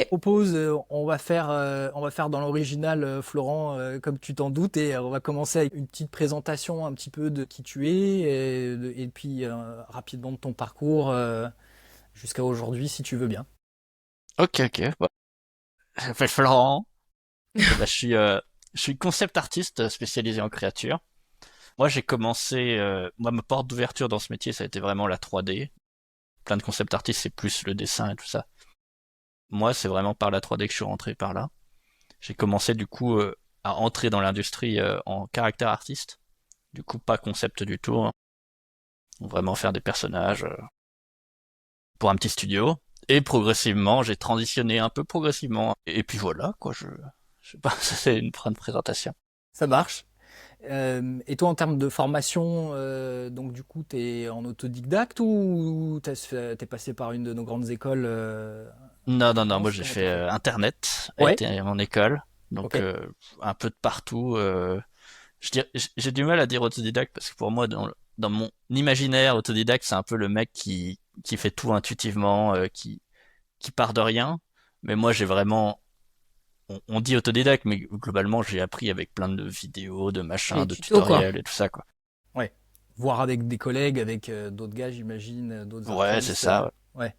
Je propose, on va faire dans l'original, Florent, comme tu t'en doutes, et on va commencer avec une petite présentation un petit peu de qui tu es, et puis rapidement de ton parcours jusqu'à aujourd'hui, si tu veux bien. Ok, ok. Bon. Je m'appelle Florent. Je suis concept artiste spécialisé en créature. Moi, j'ai commencé, ma porte d'ouverture dans ce métier, ça a été vraiment la 3D. Plein de concept artistes, c'est plus le dessin et tout ça. Moi, c'est vraiment par la 3D que je suis rentré par là. J'ai commencé du coup à entrer dans l'industrie en caractère artiste. Du coup, pas concept du tout, hein. Vraiment faire des personnages pour un petit studio. Et progressivement, j'ai transitionné un peu progressivement. Et puis voilà, quoi. Je sais pas, c'est une fin de présentation. Ça marche. Et toi, en termes de formation, donc du coup, tu es en autodidacte ou t'es passé par une de nos grandes écoles Non, en non, non, moi France? j'ai Comment t'as fait fait? Internet, a Ouais, été mon école, ok. donc un peu de partout. J'ai du mal à dire autodidacte parce que pour moi, dans mon imaginaire, autodidacte, c'est un peu le mec qui fait tout intuitivement, qui part de rien. Mais moi, j'ai vraiment, on dit autodidacte, mais globalement, j'ai appris avec plein de vidéos, de machins, Les de tutos, quoi. tutoriels et tout ça, quoi. Ouais. Voir avec des collègues, avec d'autres gars, j'imagine, d'autres Ouais, c'est artistes. ça, ouais. Ouais.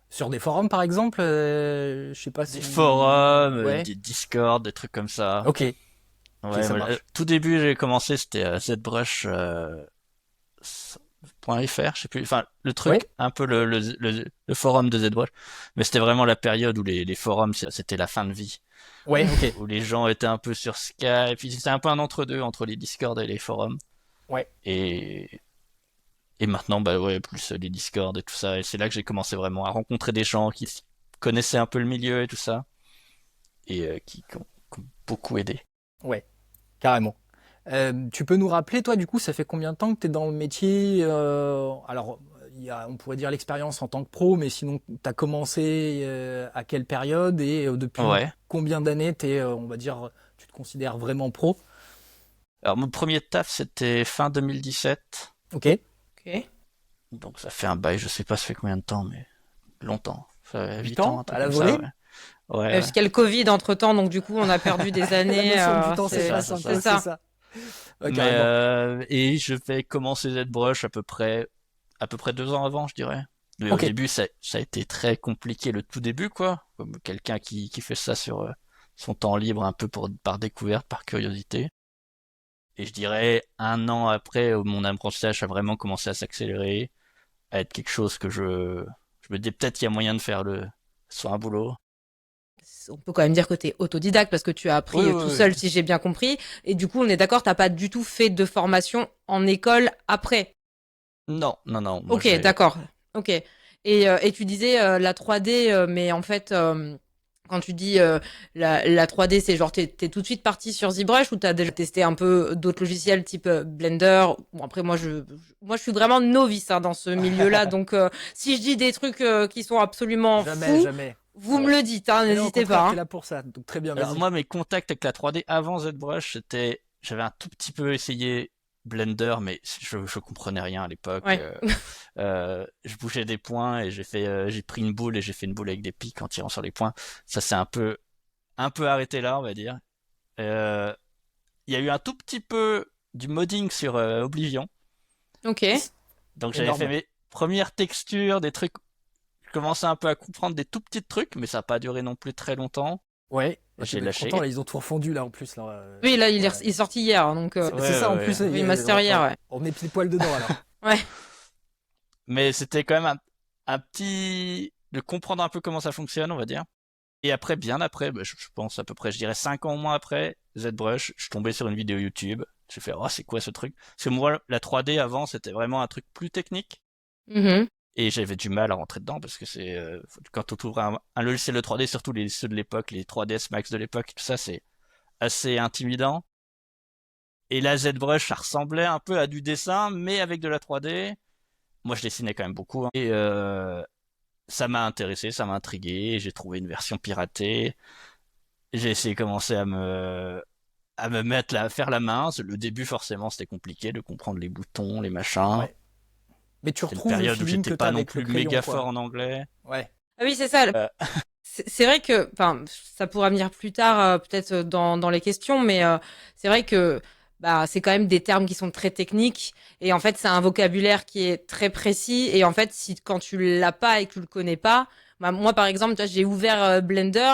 Sur des forums, par exemple, je sais pas Des si. forums, Ouais. des Discord, des trucs comme ça. Ok. Ok, Ouais, ça marche. tout début, j'ai commencé, c'était ZBrush. .fr, je sais plus, enfin le Ouais. truc, un peu le forum de ZBrush, mais c'était vraiment la période où les forums c'était la fin de vie, Ouais. Ok. où les gens étaient un peu sur Skype, et puis c'était un peu un entre-deux entre les Discord et les forums, Ouais. et, et maintenant bah ouais, plus les Discord et tout ça, et c'est là que j'ai commencé vraiment à rencontrer des gens qui connaissaient un peu le milieu et tout ça, et qui ont beaucoup aidé. Ouais. Carrément. Tu peux nous rappeler, toi, du coup, ça fait combien de temps que tu es dans le métier alors, on pourrait dire l'expérience en tant que pro, mais sinon, tu as commencé à quelle période et depuis Ouais. combien d'années on va dire, tu te considères vraiment pro? Alors mon premier taf c'était fin 2017, Ok. Ok. donc ça fait un bail, je sais pas ça fait combien de temps, mais longtemps. Ça fait 8 8 ans, ans un à truc la comme ça, volée? ouais. Ouais, ouais. Parce qu'il y a le Covid entre-temps, donc du coup, on a perdu des La années. notion du temps C'est ça, s'efface c'est un C'est peu, ça. c'est ça. ça. Ouais, Mais carrément. et je vais commencer ZBrush à peu près 2 ans avant, je dirais. Mais au Ok. début, ça a été très compliqué le tout début, quoi. Comme quelqu'un qui fait ça sur son temps libre, un peu par découverte, par curiosité. Et je dirais 1 an après, mon apprentissage a vraiment commencé à s'accélérer, à être quelque chose que je me dis peut-être qu'il y a moyen de faire soit un boulot. On peut quand même dire que tu es autodidacte parce que tu as Oui, appris oui, tout oui. seul, si j'ai bien compris. Et du coup, on est d'accord, t'as pas du tout fait de formation en école après. Non, non, non. Moi, Ok, j'ai d'accord. Ok. Et tu disais la 3D, mais en fait, quand tu dis la 3D, c'est genre, t'es tout de suite parti sur ZBrush ou t'as déjà testé un peu d'autres logiciels type Blender? Bon, après, moi, je suis vraiment novice hein, dans ce milieu-là, donc si je dis des trucs qui sont absolument Jamais, fous, jamais. vous me Ouais. le dites, hein, Mais non, au n'hésitez contraire, pas. t'es Hein. là pour ça. Donc très bien, Alors vas-y. moi, mes contacts avec la 3D avant ZBrush, j'avais un tout petit peu essayé Blender, mais je comprenais rien à l'époque. Ouais. Je bougeais des points et j'ai pris une boule et j'ai fait une boule avec des pics en tirant sur les points. Ça s'est un peu arrêté là, on va dire. Euh, Il y a eu un tout petit peu du modding sur Oblivion. Ok. Donc j'avais fait Énorme. mes premières textures, des trucs. Je commençais un peu à comprendre des tout petits trucs, mais ça n'a pas duré non plus très longtemps. Ouais. Et Ah, tu j'ai dois être content, lâché. là, ils ont tout refondu, là, en plus. Là, Oui, là, il ouais. est, il est sorti hier, hein, donc Ouais, C'est ça, en ouais, plus, ouais. remaster hier, ouais. on est pile poil dedans, alors. Ouais. Mais c'était quand même un petit de comprendre un peu comment ça fonctionne, on va dire. Et après, bien après, bah, je pense à peu près, je dirais 5 ans au moins après, ZBrush, je suis tombé sur une vidéo YouTube. J'ai fait, oh, c'est quoi ce truc? Parce que moi, la 3D avant, c'était vraiment un truc plus technique. Mhm. Et j'avais du mal à rentrer dedans parce que quand on ouvre un logiciel de 3D, surtout ceux de l'époque, les 3ds Max de l'époque, tout ça, c'est assez intimidant. Et la ZBrush, ça ressemblait un peu à du dessin, mais avec de la 3D. Moi, je dessinais quand même beaucoup, hein. Et ça m'a intéressé, ça m'a intrigué. J'ai trouvé une version piratée. J'ai essayé de commencer à me mettre à faire la main. Le début, forcément, c'était compliqué de comprendre les boutons, les machins. Ouais. Mais tu C'était une retrouves le période où feeling j'étais que t'as pas non avec le plus crayon, méga fort quoi. en anglais. Ouais. Ah oui, c'est ça. Euh, c'est vrai que, enfin, ça pourra venir plus tard, peut-être dans les questions, mais c'est vrai que bah, c'est quand même des termes qui sont très techniques et en fait, c'est un vocabulaire qui est très précis et en fait, si quand tu l'as pas et que tu le connais pas, bah, moi par exemple, tu vois, j'ai ouvert Blender,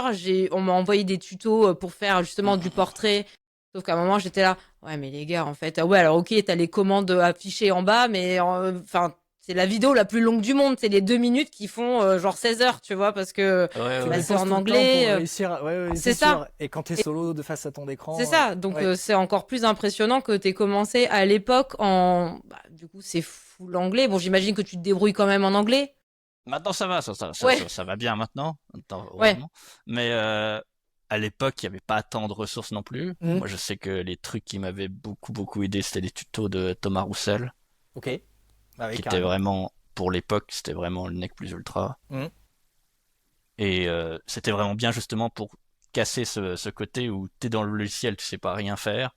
on m'a envoyé des tutos pour faire justement du portrait. Sauf qu'à un moment, j'étais là, ouais, mais les gars, en fait, ouais, alors ok, t'as les commandes affichées en bas, mais enfin, c'est la vidéo la plus longue du monde. C'est les 2 minutes qui font genre 16 heures, tu vois, parce que Ouais, Tu bah, ouais. c'est dépenses en tout le temps pour anglais. réussir. Ouais, ouais, c'est C'est ça. sûr. Et quand t'es Et solo de face à ton c'est écran, ça. Donc ouais. c'est encore plus impressionnant que t'aies commencé à l'époque en. Bah, du coup, c'est full anglais. Bon, j'imagine que tu te débrouilles quand même en anglais. Maintenant, ça va, Ouais, ça va bien maintenant, ouais. heureusement. Mais à l'époque, il n'y avait pas tant de ressources non plus. Hmm. Moi, je sais que les trucs qui m'avaient beaucoup aidé, c'était les tutos de Thomas Roussel, Ok. Bah oui, qui étaient carrément. vraiment, pour l'époque, c'était vraiment le nec plus ultra. Hmm. Et c'était vraiment bien justement pour casser ce côté où t'es dans le logiciel, tu sais pas rien faire,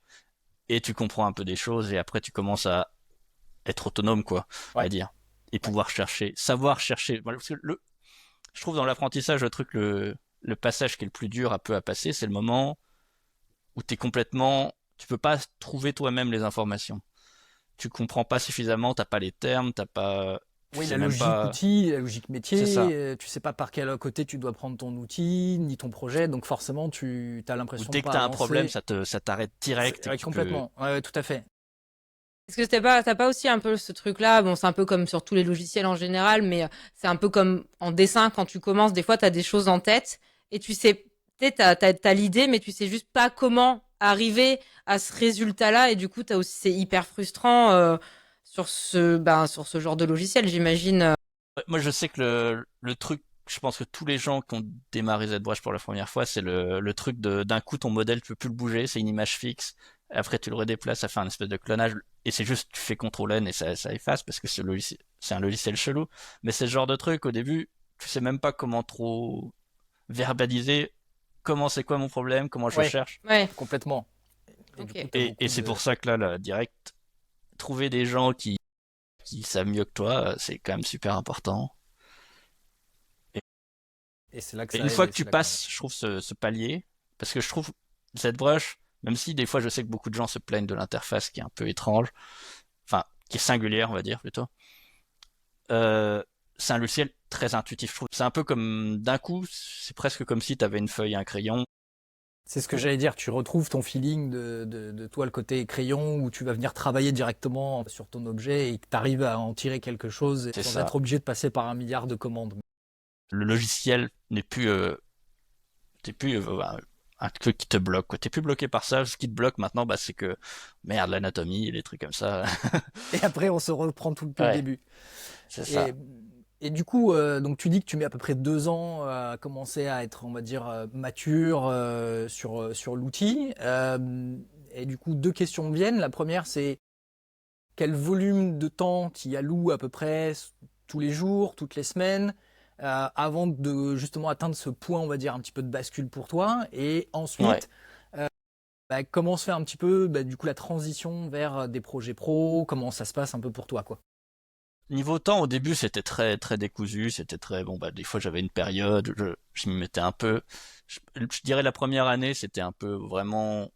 et tu comprends un peu des choses, et après tu commences à être autonome, quoi, on va Ouais. dire. Et Ouais. pouvoir chercher, savoir chercher. Voilà, parce que je trouve dans l'apprentissage, le passage qui est le plus dur un peu à passer, c'est le moment où t'es complètement, tu peux pas trouver toi-même les informations. Tu comprends pas suffisamment, t'as pas les termes, tu Oui, sais la même logique pas, outil, la logique c'est métier, ça. tu sais pas par quel côté tu dois prendre ton outil, ni ton projet, donc forcément tu as Ou l'impression de dès que pas t'as un problème, avancer. ça t'arrête direct et que Ouais, tu peux, complètement. Ouais, ouais, tout à fait. Est-ce que t'as pas aussi un peu ce truc-là? Bon, c'est un peu comme sur tous les logiciels en général, mais c'est un peu comme en dessin quand tu commences. Des fois, t'as des choses en tête et tu sais, t'as l'idée, mais tu sais juste pas comment arriver à ce résultat-là. Et du coup, c'est hyper frustrant sur ce genre de logiciel, j'imagine. ouais, moi, je sais que le truc, je pense que tous les gens qui ont démarré ZBrush pour la première fois, c'est le truc d'un coup, ton modèle, tu peux plus le bouger, c'est une image fixe. Après, tu le redéplaces, ça fait un espèce de clonage. Et c'est juste, tu fais CTRL-N et ça efface parce que c'est un logiciel chelou. Mais c'est ce genre de truc, au début, tu sais même pas comment trop verbaliser comment c'est quoi mon problème, comment je Ouais, cherche. Ouais, complètement. Et du coup, ok. tu as Et beaucoup c'est de. pour ça que là, direct, trouver des gens qui savent mieux que toi, c'est quand même super important. Et c'est là que Et ça une aide fois et que c'est tu là que ça avance. passes, je trouve, ce palier, parce que je trouve cette brush, même si des fois je sais que beaucoup de gens se plaignent de l'interface qui est un peu étrange, enfin, qui est singulière, on va dire plutôt, euh, c'est un logiciel très intuitif, je trouve. C'est un peu comme, d'un coup, c'est presque comme si tu avais une feuille et un crayon. C'est ce que j'allais dire, tu retrouves ton feeling de toi, le côté crayon, où tu vas venir travailler directement sur ton objet et que tu arrives à en tirer quelque chose C'est sans ça. être obligé de passer par un milliard de commandes. Le logiciel n'est plus, t'es plus un truc qui te bloque, quoi. T'es plus bloqué par ça. Ce qui te bloque maintenant, bah, c'est que, merde, l'anatomie et les trucs comme ça. Et après, on se reprend tout depuis le Ouais, début. c'est Et, ça. et du coup, donc tu dis que tu mets à peu près 2 ans à commencer à être, on va dire, mature sur l'outil. Et du coup, deux questions me viennent. La première, c'est quel volume de temps tu y alloues à peu près tous les jours, toutes les semaines, avant de justement atteindre ce point, on va dire, un petit peu de bascule pour toi. Et Ouais. ensuite, bah, comment se fait un petit peu, bah, du coup, la transition vers des projets pro, comment ça se passe un peu pour toi, quoi. Niveau temps, au début, c'était très décousu, c'était très, bon, bah, des fois, j'avais une période, je m'y mettais un peu. Je dirais la première année, c'était un peu vraiment,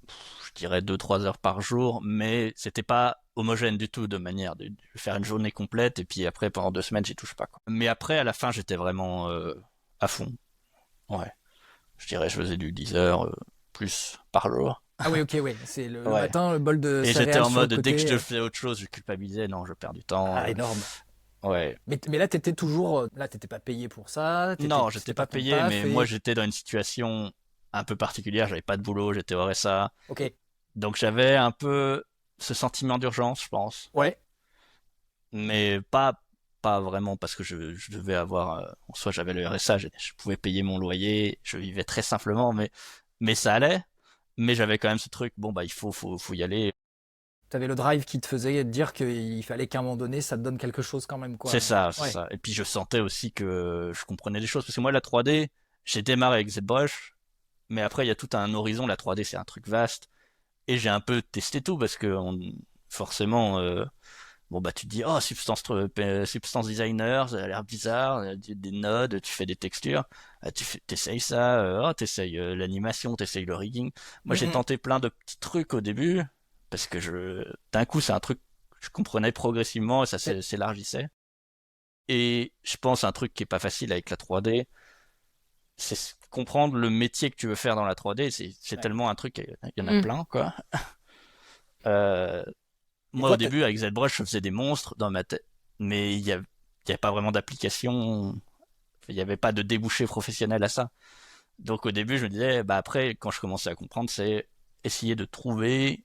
je dirais 2-3 heures par jour, mais c'était pas homogène du tout de manière de faire une journée complète et puis après, pendant 2 semaines, j'y touche pas, quoi. Mais après, à la fin, j'étais vraiment, à fond. Ouais. Je dirais, je faisais du 10 heures, plus par jour. Ah oui, ok, oui, c'est le Ouais. matin, le bol de Et j'étais céréales en sur le mode, dès que côté. je faisais autre chose, je culpabilisais, non, je perds du temps. Ah, énorme. Ouais. Mais là, t'étais toujours, là, t'étais pas payé pour ça, Non, c'était j'étais pas pas ton payé, taf mais moi et, j'étais dans une situation un peu particulière, j'avais pas de boulot, j'étais au RSA. ok, Donc j'avais un peu ce sentiment d'urgence, je pense. ouais, Mais pas vraiment parce que je devais avoir, en soi j'avais le RSA, je pouvais payer mon loyer, je vivais très simplement, mais ça allait. Mais j'avais quand même ce truc, bon bah faut y aller. t'avais le drive qui te faisait dire qu'il fallait qu'à un moment donné, ça te donne quelque chose quand même, quoi. C'est ça, c'est Ouais, ça. Et puis je sentais aussi que je comprenais des choses. Parce que moi, la 3D, j'ai démarré avec ZBrush, mais après, il y a tout un horizon. La 3D, c'est un truc vaste. Et j'ai un peu testé tout parce que forcément, Bon, bah, tu te dis, oh, substance designer, ça a l'air bizarre, des nodes, tu fais des textures, t'essayes ça, t'essayes l'animation, t'essayes le rigging. Moi, j'ai Mhm. tenté plein de petits trucs au début, parce que d'un coup, c'est un truc que je comprenais progressivement et ça s'élargissait. Et je pense un truc qui est pas facile avec la 3D, c'est comprendre le métier que tu veux faire dans la 3D. C'est Ouais. tellement un truc, il y en a Mm. plein, quoi. Euh, Et Moi, toi, au début, avec ZBrush, je faisais des monstres dans ma tête, mais il y avait pas vraiment d'application, il n'y avait pas de débouché professionnel à ça. Donc au début, je me disais, bah après, quand je commençais à comprendre, c'est essayer de trouver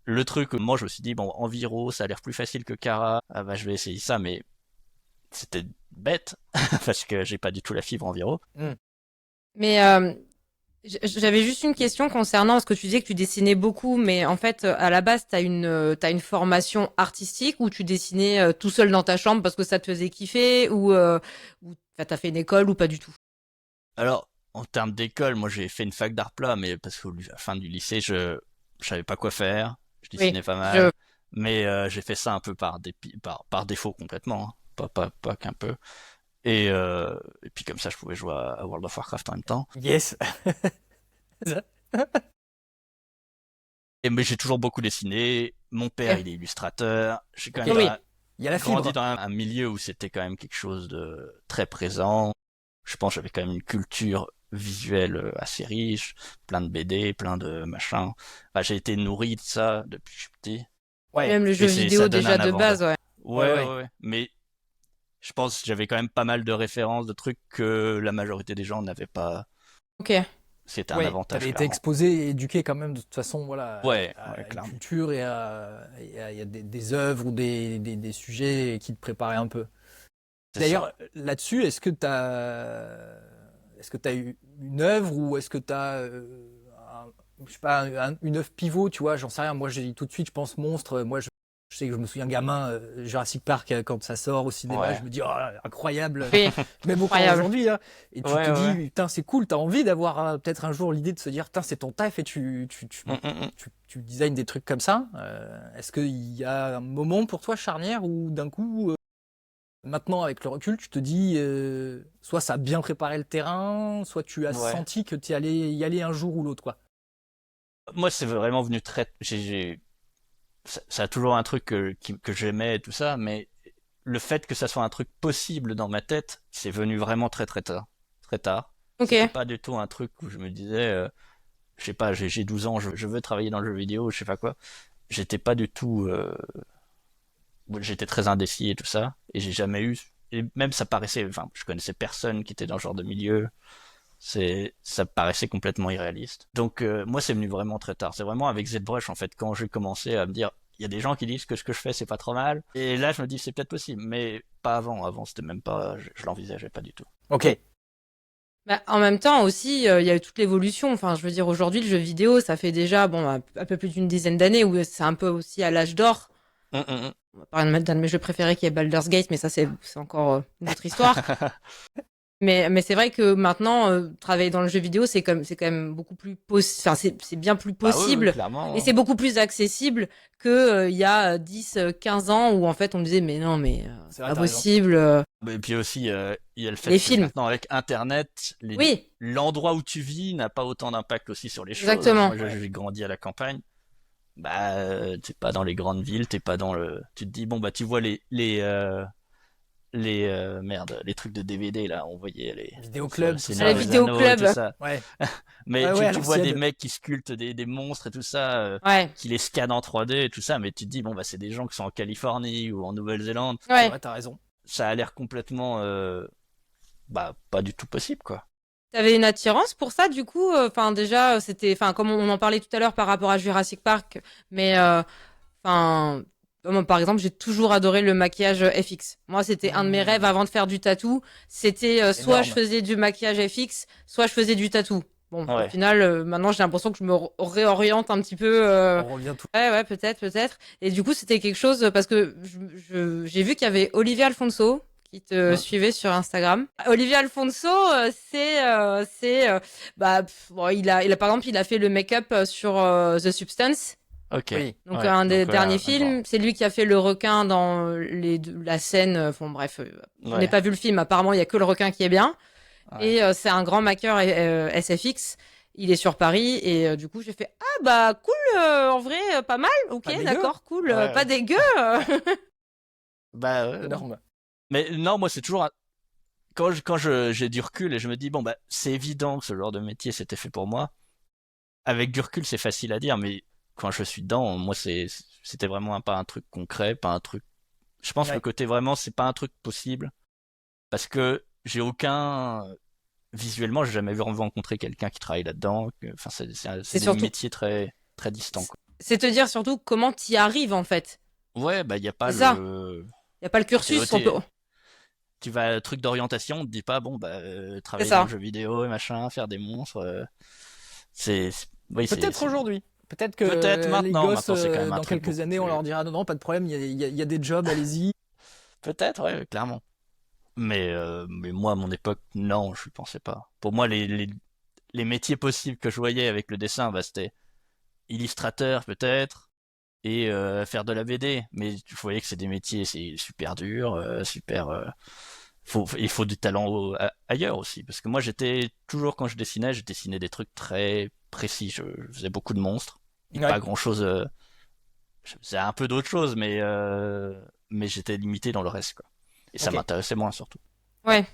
le truc. Moi, je me suis dit, bon, Enviro, ça a l'air plus facile que Cara. Ah bah, je vais essayer ça, mais c'était bête, parce que j'ai pas du tout la fibre Enviro. Hmm. Mais j'avais juste une question concernant ce que tu disais que tu dessinais beaucoup, mais en fait, à la base, t'as une formation artistique où tu dessinais tout seul dans ta chambre parce que ça te faisait kiffer ou t'as fait une école ou pas du tout. Alors, en termes d'école, moi, j'ai fait une fac d'art plat, mais parce qu'à la fin du lycée, je savais pas quoi faire. Je Oui, dessinais pas je. mal, mais j'ai fait ça un peu par défaut complètement, hein. Pas qu'un peu. Et puis comme ça, je pouvais jouer à World of Warcraft en même temps. Yes. Mais j'ai toujours beaucoup dessiné. Mon père, Ok. il est illustrateur. J'ai quand Ok. même Oui. Il y a la grandi fibre. dans un milieu où c'était quand même quelque chose de très présent. Je pense que j'avais quand même une culture visuelle assez riche, plein de BD, plein de machins. Enfin, j'ai été nourri de ça depuis que je suis petit. Ouais. Même le jeu Et ça vidéo donne déjà un de base, avantage. ouais. Ouais, Ouais, ouais, ouais. ouais. Mais je pense que j'avais quand même pas mal de références, de trucs que la majorité des gens n'avaient pas. Ok. C'était un Ouais, avantage, t'avais été clairement. exposé et éduqué quand même de toute façon, voilà, Ouais, ouais, à une clairement. culture il y a des œuvres ou des sujets qui te préparaient un peu. C'est ça. D'ailleurs, là-dessus, est-ce que t'as eu une œuvre ou est-ce que t'as, je sais pas, une œuvre pivot, tu vois, j'en sais rien. Moi, j'ai tout de suite, je pense monstre. Moi, je sais que je me souviens gamin, Jurassic Park, quand ça sort au cinéma, je Ouais. me dis, oh, incroyable. Oui. Même encore Incroyable. aujourd'hui, hein. Et tu Ouais, te ouais. dis, putain, c'est cool, t'as envie d'avoir peut-être un jour l'idée de se dire, putain, c'est ton taf et Mm. tu designes des trucs comme ça. Est-ce qu'il y a un moment pour toi charnière où d'un coup, maintenant avec le recul, tu te dis, soit ça a bien préparé le terrain, soit tu as Ouais. senti que tu allais y aller un jour ou l'autre, quoi. Moi, c'est vraiment venu très. Ça a toujours un truc que j'aimais et tout ça, mais le fait que ça soit un truc possible dans ma tête, c'est venu vraiment très très tard. Très tard. Ok. C'était pas du tout un truc où je me disais, je sais pas, j'ai 12 ans, je veux travailler dans le jeu vidéo, je sais pas quoi. J'étais pas du tout. J'étais très indécis et tout ça, et j'ai jamais eu. Et même ça paraissait. Enfin, je connaissais personne qui était dans ce genre de milieu. Ça paraissait complètement irréaliste. Donc moi, c'est venu vraiment très tard. C'est vraiment avec ZBrush en fait quand j'ai commencé à me dire, il y a des gens qui disent que ce que je fais c'est pas trop mal. Et là, je me dis c'est peut-être possible, mais pas avant. Avant, c'était même pas, je l'envisageais pas du tout. Ok. Bah, en même temps aussi, il y a eu toute l'évolution. Enfin, je veux dire, aujourd'hui, le jeu vidéo, ça fait déjà bon un peu plus d'une dizaine d'années où c'est un peu aussi à l'âge d'or. Hum, hum, hum. On va parler d'un de mes jeux préférés qui est Baldur's Gate, mais ça, c'est encore une autre histoire. Mais c'est vrai que maintenant, travailler dans le jeu vidéo, c'est quand même beaucoup plus enfin, c'est bien plus Bah oui, oui, possible et c'est clairement. beaucoup plus accessible que il y a 10, 15 ans où en fait on me disait mais non, mais C'est c'est vrai, pas t'as raison. possible. Et puis aussi, il y a le Les fait que films. maintenant avec Internet, Oui, l'endroit où tu vis n'a pas autant d'impact aussi sur les choses. exactement. Moi, Ouais. j'ai grandi à la campagne. Bah, t'es pas dans les grandes villes, t'es pas dans le. Tu te dis bon bah tu vois merde, les trucs de DVD là, on voyait sur le Vidéoclub, tout À la Seigneur ça, des ouais. vidéo Anneaux et tout club. ça. Ouais. Mais Ouais, ouais, à tu vois des l'ancienne. mecs qui sculptent des monstres et tout ça, Ouais, qui les scannent en 3D et tout ça, mais tu te dis bon bah c'est des gens qui sont en Californie ou en Nouvelle-Zélande, C'est ouais. vrai, t'as raison. ça a l'air complètement bah pas du tout possible quoi. T'avais une attirance pour ça, du coup. Enfin, déjà, c'était, enfin, comme on en parlait tout à l'heure par rapport à Jurassic Park, mais enfin, moi, par exemple, j'ai toujours adoré le maquillage FX. Moi, c'était un de mes rêves Hmm. avant de faire du tatou. C'était soit je Énorme. faisais du maquillage FX, soit je faisais du tatou. Bon, au Ouais. final, maintenant, j'ai l'impression que je me réoriente un petit peu. On revient tout. Ouais, ouais, peut-être, peut-être. Et du coup, c'était quelque chose parce que j'ai vu qu'il y avait Olivier Alfonso qui te Hum. suivait sur Instagram. Olivier Alfonso, bah, bon, il a par exemple, il a fait le make-up sur The Substance. Ok. Oui. Donc Ouais, un des donc, derniers d'accord. films, c'est lui qui a fait le requin dans la scène. Bon bref, je n'ai Ouais. pas vu le film. Apparemment, il y a que le requin qui est bien. Ouais. Et c'est un grand maker SFX. Il est sur Paris et du coup j'ai fait ah bah cool en vrai pas mal. Ok Pas dégueu. d'accord cool Ouais, pas ouais. dégueu. Bah, Énorme. mais non, moi, c'est toujours j'ai du recul et je me dis, bon, bah, c'est évident que ce genre de métier, c'était fait pour moi. Avec du recul, c'est facile à dire, mais quand je suis dedans, moi, c'était vraiment pas un truc concret, pas un truc. Je pense le Ouais. côté vraiment, c'est pas un truc possible parce que j'ai aucun. Visuellement, j'ai jamais vu rencontrer quelqu'un qui travaille là-dedans. Enfin, c'est C'est des surtout métiers très, très distants, quoi. c'est te dire surtout comment t'y arrives en fait. Ouais, bah, il y a pas C'est ça. le. Y a pas le cursus on peut. Tu vas truc d'orientation, on te dit pas bon bah C'est travailler dans le ça. jeu vidéo et machin, faire des monstres. Oui Peut-être aujourd'hui. Peut-être peut-être que les maintenant. gosses, Maintenant c'est quand même un dans truc quelques beaucoup années, on plus. leur dira non, non, pas de problème, il y a des jobs, allez-y. Peut-être ouais clairement. Mais moi à mon époque non, je pensais pas. Pour moi les métiers possibles que je voyais avec le dessin, bah, c'était illustrateur peut-être et faire de la BD. Mais tu voyais que c'est des métiers c'est super dur, super. Il faut du talent ailleurs aussi. Parce que moi, j'étais toujours, quand je dessinais, je dessinais des trucs très précis. Je faisais beaucoup de monstres. Et Ouais. pas grand chose. Je faisais un peu d'autres choses, mais j'étais limité dans le reste, quoi. Et ça Ok. m'intéressait moins, surtout. Ouais.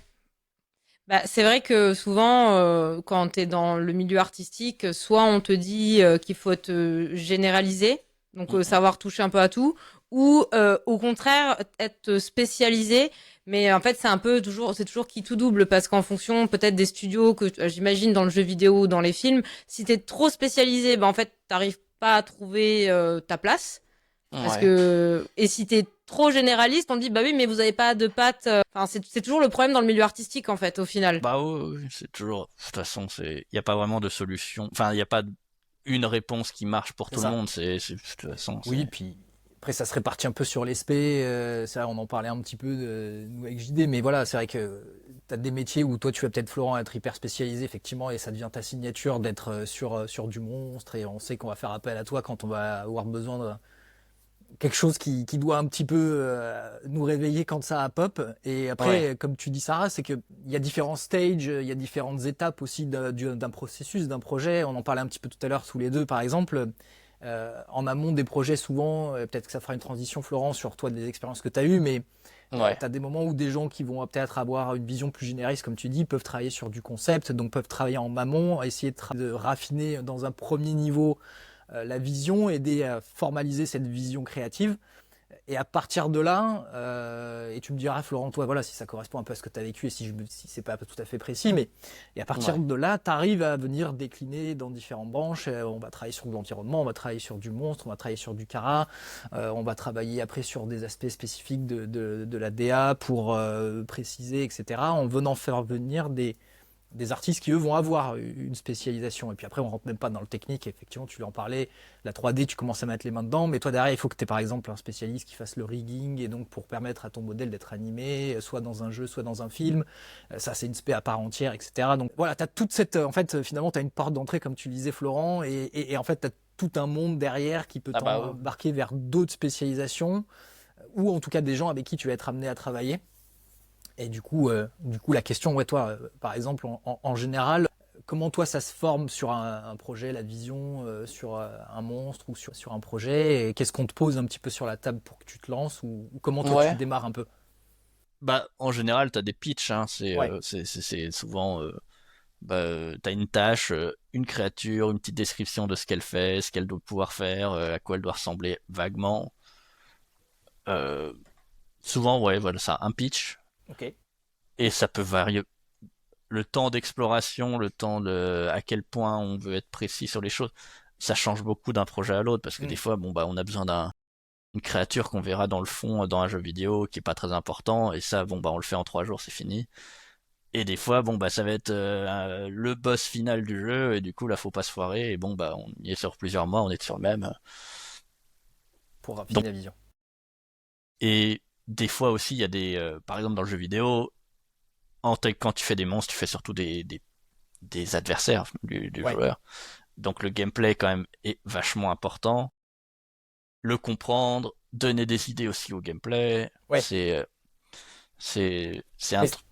Bah, c'est vrai que souvent, quand tu es dans le milieu artistique, soit on te dit qu'il faut te généraliser, donc Mm, mm. savoir toucher un peu à tout, ou au contraire être spécialisé. Mais en fait, c'est toujours qui tout double parce qu'en fonction peut-être des studios que j'imagine dans le jeu vidéo ou dans les films, si t'es trop spécialisé, bah en fait, t'arrives pas à trouver ta place. Parce Ouais. que, et si t'es trop généraliste, on te dit, bah oui, mais vous avez pas de patte. Enfin, c'est toujours le problème dans le milieu artistique, en fait, au final. Bah oui, oui, c'est toujours. De toute façon, il n'y a pas vraiment de solution. Enfin, il n'y a pas une réponse qui marche pour C'est tout le ça. monde. De toute façon, Oui, puis après ça se répartit un peu sur l'aspect. C'est vrai, on en parlait un petit peu nous avec JD, mais voilà, c'est vrai que tu as des métiers où toi tu vas peut-être Florent être hyper spécialisé effectivement et ça devient ta signature d'être sur du monstre et on sait qu'on va faire appel à toi quand on va avoir besoin de quelque chose qui doit un petit peu nous réveiller quand ça a pop. Et ouais. après, comme tu dis Sarah, c'est qu'il y a différents stages, il y a différentes étapes aussi d'un processus, d'un projet. On en parlait un petit peu tout à l'heure tous les deux par exemple. En amont des projets, souvent, peut-être que ça fera une transition, Florent, sur toi des expériences que tu as eues, mais Ouais. tu as des moments où des gens qui vont peut-être avoir une vision plus généraliste, comme tu dis, peuvent travailler sur du concept, donc peuvent travailler en amont, essayer de raffiner dans un premier niveau la vision, aider à formaliser cette vision créative. Et à partir de là, et tu me diras, Florent, toi, voilà, si ça correspond un peu à ce que tu as vécu et si c'est pas tout à fait précis, mais et à partir Ouais. de là, tu arrives à venir décliner dans différentes branches. On va travailler sur de l'environnement, on va travailler sur du monstre, on va travailler sur du cara, on va travailler après sur des aspects spécifiques de la DA pour préciser, etc. En venant faire venir des artistes qui eux vont avoir une spécialisation et puis après on rentre même pas dans le technique, effectivement tu lui en parlais, la 3D tu commences à mettre les mains dedans, mais toi derrière il faut que tu aies par exemple un spécialiste qui fasse le rigging et donc pour permettre à ton modèle d'être animé soit dans un jeu soit dans un film, ça c'est une spé à part entière, etc. Donc voilà, tu as toute cette en fait finalement tu as une porte d'entrée comme tu disais Florent et en fait tu as tout un monde derrière qui peut Ah bah oui. t'embarquer vers d'autres spécialisations ou en tout cas des gens avec qui tu vas être amené à travailler. Et du coup, la question, ouais, toi, par exemple, en général, comment toi ça se forme sur un projet, la vision, sur un monstre ou sur un projet, et qu'est-ce qu'on te pose un petit peu sur la table pour que tu te lances, ou comment toi tu Ouais. démarres un peu? Bah, en général, t'as des pitchs, hein. Ouais, C'est souvent. Bah, t'as une tâche, une créature, une petite description de ce qu'elle fait, ce qu'elle doit pouvoir faire, à quoi elle doit ressembler vaguement. Euh, Souvent, ouais, voilà ça, un pitch. ok. Et ça peut varier. Le temps d'exploration, le temps de à quel point on veut être précis sur les choses, ça change beaucoup d'un projet à l'autre parce que des Mm. fois, bon bah, on a besoin d'une créature qu'on verra dans le fond dans un jeu vidéo qui est pas très important et ça, bon bah, on le fait en 3 jours, c'est fini. Et des fois, bon bah, ça va être le boss final du jeu et du coup là, faut pas se foirer et bon bah, on y est sur plusieurs mois, on est sur le même. Pour Donc raffiner la vision. et des fois aussi, il y a par exemple dans le jeu vidéo, quand tu fais des monstres, tu fais surtout des adversaires du Ouais, joueur. Donc le gameplay quand même est vachement important. le comprendre, donner des idées aussi au gameplay. Ouais. C'est un Mais truc.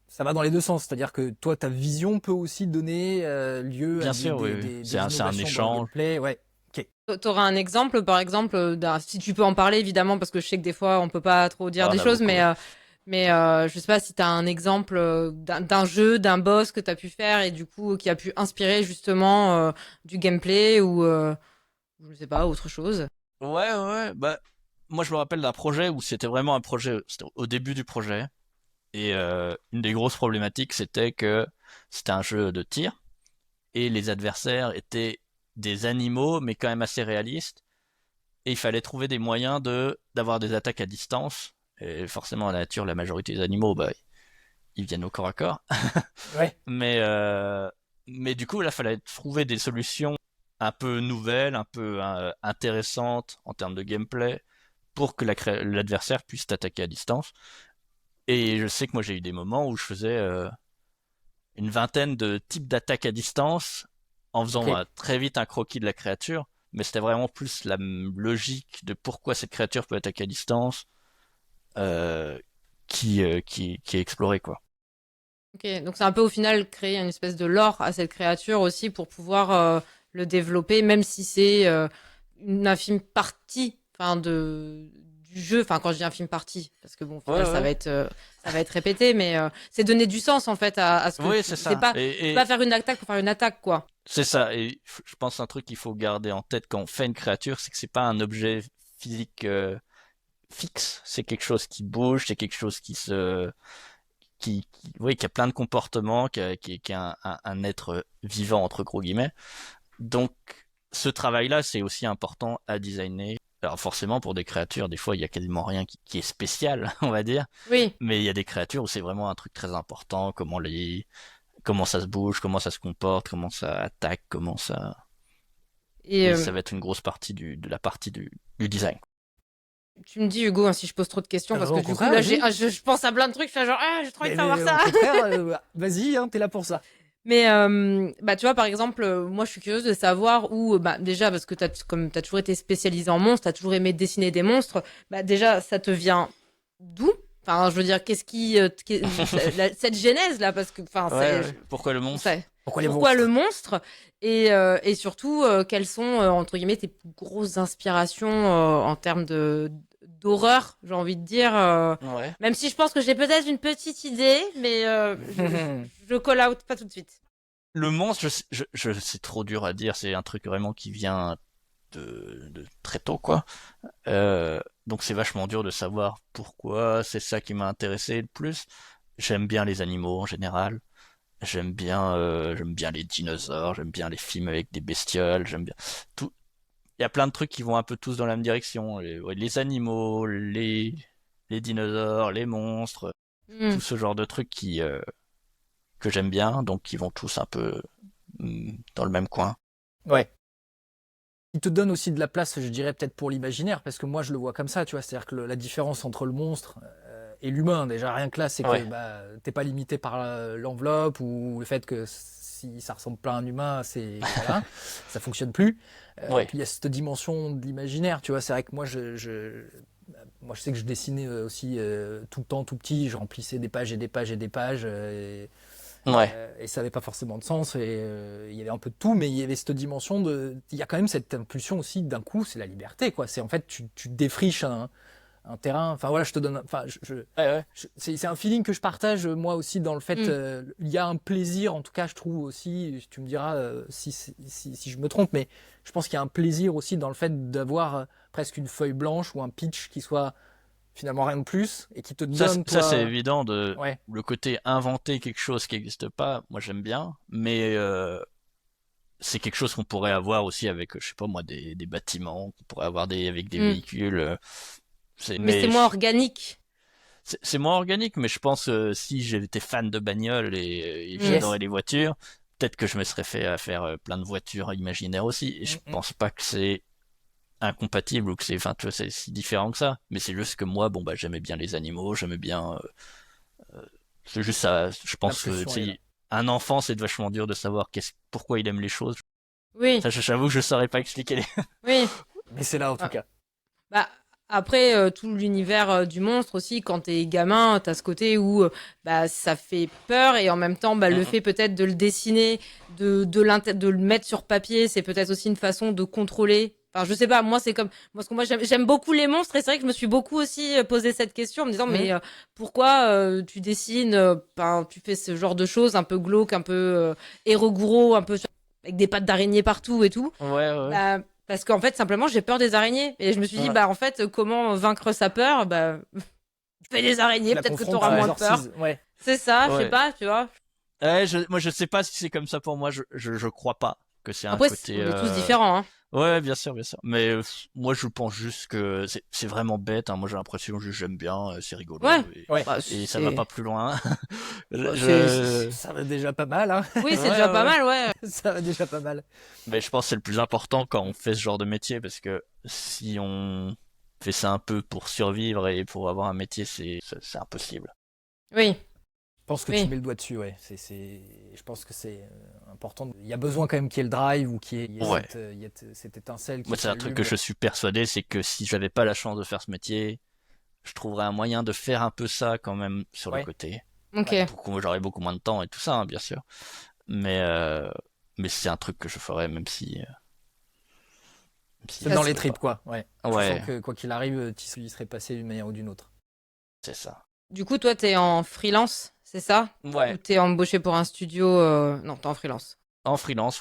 ça va dans les deux sens, c'est-à-dire que toi, ta vision peut aussi donner lieu à Bien sûr, oui, oui. des C'est un innovations dans le échange. gameplay. Ouais, ok. T'auras un exemple, par exemple, si tu peux en parler évidemment, parce que je sais que des fois on peut pas trop dire Ah, on des a choses, beaucoup. mais je sais pas si t'as un exemple d'un jeu, d'un boss que t'as pu faire et du coup qui a pu inspirer justement du gameplay ou je sais pas, autre chose. Ouais, ouais. Bah, moi, je me rappelle d'un projet où c'était vraiment un projet. C'était au début du projet. Et une des grosses problématiques, c'était que c'était un jeu de tir et les adversaires étaient des animaux, mais quand même assez réalistes. Et il fallait trouver des moyens d'avoir des attaques à distance. Et forcément, la nature, la majorité des animaux, bah, ils viennent au corps à corps. Ouais, Mais, euh, mais du coup, là, il fallait trouver des solutions un peu nouvelles, un peu intéressantes en termes de gameplay pour que l'adversaire puisse t'attaquer à distance. Et je sais que moi, j'ai eu des moments où je faisais une vingtaine de types d'attaques à distance en faisant ok. très vite un croquis de la créature. Mais c'était vraiment plus la logique de pourquoi cette créature peut attaquer à distance euh, qui est explorée, quoi. Ok, donc c'est un peu au final créer une espèce de lore à cette créature aussi pour pouvoir le développer, même si c'est une infime partie, enfin du jeu. Enfin, quand je dis infime partie, parce que bon, au Ouais, final ouais. ça va être répété, mais c'est donner du sens en fait à ce que Oui, tu. c'est ça. C'est pas faire une attaque pour faire une attaque, quoi. C'est ça. Et je pense un truc qu'il faut garder en tête quand on fait une créature, c'est que c'est pas un objet physique fixe. C'est quelque chose qui bouge, c'est quelque chose oui, qui a plein de comportements, qui est un être vivant entre gros guillemets. Donc, ce travail-là, c'est aussi important à designer. Alors forcément, pour des créatures, des fois, il y a quasiment rien qui est spécial, on va dire. Oui. Mais il y a des créatures où c'est vraiment un truc très important, comment ça se bouge, comment ça se comporte, comment ça attaque, Et et ça va être une grosse partie de la partie du design. tu me dis, Hugo, hein, si je pose trop de questions, parce que Au du coup, contraire, là, vas-y. je pense à plein de trucs, je fais genre, ah, j'ai trop envie de savoir Au ça. contraire, vas-y, hein, t'es là pour ça. Mais bah tu vois par exemple moi je suis curieuse de savoir où bah déjà parce que comme t'as toujours été spécialisé en monstres, t'as toujours aimé dessiner des monstres, bah déjà ça te vient d'où? Enfin je veux dire qu'est-ce qui cette genèse là parce que enfin Ouais, ouais. Pourquoi le monstre? Pourquoi les pourquoi le monstres? monstre et surtout quelles sont entre guillemets tes plus grosses inspirations en termes de d'horreur, j'ai envie de dire Ouais. même si je pense que j'ai peut-être une petite idée mais je call out pas tout de suite. Le monstre, c'est trop dur à dire. C'est un truc vraiment qui vient de très tôt, quoi. Donc c'est vachement dur de savoir pourquoi. C'est ça qui m'a intéressé le plus. J'aime bien les animaux en général. J'aime bien les dinosaures. J'aime bien les films avec des bestioles. J'aime bien tout. Il y a plein de trucs qui vont un peu tous dans la même direction. Ouais, les animaux, les dinosaures, les monstres, Hmm. tout ce genre de trucs que j'aime bien, donc qui vont tous un peu dans le même coin. Ouais. Il te donne aussi de la place, je dirais peut-être pour l'imaginaire, parce que moi je le vois comme ça, tu vois, c'est-à-dire que la différence entre le monstre et l'humain, déjà rien que là, c'est que Ouais, bah, t'es pas limité par l'enveloppe ou le fait que si ça ressemble pas à un humain, c'est voilà, ça fonctionne plus. Et ouais, puis il y a cette dimension de l'imaginaire, tu vois, c'est vrai que moi moi je sais que je dessinais aussi tout le temps tout petit, je remplissais des pages et des pages et des pages. ouais, Et ça n'avait pas forcément de sens. Et il y avait un peu de tout, mais il y avait cette dimension de. Il y a quand même cette impulsion aussi d'un coup, c'est la liberté, quoi. C'est en fait, tu défriches un terrain. Enfin voilà, je te donne. Enfin, ouais, c'est un feeling que je partage moi aussi dans le fait. Hmm. Il y a un plaisir, en tout cas, je trouve aussi. Tu me diras si je me trompe, mais je pense qu'il y a un plaisir aussi dans le fait d'avoir presque une feuille blanche ou un pitch qui soit finalement rien de plus et qui te donne, ça c'est toi. évident Ouais. le côté inventer quelque chose qui n'existe pas. Moi j'aime bien, mais c'est quelque chose qu'on pourrait avoir aussi avec, je sais pas moi, des bâtiments, qu'on pourrait avoir avec des Hmm. véhicules. Mais c'est Mais moins organique. c'est moins organique, mais je pense si j'étais fan de bagnole et que Hmm. Yes. j'adorais les voitures, peut-être que je me serais fait à faire plein de voitures imaginaires aussi. Et je Mm, mm. pense pas que c'est incompatible ou que enfin, tu vois, c'est si différent que ça. Mais c'est juste que moi, bon, bah, j'aimais bien les animaux, j'aimais bien, c'est juste ça, je pense que, tu L'impulsion est là. sais, un enfant, c'est vachement dur de savoir pourquoi il aime les choses. Oui, Ça, j'avoue que je saurais pas expliquer oui. Mais c'est là en tout Ah. cas. Bah, après, tout l'univers du monstre aussi, quand t'es gamin, t'as ce côté où bah, ça fait peur et en même temps, bah, le Mhm. fait peut-être de le dessiner, de le mettre sur papier, c'est peut-être aussi une façon de contrôler. Enfin, je sais pas, moi, c'est comme. Moi, parce que moi, j'aime beaucoup les monstres et c'est vrai que je me suis beaucoup aussi posé cette question en me disant, Mhm. mais pourquoi tu dessines, ben, tu fais ce genre de choses un peu glauques, un peu héros un peu avec des pattes d'araignée partout et tout. Ouais, ouais. Bah, parce qu'en fait, simplement, j'ai peur des araignées. Et je me suis dit, Ouais. bah, en fait, comment vaincre sa peur? Bah, fais des Tu araignées, la peut-être que confrontes, t'auras tu moins de peur. l'exorcises. Ouais. C'est ça, je sais Ouais. pas, tu vois. Ouais, moi je sais pas si c'est comme ça pour moi, je crois pas que c'est un Après, côté on est tous différents, hein. ouais, bien sûr, bien sûr. Mais moi je pense juste que c'est vraiment bête, hein. Moi j'ai l'impression que j'aime bien, c'est Ouais. rigolo Ouais. Bah, et ça va c'est. pas plus loin. Bah, Ça va déjà pas mal, hein. Oui, Ouais, c'est déjà pas ouais. mal, ouais. Ça va déjà pas mal. Mais je pense que c'est le plus important quand on fait ce genre de métier parce que si on fait ça un peu pour survivre et pour avoir un métier, c'est impossible. Oui, Je pense que tu oui. mets le doigt dessus, ouais. Je pense que c'est important. Il y a besoin quand même qu'il y ait le drive ou qu'il y ait Ouais. cette étincelle qui Moi, c'est un truc que s'allume. je suis persuadé, c'est que si j'avais pas la chance de faire ce métier, je trouverais un moyen de faire un peu ça quand même sur le Ouais, côté. Ok. ouais. J'aurais beaucoup moins de temps et tout ça, hein, bien sûr. Mais, euh, mais c'est un truc que je ferais même C'est si dans je Parce- les peux tripes, pas. quoi. Ouais. Tu sens Ouais, que quoi qu'il arrive, tu y serais passé d'une manière ou d'une autre. c'est ça. Du coup, toi, t'es en freelance, c'est ça? Ou Ouais, t'es embauché pour un studio? Non, t'es en freelance. en freelance.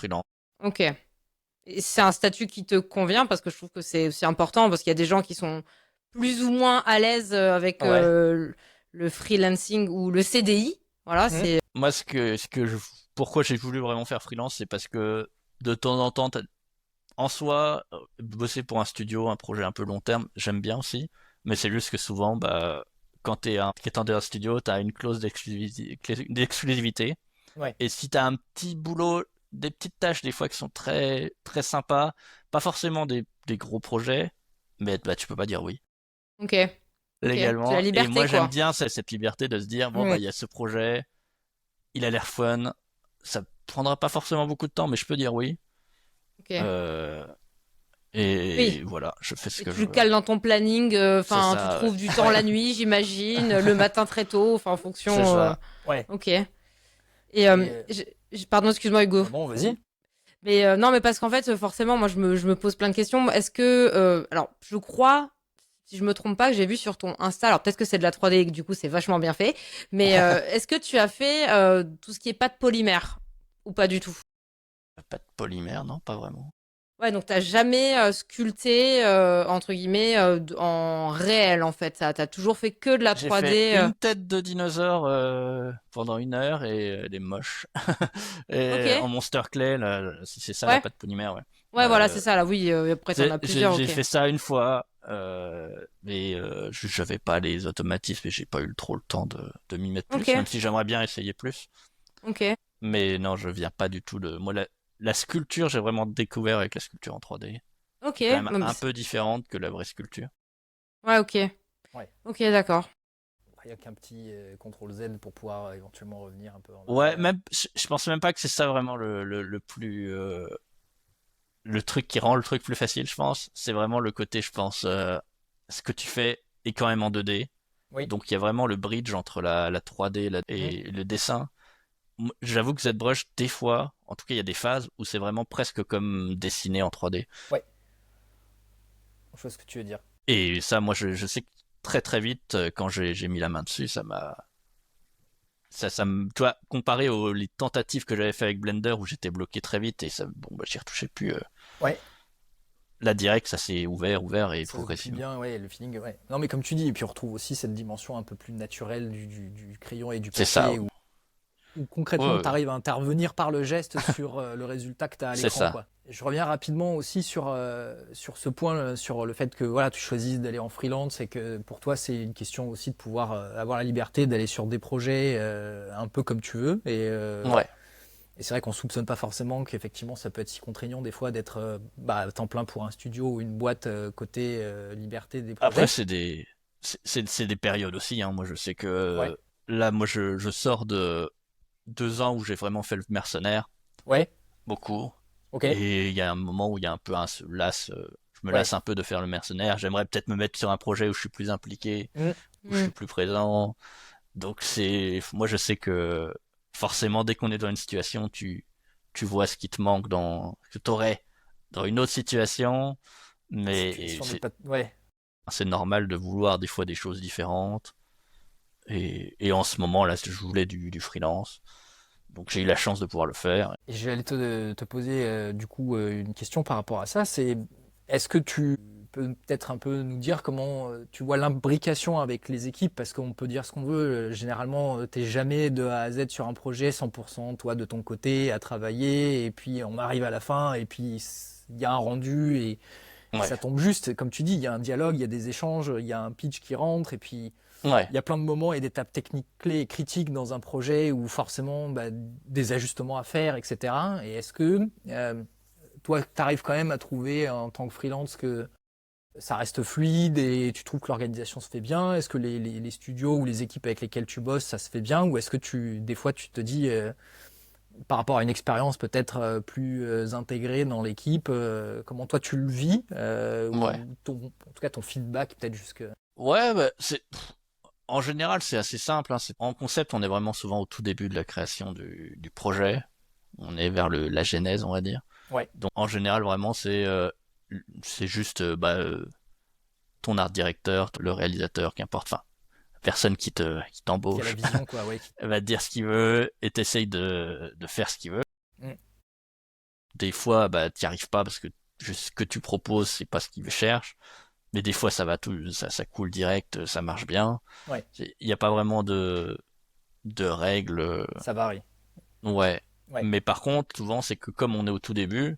Ok. Et c'est un statut qui te convient parce que je trouve que c'est aussi important parce qu'il y a des gens qui sont plus ou moins à l'aise avec Ouais. le freelancing ou le CDI. Voilà, Mhm. c'est. Moi, pourquoi j'ai voulu vraiment faire freelance, c'est parce que de temps en temps, en soi, bosser pour un studio, un projet un peu long terme, j'aime bien aussi. Mais c'est juste que souvent, bah, quand t'es dans un studio, t'as une clause d'exclusivité. Ouais. Et si t'as un petit boulot, des petites tâches des fois qui sont très très sympas, pas forcément des gros projets, mais bah tu peux pas dire oui Ok. Ok. C'est la légalement. Et liberté, moi j'aime quoi. bien cette liberté de se dire bon bah Oui. il y a ce projet, il a l'air fun, ça prendra pas forcément beaucoup de temps, mais je peux dire oui. Ok. Euh, Oui. et voilà, je fais ce Et que tu je le veux. cales dans ton planning. C'est Enfin, tu ça, ouais. trouves du temps Ouais. la nuit, j'imagine, le matin très tôt. Enfin, en C'est fonction. ça. Ouais. Ok. Et Et pardon, excuse-moi, Hugo. bon, vas-y. Mais non, mais parce qu'en fait, forcément, moi, je me pose plein de questions. Est-ce que, alors, je crois, si je me trompe pas, que j'ai vu sur ton Insta, alors peut-être que c'est de la 3D et que du coup, c'est vachement bien fait, mais est-ce que tu as fait tout ce qui est pâte polymère ou pas du tout? Pas de polymère, non, pas vraiment. Ouais, donc t'as jamais sculpté, entre guillemets, en réel, en fait. Ça, t'as toujours fait que de la J'ai fait 3D. une tête de dinosaure pendant 1 heure et elle est moche. Ok, Et en Monster Clay, là, si c'est ça la ouais. pâte polymère, ouais. Ouais, voilà, c'est Euh, ça, là, oui. Après, t'en as plusieurs, j'ai ok. fait ça une fois, mais j'avais pas les automatismes et j'ai pas eu trop le temps de m'y mettre Ok, plus, même si j'aimerais bien essayer plus. ok, Mais non, je viens pas du tout de... Moi, la sculpture, j'ai vraiment découvert avec la sculpture en 3D. ok. C'est quand même Bon, un peu différente que la vraie sculpture. ouais, ok. Ouais. Ok, d'accord. Il n'y a qu'un petit CTRL Z pour pouvoir éventuellement revenir un peu en Ouais, arrière. même, je pense même pas que c'est ça vraiment le plus... le truc qui rend le truc plus facile, je pense. C'est vraiment le côté, je pense, ce que tu fais est quand même en 2D. Oui. Donc il y a vraiment le bridge entre la 3D Mhm. et le dessin. J'avoue que ZBrush, des fois, en tout cas, il y a des phases où c'est vraiment presque comme dessiné en 3D. Ouais. Je vois ce que tu veux dire. Et ça, moi, je sais que très très vite, quand j'ai mis la main dessus, tu vois, comparé aux les tentatives que j'avais fait avec Blender où j'étais bloqué très vite et ça, bon, bah, j'y retouchais plus. Ouais. Là, direct, ça s'est ouvert et Ça se déplie progressivement. bien, ouais, le feeling, ouais. Non, mais comme tu dis, et puis on retrouve aussi cette dimension un peu plus naturelle du crayon et du C'est ça. papier, où Ouais, concrètement, tu ouais, arrives à intervenir par le geste sur le résultat que tu as à c'est l'écran, ça. quoi. Et je reviens rapidement aussi sur ce point, sur le fait que voilà, tu choisis d'aller en freelance et que pour toi, c'est une question aussi de pouvoir avoir la liberté d'aller sur des projets un peu comme tu veux. Ouais. Et c'est vrai qu'on soupçonne pas forcément qu'effectivement ça peut être si contraignant des fois d'être à temps plein pour un studio ou une boîte côté liberté des Après, projets. c'est des périodes aussi, hein. Moi, je sais que Ouais, là, moi, je sors de 2 ans où j'ai vraiment fait le mercenaire, ouais, beaucoup. ok, Et il y a un moment où il y a un peu un las. je me Ouais. lasse un peu de faire le mercenaire. J'aimerais peut-être me mettre sur un projet où je suis plus impliqué, où je suis plus présent. Donc moi je sais que forcément dès qu'on est dans une situation, tu vois ce qui te manque que t'aurais dans une autre situation, La mais situation n'est pas. Ouais. c'est normal de vouloir des fois des choses différentes. Et en ce moment là, je voulais du freelance, donc j'ai eu la chance de pouvoir le faire. Et j'allais te poser du coup une question par rapport à ça. C'est est-ce que tu peux peut-être un peu nous dire comment tu vois l'imbrication avec les équipes? Parce qu'on peut dire ce qu'on veut. Généralement, t'es jamais de A à Z sur un projet 100% toi de ton côté à travailler. Et puis on arrive à la fin et puis il y a un rendu et Ouais, ça tombe juste. Comme tu dis, il y a un dialogue, il y a des échanges, il y a un pitch qui rentre et puis ouais. il y a plein de moments et d'étapes techniques clés et critiques dans un projet où forcément des ajustements à faire, etc. Et est-ce que toi, tu arrives quand même à trouver en tant que freelance que ça reste fluide et tu trouves que l'organisation se fait bien? Est-ce que les studios ou les équipes avec lesquelles tu bosses, ça se fait bien? Ou est-ce que des fois, tu te dis, par rapport à une expérience peut-être plus intégrée dans l'équipe, comment toi tu le vis? Ou Ouais. en tout cas, ton feedback peut-être jusque... Ouais, bah, en général, c'est assez simple, hein. En concept, on est vraiment souvent au tout début de la création du projet. On est vers la genèse, on va dire. Ouais, Donc, en général, vraiment, c'est juste ton art directeur, le réalisateur, qu'importe. Enfin, la personne qui qui a la t'embauche, vision, quoi, ouais. elle va te dire ce qu'il veut et t'essayes de faire ce qu'il veut. Mm. Des fois, bah, t'y arrives pas parce que ce que tu proposes, c'est pas ce qu'il cherche. Mais des fois, ça coule direct, ça marche bien. Ouais, Il n'y a pas vraiment de règles. ça varie. Ouais. Ouais. Mais par contre, souvent, c'est que comme on est au tout début,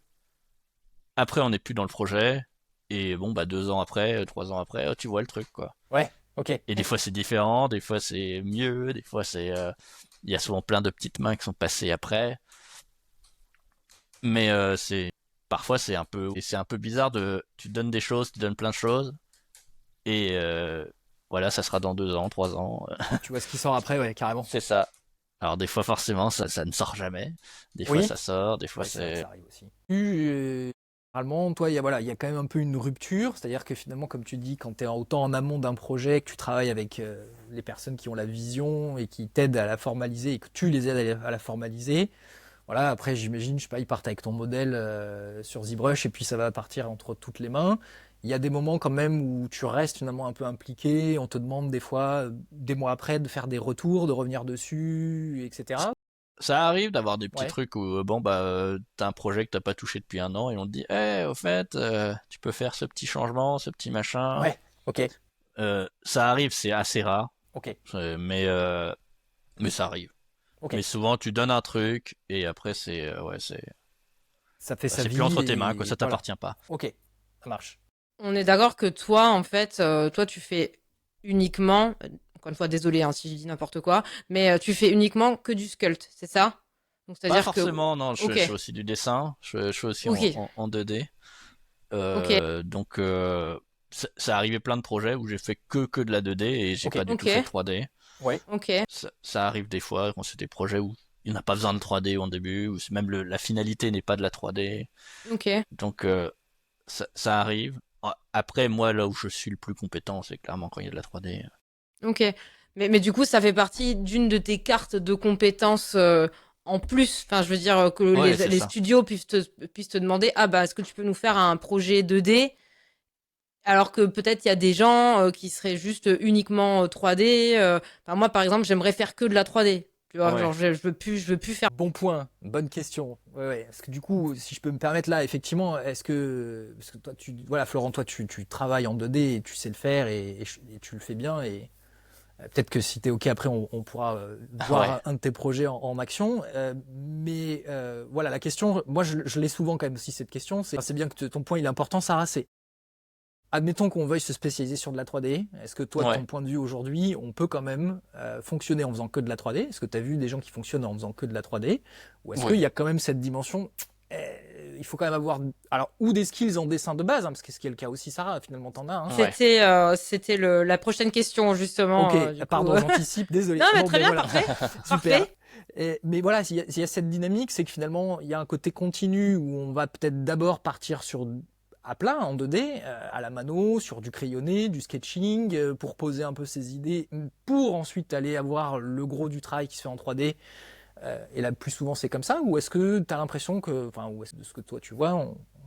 après, on n'est plus dans le projet. Et bon, bah, 2 ans après, 3 ans après, tu vois le truc, quoi. Ouais, ok. Et des fois, c'est différent, des fois, c'est mieux, des fois, il y a souvent plein de petites mains qui sont passées après. Mais parfois, c'est un peu bizarre tu donnes des choses, tu donnes plein de choses. Et voilà, ça sera dans 2 ans, 3 ans. Tu vois ce qui sort après, ouais, carrément. C'est ça. Alors des fois forcément ça ne sort jamais. Des fois Oui, ça sort, des fois ouais, c'est vrai que c'est... ça arrive aussi. Généralement, toi, il y a quand même un peu une rupture, c'est-à-dire que finalement, comme tu dis, quand tu es autant en amont d'un projet, que tu travailles avec les personnes qui ont la vision et qui t'aident à la formaliser et que tu les aides à la formaliser, voilà, après, j'imagine, je sais pas, ils partent avec ton modèle sur ZBrush et puis ça va partir entre toutes les mains. Il y a des moments quand même où tu restes finalement un peu impliqué, on te demande des fois, des mois après, de faire des retours, de revenir dessus, etc. Ça arrive d'avoir des petits Ouais, trucs où bon bah t'as un projet que t'as pas touché depuis un an et on te dit au fait tu peux faire ce petit changement, ce petit machin. ouais, ok, Ça arrive, c'est assez rare, ok, mais ça arrive. ok. Mais souvent tu donnes un truc et après Ça fait sa c'est plus vie entre tes mains quoi, et ça voilà. t'appartient pas. Ok, ça marche. On est d'accord que toi, en fait, toi, tu fais uniquement, encore une fois, désolé hein, si je dis n'importe quoi, mais tu fais uniquement que du sculpt, c'est ça? Donc, Pas c'est-à-dire que, forcément, non, je ok, fais aussi du dessin, je fais aussi ok, en 2D. ok, Donc ça arrivait plein de projets où j'ai fait que de la 2D et j'ai Ok, pas du tout ok, fait de 3D. ouais, ok, Ça arrive des fois quand c'est des projets où il n'y a pas besoin de 3D en début, ou c'est même la finalité n'est pas de la 3D. ok, Donc ça arrive. Après, moi, là où je suis le plus compétent, c'est clairement quand il y a de la 3D. ok. Mais du coup, ça fait partie d'une de tes cartes de compétences en plus. Enfin, je veux dire que Ouais, c'est les ça. studios puissent te demander, ah bah, est-ce que tu peux nous faire un projet 2D? Alors que peut-être il y a des gens qui seraient juste uniquement 3D. Enfin, moi, par exemple, j'aimerais faire que de la 3D. Tu vois, Ouais. genre, je veux plus faire. bon point, bonne question. Ouais, ouais. Parce que du coup, si je peux me permettre là, effectivement, parce que toi, voilà, Florent, toi, tu travailles en 2D et tu sais le faire et tu le fais bien et peut-être que si t'es ok après, on pourra Ouais. voir un de tes projets en action. Mais voilà, la question, moi, je l'ai souvent quand même aussi cette question. C'est bien que ton point il est important, Sarah. C'est admettons qu'on veuille se spécialiser sur de la 3D. Est-ce que toi, de ton Ouais. point de vue aujourd'hui, on peut quand même fonctionner en faisant que de la 3D? Est-ce que tu as vu des gens qui fonctionnent en faisant que de la 3D? Ou est-ce qu'il Oui. y a quand même cette dimension il faut quand même avoir alors ou des skills en dessin de base, hein, parce que ce qui est le cas aussi, Sarah, finalement t'en as. Hein. Ouais. C'était la prochaine question justement. Ok, Du coup. pardon, j'anticipe, désolé. Non, mais Bon, très ben bien, voilà, parfait, super. parfait. Mais voilà, s'il y a cette dynamique, c'est que finalement, il y a un côté continu où on va peut-être d'abord partir sur à plat en 2D, à la mano, sur du crayonné, du sketching, pour poser un peu ses idées, pour ensuite aller avoir le gros du travail qui se fait en 3D. Et là, plus souvent, c'est comme ça? Ou est-ce que tu as l'impression que, enfin, ou est-ce que de ce que toi tu vois,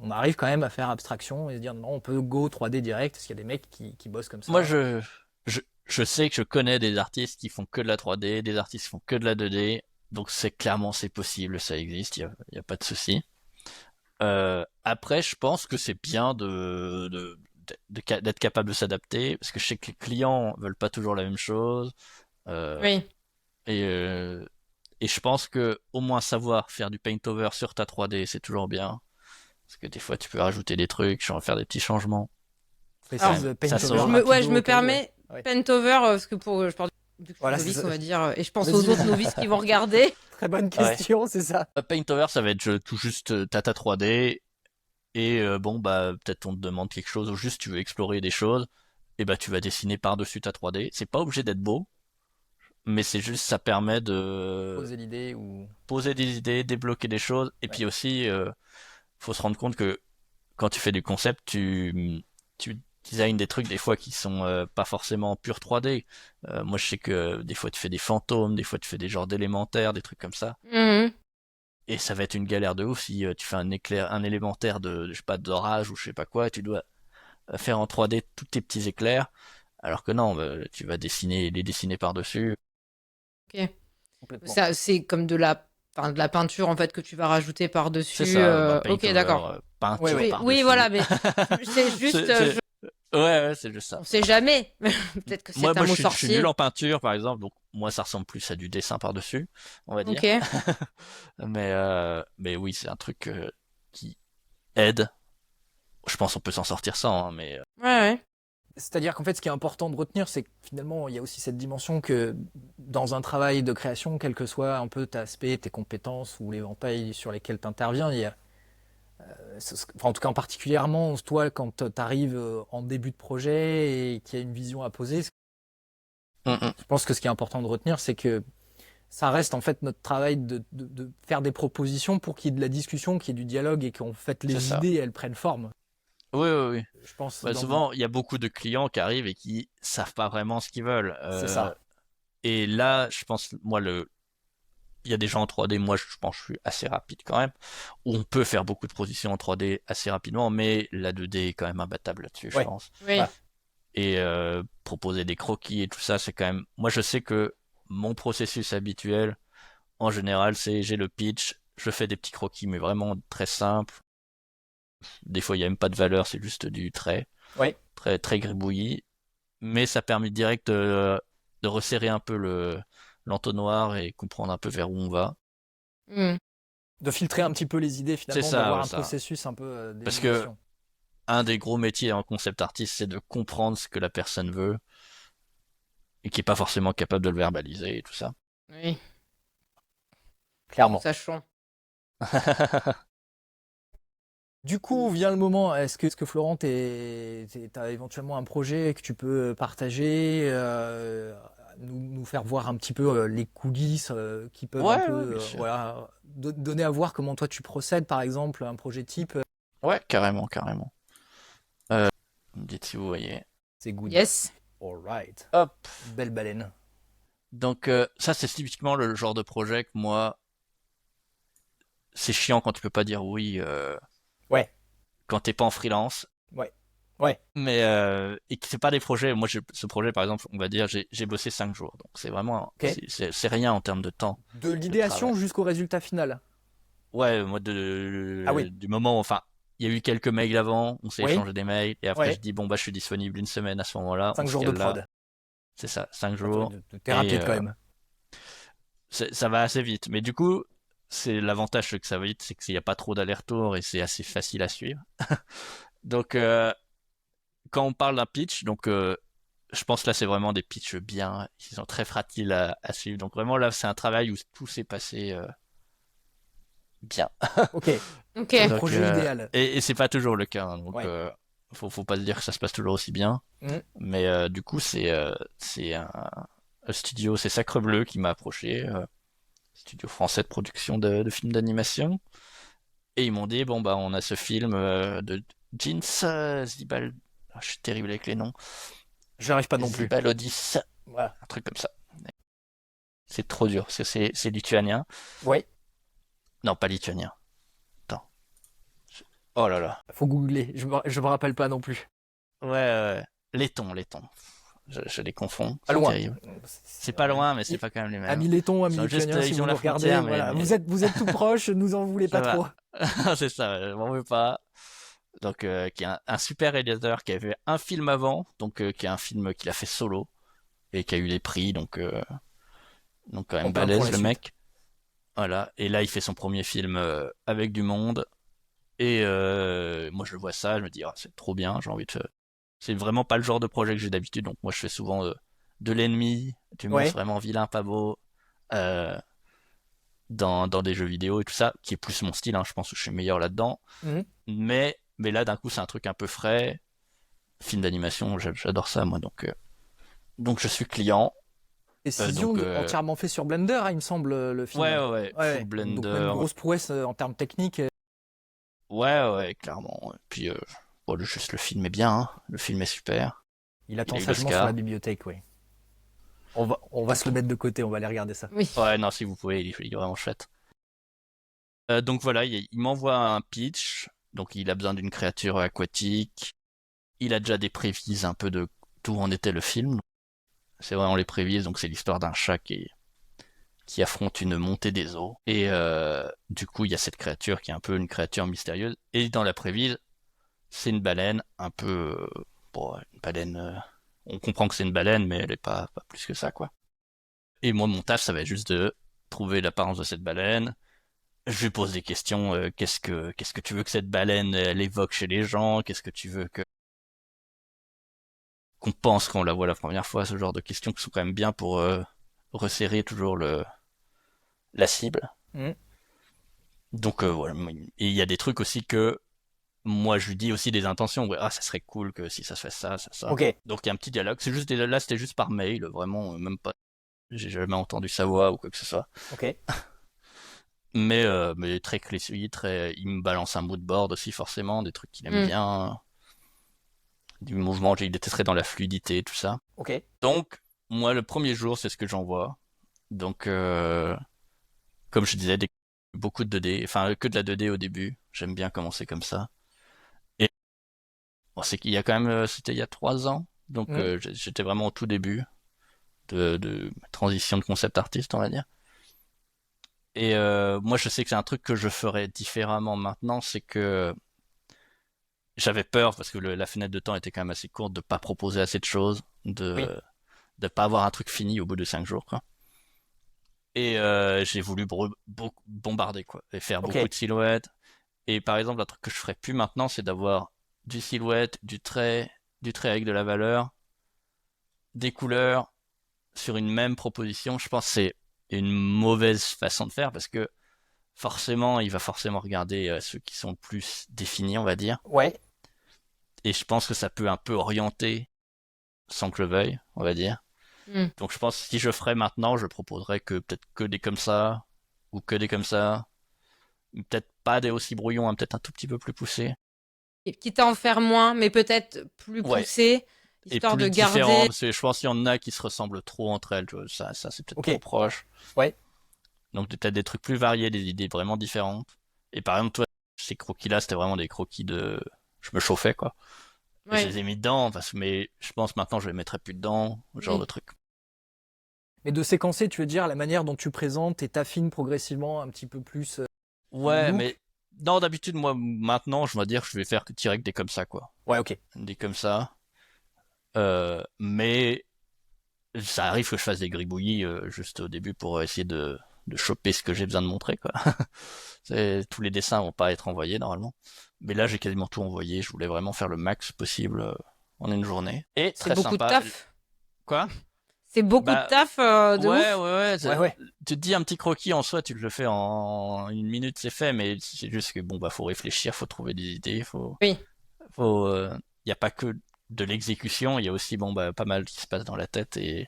on arrive quand même à faire abstraction et se dire non, on peut go 3D direct? Est-ce qu'il y a des mecs qui bossent comme ça? Moi, je sais que je connais des artistes qui font que de la 3D, des artistes qui font que de la 2D. Donc c'est possible, ça existe, y a pas de souci. Après, je pense que c'est bien d'être capable de s'adapter, parce que je sais que les clients veulent pas toujours la même chose. Euh, Oui. et, euh, et je pense que au moins savoir faire du paint over sur ta 3D, c'est toujours bien. Parce que des fois, tu peux rajouter des trucs, faire des petits changements. Alors, Précise, ça paint sort. over je rapido me au cas où, permets ouais. Paintover, parce que je parle vu que je suis Voilà, c'est novice, ça. on va dire, et je pense Vas-y. aux autres novices qui vont regarder. Très bonne Ouais. question, c'est ça. Paint over, ça va être tout juste t'as ta 3D, et bon, bah, peut-être on te demande quelque chose, ou juste tu veux explorer des choses, et bah, tu vas dessiner par-dessus ta 3D. C'est pas obligé d'être beau, mais c'est juste, ça permet de Poser l'idée ou. poser des idées, débloquer des choses, et Ouais. puis aussi, faut se rendre compte que quand tu fais du concept, tu designs des trucs des fois qui sont pas forcément pur 3D. Moi, je sais que des fois tu fais des fantômes, des fois tu fais des genres d'élémentaires, des trucs comme ça. Mhm. Et ça va être une galère de ouf si tu fais un élémentaire de, je sais pas, d'orage ou je sais pas quoi, et tu dois faire en 3D tous tes petits éclairs, alors que non, tu vas les dessiner par-dessus. Ok. Complètement. Ça, c'est comme enfin, de la peinture en fait que tu vas rajouter par-dessus. C'est ça, paint Ok, over, d'accord. Ouais, peinture ouais. Oui, par-dessus. oui, voilà, mais c'est juste, Ouais, c'est juste ça. on sait jamais. Peut-être que c'est un Moi, mot je suis nul sorcier. en peinture, par exemple, donc moi, ça ressemble plus à du dessin par-dessus, on va dire. Ok. Mais oui, c'est un truc qui aide. Je pense qu'on peut s'en sortir sans, hein, mais Ouais, ouais. C'est-à-dire qu'en fait, ce qui est important de retenir, c'est que finalement, il y a aussi cette dimension que dans un travail de création, quel que soit un peu ta aspect, tes compétences ou l'éventail sur lesquels tu interviens, il y a, enfin, en tout cas en particulièrement, toi, quand tu arrives en début de projet et qu'il y a une vision à poser, mm, mm, je pense que ce qui est important de retenir, c'est que ça reste en fait notre travail de faire des propositions pour qu'il y ait de la discussion, qu'il y ait du dialogue et qu'en fait c'est les ça. idées, elles prennent forme. Oui, oui, oui. Je pense Bah, souvent, il y a beaucoup de clients qui arrivent et qui savent pas vraiment ce qu'ils veulent. c'est ça. Et là, je pense, moi, il y a des gens en 3D, moi, je pense que je suis assez rapide quand même, où on peut faire beaucoup de positions en 3D assez rapidement, mais la 2D est quand même imbattable là-dessus, je Ouais. pense. Oui. Voilà. Et proposer des croquis et tout ça, c'est quand même. Moi, je sais que mon processus habituel, en général, c'est j'ai le pitch, je fais des petits croquis, mais vraiment très simples. Des fois, il n'y a même pas de valeur, c'est juste du trait, Ouais. très, très gribouillis. Mais ça permet direct de resserrer un peu l'entonnoir et comprendre un peu vers où on va. Hmm. De filtrer un petit peu les idées C'est finalement, ça, d'avoir ouais, un ça. processus un peu Parce que d'élimination. un des gros métiers en concept artiste, c'est de comprendre ce que la personne veut et qui est pas forcément capable de le verbaliser et tout ça. Oui, Clairement. sachant. Du coup, vient le moment, est-ce que Florent, t'as éventuellement un projet que tu peux partager, nous faire voir un petit peu les coulisses qui peuvent un Ouais, peu, ouais, bien sûr. voilà, donner à voir comment toi tu procèdes, par exemple, un projet type. Ouais, carrément, carrément. Vous me dites si vous voyez. C'est good. Yes. All right. Hop. Belle baleine. Donc ça, c'est typiquement le genre de projet que moi, c'est chiant quand tu peux pas dire oui Ouais, quand t'es pas en freelance. ouais, ouais. Mais et que c'est pas des projets. Moi, ce projet, par exemple, on va dire, j'ai bossé 5 jours. Donc c'est vraiment, Ok. c'est rien en termes de temps De de travail. l'idéation jusqu'au résultat final. Ouais, moi, Ah oui. du moment, enfin, il y a eu quelques mails avant, on s'est Oui. échangé des mails, et après, je Ouais. dis, bon, bah, je suis disponible une semaine à ce moment-là, on 5 se jours de cale là. prod. C'est ça, 5 Ah, toi, jours. t'es Et rapide quand même. ça va assez vite. Mais du coup, c'est l'avantage que ça va vite, c'est qu'il n'y a pas trop d'aller-retour et c'est assez facile à suivre. Donc, quand on parle d'un pitch, donc, je pense là, c'est vraiment des pitchs bien, qui sont très fragiles à suivre. Donc, vraiment, là, c'est un travail où tout s'est passé bien. Ok. Ok. Le Donc, projet idéal. et c'est pas toujours le cas, hein, donc Ouais. faut pas se dire que ça se passe toujours aussi bien. Mhm. Mais du coup, c'est un studio, c'est Sacre Bleu qui m'a approché, studio français de production de films d'animation. Et ils m'ont dit, bon bah on a ce film Jeans Zibal... Ah, je suis terrible avec les noms. J'arrive pas non plus. Zibalodis, Voilà. un truc comme ça. C'est trop dur, parce que c'est lituanien. Ouais, Non, pas lituanien. Attends. Oh là là. faut googler. Je me rappelle pas non plus. Ouais. Letton. Je les confonds. Pas C'est loin. terrible. C'est pas loin, mais c'est pas quand même les mêmes. Amis lettons, amis Ils ont juste- lituaniens, si ils vous ont nous la regardez, frontière, voilà. mais- Vous êtes tout proches, nous en voulez Ça pas va. trop. C'est ça, je m'en veux pas. Donc, qui est un super réalisateur qui avait fait un film avant, donc qui est un film qu'il a fait solo et qui a eu les prix, donc quand même On parle pour balèze la le suite. mec. Voilà. Et là, il fait son premier film avec du monde. Et moi, je vois ça, je me dis, ah, c'est trop bien, j'ai envie de. C'est vraiment pas le genre de projet que j'ai d'habitude, donc moi, je fais souvent de l'ennemi, du Ouais. monstre vraiment vilain, pas beau, euh, dans des jeux vidéo et tout ça, qui est plus mon style, hein, je pense que je suis meilleur là-dedans. Mhm. Mais là, d'un coup, c'est un truc un peu frais. Film d'animation, j'adore ça, moi, donc je suis client. Décision entièrement fait sur Blender, hein, il me semble, le film. Ouais, Ouais, full donc même Blender. grosse prouesse en termes techniques. Ouais, clairement. Et puis, bon, juste le film est bien, hein. Le film est super. Il attend Il a eu sagement l'Oscar. sur la bibliothèque, oui. On va se le mettre de côté, on va aller regarder ça. Oui. Ouais, non, si vous pouvez, il est vraiment chouette. Donc voilà, il m'envoie un pitch. Donc il a besoin d'une créature aquatique. Il a déjà des prévises un peu de d'où en était le film. C'est vraiment les prévises, donc c'est l'histoire d'un chat qui affronte une montée des eaux. Et du coup, il y a cette créature qui est un peu une créature mystérieuse. Et dans la prévise, c'est une baleine un peu... bon, une baleine... on comprend que c'est une baleine, mais elle est pas plus que ça, quoi. Et moi, mon taf, ça va être juste de trouver l'apparence de cette baleine. Je lui pose des questions. Qu'est-ce que tu veux que cette baleine elle évoque chez les gens? Qu'est-ce que tu veux qu'on pense quand on la voit la première fois? Ce genre de questions qui sont quand même bien pour resserrer toujours la cible. Mhm. Donc voilà. Et il y a des trucs aussi que moi je lui dis aussi des intentions. Ouais, ah, ça serait cool que si ça se fait ça. Ok. Donc il y a un petit dialogue. C'est juste là, c'était juste par mail, vraiment même pas. J'ai jamais entendu sa voix ou quoi que ce soit. Ok. Mais très cliché, il me balance un mood board aussi forcément, des trucs qu'il aime bien, du mouvement, il était très dans la fluidité, tout ça. Ok. Donc, moi, le premier jour, c'est ce que j'envoie. Donc, comme je disais, beaucoup de 2D, enfin, que de la 2D au début. J'aime bien commencer comme ça. Et bon, c'est qu'il y a quand même, c'était il y a 3 ans. Donc, j'étais vraiment au tout début de ma transition de concept artiste, on va dire. Et moi, je sais que c'est un truc que je ferais différemment maintenant, c'est que j'avais peur parce que la fenêtre de temps était quand même assez courte de pas proposer assez de choses, Oui. de pas avoir un truc fini au bout de 5 jours, quoi. Et j'ai voulu bombarder, quoi, et faire Ok. beaucoup de silhouettes. Et par exemple, un truc que je ferais plus maintenant, c'est d'avoir du silhouette, du trait avec de la valeur, des couleurs sur une même proposition. Je pense que c'est une mauvaise façon de faire parce que forcément, il va forcément regarder ceux qui sont plus définis, on va dire. Ouais. Et je pense que ça peut un peu orienter sans que je veuille, on va dire. Mm. Donc je pense que si je ferais maintenant, je proposerais que peut-être que des comme ça, ou que des comme ça. Peut-être pas des aussi brouillons, hein, peut-être un tout petit peu plus poussés. Et quitte à en faire moins, mais peut-être plus Ouais. poussé, Et histoire plus de différents, garder. parce que je pense qu'il y en a qui se ressemblent trop entre elles, tu vois, ça c'est peut-être Ok. trop proche. Ouais. Donc peut-être des trucs plus variés, des idées vraiment différentes. Et par exemple, toi, ces croquis-là, c'était vraiment des croquis de... Je me chauffais, quoi. Et je Ouais. les ai mis dedans, mais je pense maintenant je les mettrais plus dedans, ce genre Oui. de truc. Mais de séquencer, tu veux dire la manière dont tu présentes et t'affines progressivement un petit peu plus. Ouais, look. mais non, d'habitude, moi, maintenant, je vais dire que je vais faire direct des comme ça, quoi. Ouais, ok. Des comme ça. Mais ça arrive que je fasse des gribouillis juste au début pour essayer de choper ce que j'ai besoin de montrer, quoi. Tous les dessins vont pas être envoyés normalement. Mais là, j'ai quasiment tout envoyé. Je voulais vraiment faire le max possible en une journée. Et C'est très beaucoup sympa. de taf. Quoi? C'est beaucoup Bah, de taf de ouais, ouf. Ouais. Tu te dis un petit croquis en soi, tu le fais en 1 minute, c'est fait, mais c'est juste que bon, bah, faut réfléchir, faut trouver des idées, Oui. y a pas que de l'exécution, il y a aussi, bon, bah, pas mal qui se passe dans la tête et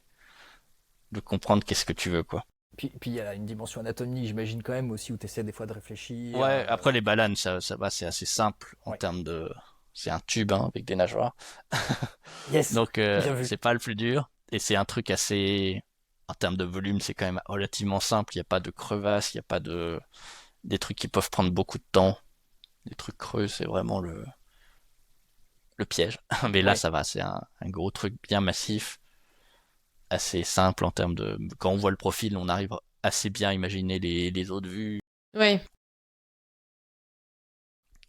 de comprendre qu'est-ce que tu veux, quoi. Puis il y a une dimension anatomie, j'imagine quand même aussi, où tu essaies des fois de réfléchir. Ouais, après les bananes, ça va, c'est assez simple en Ouais. termes de c'est un tube hein, avec des nageoires. Yes, Donc bien vu. c'est pas le plus dur. Et c'est un truc assez... En termes de volume, c'est quand même relativement simple. Il n'y a pas de crevasses, il n'y a pas de... des trucs qui peuvent prendre beaucoup de temps. Les trucs creux, c'est vraiment le piège. Mais là, Ouais. ça va, c'est un gros truc bien massif, assez simple en termes de... Quand on voit le profil, on arrive assez bien à imaginer les autres vues. Ouais.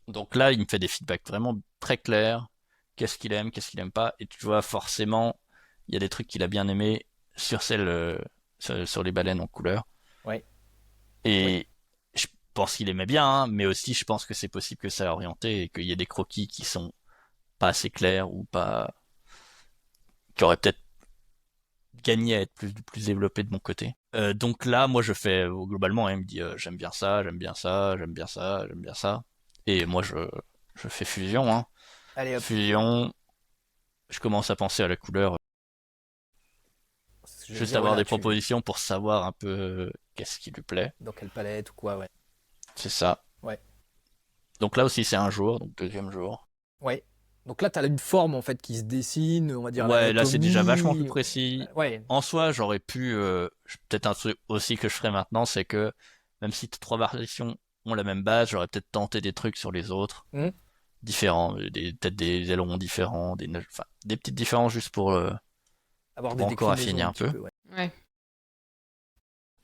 Donc là, il me fait des feedbacks vraiment très clairs. Qu'est-ce qu'il aime pas. Et tu vois, forcément, il y a des trucs qu'il a bien aimé sur sur les baleines en couleur. Ouais. Oui. Et je pense qu'il aimait bien, hein, mais aussi je pense que c'est possible que ça a orienté et qu'il y ait des croquis qui sont pas assez clairs ou pas, qui auraient peut-être gagné à être plus développés de mon côté. Donc là, moi, je fais globalement, hein, il me dit j'aime bien ça, j'aime bien ça, j'aime bien ça, j'aime bien ça. Et moi, je fais fusion, hein. Allez hop. Fusion, je commence à penser à la couleur, C'est ce que j'allais juste dire, avoir voilà, des propositions pour savoir un peu qu'est-ce qui lui plaît. dans quelle palette ou quoi, ouais. C'est ça. Ouais. Donc là aussi, c'est un jour, donc deuxième jour. Ouais. Donc là, tu as une forme en fait qui se dessine, on va dire Ouais, là c'est déjà vachement plus l'anatomie. précis. Ouais. En soi, j'aurais pu, peut-être un truc aussi que je ferais maintenant, c'est que même si trois variations ont la même base, j'aurais peut-être tenté des trucs sur les autres, Hmm. différents, peut-être des ailerons différents, enfin, des petites différences juste Avoir pour des encore déclinaisons affiner un un petit peu. peu, ouais. Ouais.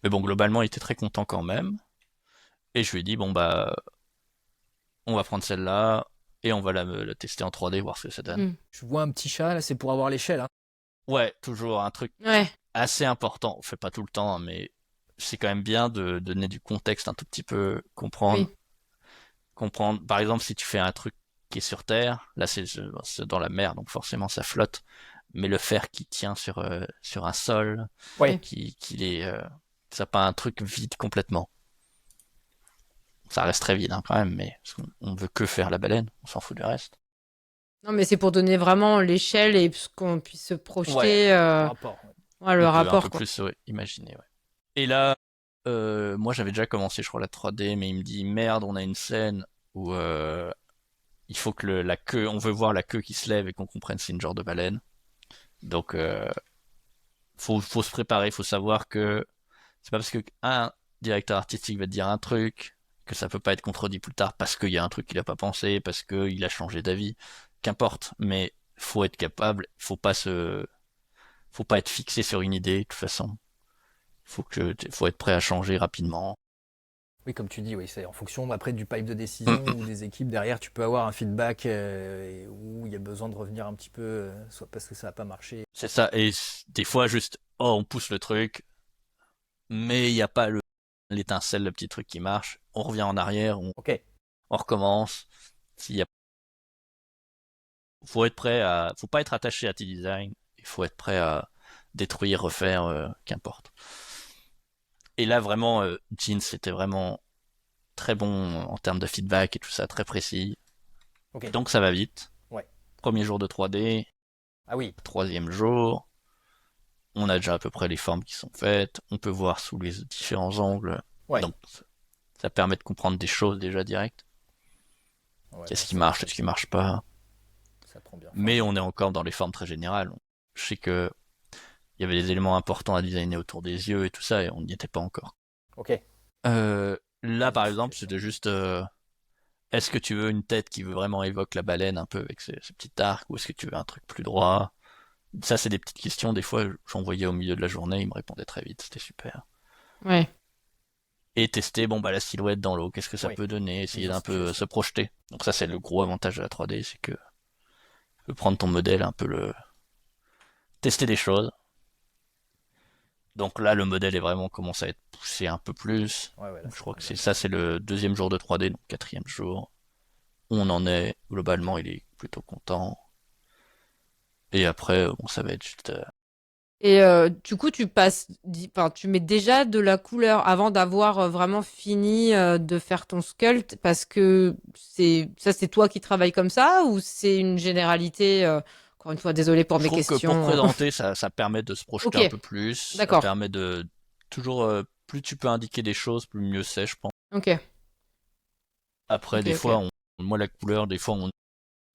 Mais bon, globalement, il était très content quand même. Et je lui ai dit, bon bah, on va prendre celle-là et on va la tester en 3D, voir ce que ça donne. Mm. Je vois un petit chat là, c'est pour avoir l'échelle, hein. Ouais, toujours un truc Ouais. assez important. On fait pas tout le temps, hein, mais c'est quand même bien de donner du contexte un tout petit peu, Oui. comprendre. Par exemple, si tu fais un truc qui est sur Terre, là c'est dans la mer, donc forcément ça flotte. Mais le fer qui tient sur un sol, Ouais. qui est, ça pas un truc vide complètement. Ça reste très vide hein, quand même, mais parce on veut que faire la baleine, on s'en fout du reste. Non, mais c'est pour donner vraiment l'échelle et qu'on puisse se Ouais, projeter Par rapport. Ouais. ouais, le on peut un rapport, peu quoi. plus ouais, imaginer. Ouais. Et là, moi j'avais déjà commencé, je crois, la 3D, mais il me dit merde, on a une scène où il faut que la queue, on veut voir la queue qui se lève et qu'on comprenne que c'est une genre de baleine. Donc faut se préparer, faut savoir que c'est pas parce que un directeur artistique va te dire un truc que ça peut pas être contredit plus tard parce qu'il y a un truc qu'il a pas pensé, parce qu'il a changé d'avis, qu'importe. Mais faut être capable, faut pas être fixé sur une idée de toute façon. Faut être prêt à changer rapidement. Oui, comme tu dis, oui, c'est en fonction après du pipe de décision ou des équipes derrière, tu peux avoir un feedback où il y a besoin de revenir un petit peu, soit parce que ça n'a pas marché. C'est ça. Et des fois juste, oh, on pousse le truc, mais il n'y a pas l'étincelle, le petit truc qui marche. On revient en arrière, Ok. on recommence. S'il y a, faut être prêt à, faut pas être attaché à tes designs. Il faut être prêt à détruire, refaire, qu'importe. Et là vraiment, Jeans c'était vraiment très bon en termes de feedback et tout ça, très précis. Ok. Donc ça va vite. Ouais. Premier jour de 3D, Ah oui. troisième jour, on a déjà à peu près les formes qui sont faites, on peut voir sous les différents angles. Ouais. Donc ça permet de comprendre des choses déjà direct. Ouais, Qu'est-ce non, qui marche, qu'est-ce qui marche pas. ça prend bien forme. Mais on est encore dans les formes très générales. Je sais que il y avait des éléments importants à designer autour des yeux et tout ça, et on n'y était pas encore. Ok. Là, par exemple, Modification. c'était juste est-ce que tu veux une tête qui veut vraiment évoque la baleine un peu avec ses petits arcs, ou est-ce que tu veux un truc plus droit? Ça, c'est des petites questions. Des fois, j'envoyais au milieu de la journée, il me répondait très vite, c'était super. Ouais. Et tester, bon, bah, la silhouette dans l'eau, qu'est-ce que ça Oui. peut donner, essayer Mise en d'un peu se situation. projeter. Donc ça, c'est le gros avantage de la 3D, c'est que tu peux prendre ton modèle, un peu tester des choses. Donc là, le modèle est vraiment commencé à être poussé un peu plus. Ouais, ouais, là, Donc je ça crois prend que bien forme. c'est le deuxième jour de 3D, donc quatrième jour. On en est, globalement, il est plutôt content. Et après, bon, ça va être juste... Et du coup, enfin, tu mets déjà de la couleur avant d'avoir vraiment fini de faire ton sculpt parce que c'est toi qui travailles comme ça ou c'est une généralité encore une fois, désolée pour Je mes trouve que pour questions. présenter, ça permet de se projeter Ok, un peu plus. Ça d'accord. permet de... Toujours, plus tu peux indiquer des choses, plus mieux c'est, je pense. Ok, Après, ok, des ok. fois, moi, la couleur, des fois,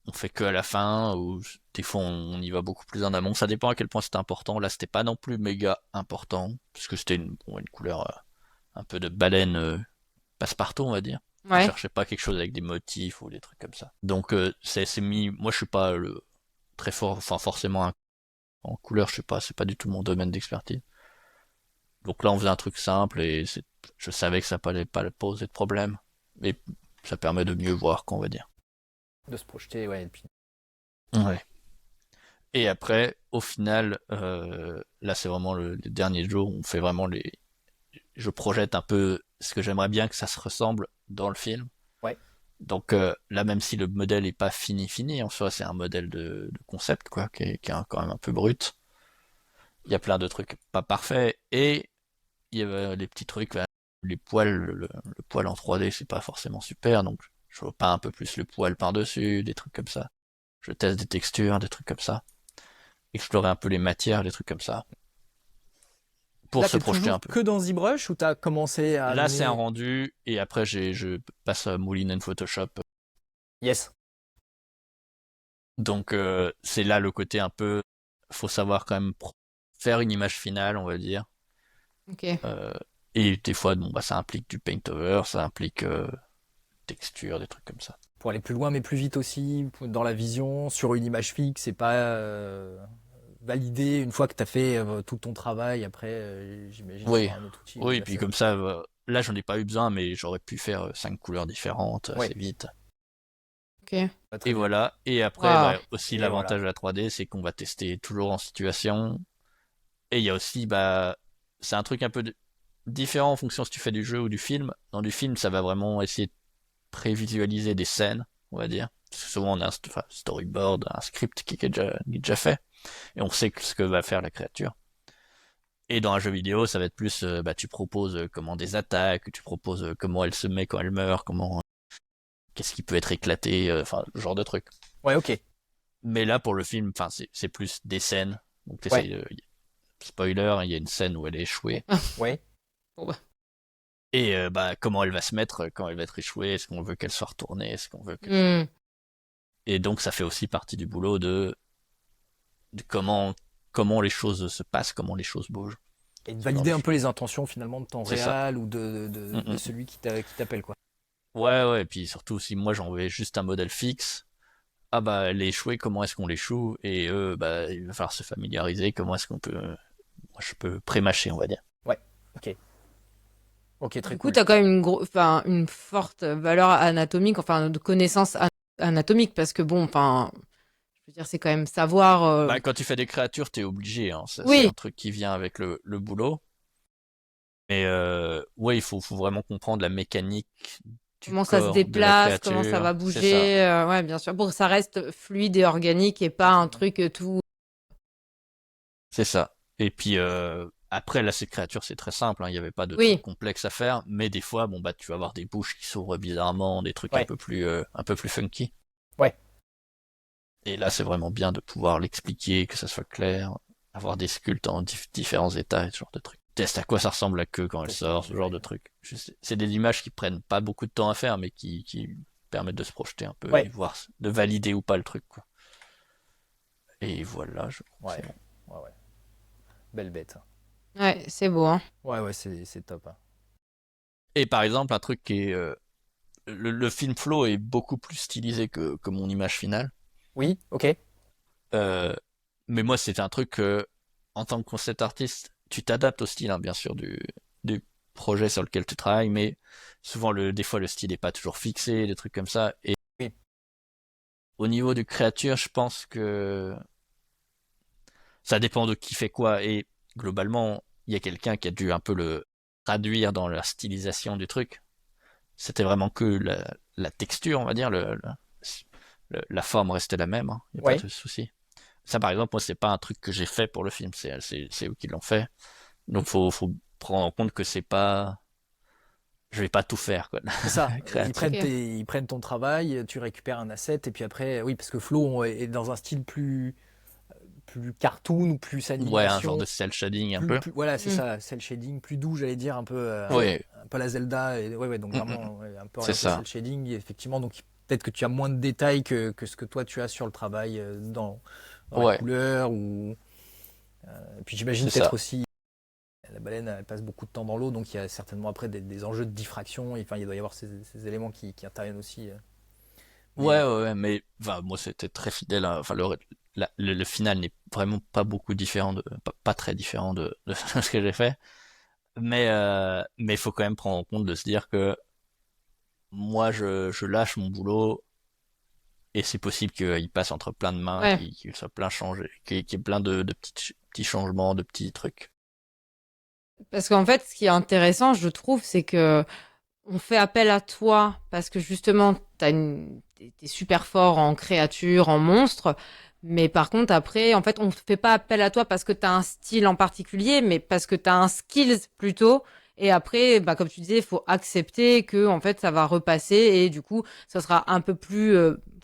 on fait que à la fin, ou des fois on y va beaucoup plus en amont. Ça dépend à quel point c'était important. Là, c'était pas non plus méga important, puisque c'était une couleur un peu de baleine passe-partout, on va dire. On Ouais. cherchait pas quelque chose avec des motifs ou des trucs comme ça. Donc c'est mis. Moi, je suis pas très fort, enfin forcément en couleur, je sais pas, c'est pas du tout mon domaine d'expertise. Donc là, on faisait un truc simple et je savais que ça allait pas poser de problème. Mais ça permet de mieux voir, qu'on va dire. De se projeter, ouais. Et puis... Ouais. Et après, au final, là c'est vraiment les derniers jours, on fait vraiment je projette un peu ce que j'aimerais bien que ça se ressemble dans le film. Ouais. Donc là, même si le modèle est pas fini, en soi c'est un modèle de concept, quoi, qui est quand même un peu brut. Il y a plein de trucs pas parfaits, et il y a les petits trucs, les poils, le poil en 3D c'est pas forcément super, donc je vois pas un peu plus le poil par-dessus, des trucs comme ça. Je teste des textures, des trucs comme ça. Explorer un peu les matières, des trucs comme ça. Pour Là, se t'es projeter un toujours peu. que dans ZBrush ou t'as commencé à Là, c'est un amener... rendu, et après, je passe à Mouline Photoshop. Yes. Donc, c'est là le côté un peu. Faut savoir quand même faire une image finale, on va dire. Ok. Euh, et des fois, bon, bah, ça implique du paint over, ça implique texture, des trucs comme ça. Pour aller plus loin, mais plus vite aussi, dans la vision, sur une image fixe, c'est pas validé une fois que t'as fait tout ton travail. Après, j'imagine Oui, sur un autre outil, oui, là, puis ça... comme ça, là, j'en ai pas eu besoin, mais j'aurais pu faire 5 couleurs différentes Ouais, assez vite. Ok. pas très Et bien. voilà. Et après, Waouh. bah, aussi Et l'avantage voilà. de la 3D, c'est qu'on va tester toujours en situation. Et il y a aussi, bah, c'est un truc un peu différent en fonction si tu fais du jeu ou du film. Dans du film, ça va vraiment essayer de prévisualiser des scènes, on va dire. Parce que souvent, on a un storyboard, un script qui est déjà fait. Et on sait ce que va faire la créature. Et dans un jeu vidéo, ça va être plus, bah, tu proposes comment des attaques, tu proposes comment elle se met quand elle meurt, qu'est-ce qui peut être éclaté, enfin, ce genre de truc. Ouais, ok. Mais là, pour le film, enfin, c'est plus des scènes. Donc, Ouais, t'essayes de, spoiler, il y a une scène où elle est échouée. ouais. Bon, bah. Et bah, comment elle va se mettre quand elle va être échouée, est-ce qu'on veut qu'elle soit retournée, est-ce qu'on veut que... Hmm. Et donc ça fait aussi partie du boulot de comment les choses se passent, comment les choses bougent, Et de ce genre de valider un peu choses. les intentions finalement de ton C'est ça. réal ou de Mm, celui qui t'appelle, quoi. Ouais, ouais, et puis surtout si moi j'envoie juste un modèle fixe, ah bah elle est échouée, comment est-ce qu'on l'échoue? Et eux, bah il va falloir se familiariser, comment est-ce qu'on peut... moi je peux pré-mâcher, on va dire. Ouais, ok. Ok, très Du coup, cool. tu as quand même enfin, une forte valeur anatomique, enfin, de connaissances anatomiques, parce que bon, enfin, je veux dire, c'est quand même savoir. Bah quand tu fais des créatures, t'es obligé, hein. C'est Oui, un truc qui vient avec le boulot. Mais ouais, faut vraiment comprendre la mécanique du comment ça se corps de la déplace, comment ça créature. va C'est ça. bouger. Ouais, bien sûr, pour que ça reste fluide et organique et pas un truc tout. C'est ça. Et puis après, là, ces créatures, c'est très simple, hein. Il n'y avait pas de trucs Oui, complexes à faire. Mais des fois, bon bah, tu vas avoir des bouches qui s'ouvrent bizarrement, des trucs Ouais, un peu plus funky. ouais. Et là, c'est vraiment bien de pouvoir l'expliquer, que ça soit clair, avoir des sculptes en différents états et ce genre de trucs. Teste à quoi ça ressemble la queue quand elle sort, ce genre de trucs. C'est des images qui prennent pas beaucoup de temps à faire, mais qui permettent de se projeter un peu et Ouais, voir, de valider ou pas le truc, quoi. Et voilà, je crois que ouais, c'est bon. ouais, ouais. Belle bête. ouais, c'est beau, hein. Ouais, ouais, c'est top, hein. Et par exemple, un truc qui est, le film flow est beaucoup plus stylisé que mon image finale. Oui, ok. Euh, mais moi, c'était un truc que, en tant que concept artiste, tu t'adaptes au style, hein, bien sûr, du projet sur lequel tu travailles, mais souvent, des fois, le style n'est pas toujours fixé, des trucs comme ça. Et Oui, au niveau du créature, je pense que ça dépend de qui fait quoi. Et globalement, il y a quelqu'un qui a dû un peu le traduire dans la stylisation du truc. C'était vraiment que la texture, on va dire, la forme restait la même, hein, il n'y a pas ouais. de souci. Ça, par exemple, moi, c'est pas un truc que j'ai fait pour le film, c'est eux qui l'ont fait. Donc, faut prendre en compte que c'est pas, je vais pas tout faire, quoi, C'est ça. créature. Ok. Ils prennent ton travail, tu récupères un asset, et puis après, oui, parce que Flo est dans un style plus cartoon ou plus Ouais, un genre animation, de cel shading un peu. voilà, c'est Hmm. ça, cel shading, plus doux, j'allais dire, Ouais, un peu la Zelda, et ouais, ouais, donc mm, mm, vraiment ouais, un peu c'est orienté ça. cel shading, et effectivement, donc peut-être que tu as moins de détails que ce que toi tu as sur le travail dans la Ouais, couleur et puis j'imagine c'est peut-être ça. aussi la baleine elle passe beaucoup de temps dans l'eau donc il y a certainement après des enjeux de diffraction. Enfin il doit y avoir ces éléments qui interviennent aussi. Mais Ouais, ouais, ouais, mais enfin, moi c'était très fidèle. Enfin, le final n'est vraiment pas beaucoup différent pas très différent de ce que j'ai fait. Mais il faut quand même prendre en compte de se dire que moi je lâche mon boulot et c'est possible qu'il passe entre plein de mains, Ouais. qu'il soit plein changé, qu'il y ait plein de petits changements, de petits trucs. Parce qu'en fait, ce qui est intéressant, je trouve, c'est que on fait appel à toi parce que justement, t'es super fort en créature, en monstre. Mais par contre, après, en fait, on ne fait pas appel à toi parce que t'as un style en particulier, mais parce que t'as un skills plutôt. Et après, bah, comme tu disais, il faut accepter que, en fait, ça va repasser et du coup, ça sera un peu plus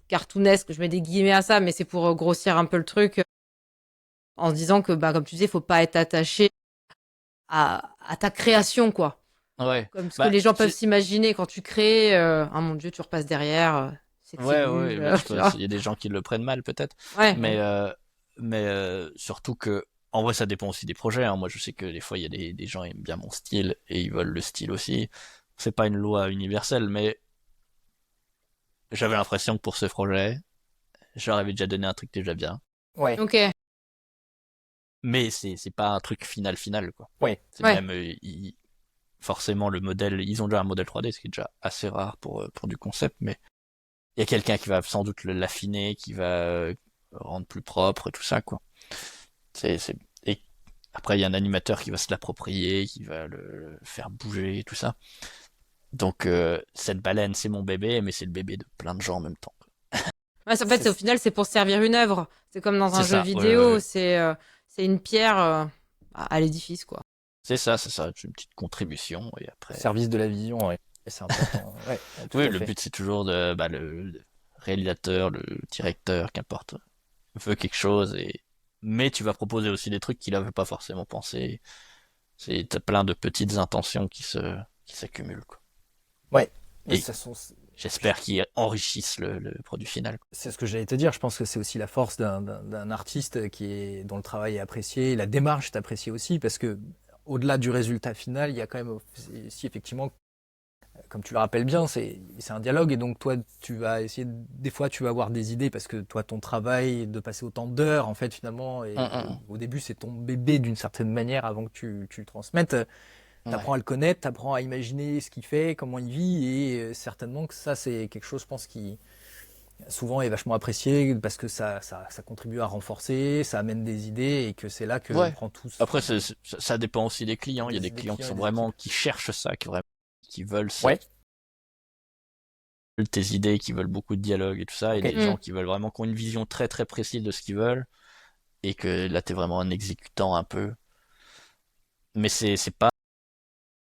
cartoonesque. Je mets des guillemets à ça, mais c'est pour grossir un peu le truc en se disant que, bah, comme tu disais, faut pas être attaché à ta création, quoi. Ouais, Comme ce que bah les gens peuvent c'est s'imaginer quand tu crées. Ah mon Dieu, tu repasses derrière, c'est que c'est ouais, ouais, nul. bah, Tu vois. il y a des gens qui le prennent mal peut-être, Ouais, mais ouais. surtout que en vrai ça dépend aussi des projets, hein. Moi je sais que des fois il y a des gens qui aiment bien mon style et ils veulent le style aussi. C'est pas une loi universelle, mais j'avais l'impression que pour ce projet, je leur avais déjà donné un truc déjà bien. ouais, Ok, Mais c'est pas un truc final quoi. ouais. C'est ouais. même forcément le modèle, ils ont déjà un modèle 3D, ce qui est déjà assez rare pour du concept, mais il y a quelqu'un qui va sans doute l'affiner, qui va rendre plus propre, tout ça, quoi. C'est... Et après, il y a un animateur qui va se l'approprier, qui va le faire bouger, tout ça. Donc, cette baleine, c'est mon bébé, mais c'est le bébé de plein de gens en même temps. Ouais, en fait, au final, c'est pour servir une œuvre. C'est comme dans C'est un jeu ça, ouais, vidéo, ouais. c'est une pierre à l'édifice, quoi. C'est ça, c'est une petite contribution, et après... Service de la vision, ouais. Et c'est important. Ouais, tout Oui, à le fait. but, c'est toujours de, bah, le réalisateur, le directeur, qu'importe, veut quelque chose, mais tu vas proposer aussi des trucs qu'il n'avait pas forcément pensé. T'as plein de petites intentions qui s'accumulent, quoi. Ouais. Mais Et ça sont- j'espère qu'ils enrichissent le produit final, quoi. C'est ce que j'allais te dire. Je pense que c'est aussi la force d'un artiste dont le travail est apprécié. La démarche est appréciée aussi parce que au-delà du résultat final, il y a quand même si effectivement, comme tu le rappelles bien, c'est un dialogue et donc toi, tu vas essayer, des fois, tu vas avoir des idées parce que toi, ton travail de passer autant d'heures, en fait, finalement, et au début, c'est ton bébé d'une certaine manière avant que tu le transmettes. Ouais. T'apprends à le connaître, t'apprends à imaginer ce qu'il fait, comment il vit, et certainement que ça, c'est quelque chose, je pense, qui souvent est vachement apprécié parce que ça contribue à renforcer, ça amène des idées, et que c'est là que Ouais. prend tout, Après, ça dépend aussi des clients. Il y a des des clients qui clients et sont des vraiment, équipes. qui cherchent ça, qui veulent ça, Ouais, qui veulent tes idées, qui veulent beaucoup de dialogue et tout ça, et ok. des Hmm. gens qui veulent vraiment, qui ont une vision très très précise de ce qu'ils veulent, et que là, t'es vraiment un exécutant un peu. Mais c'est pas,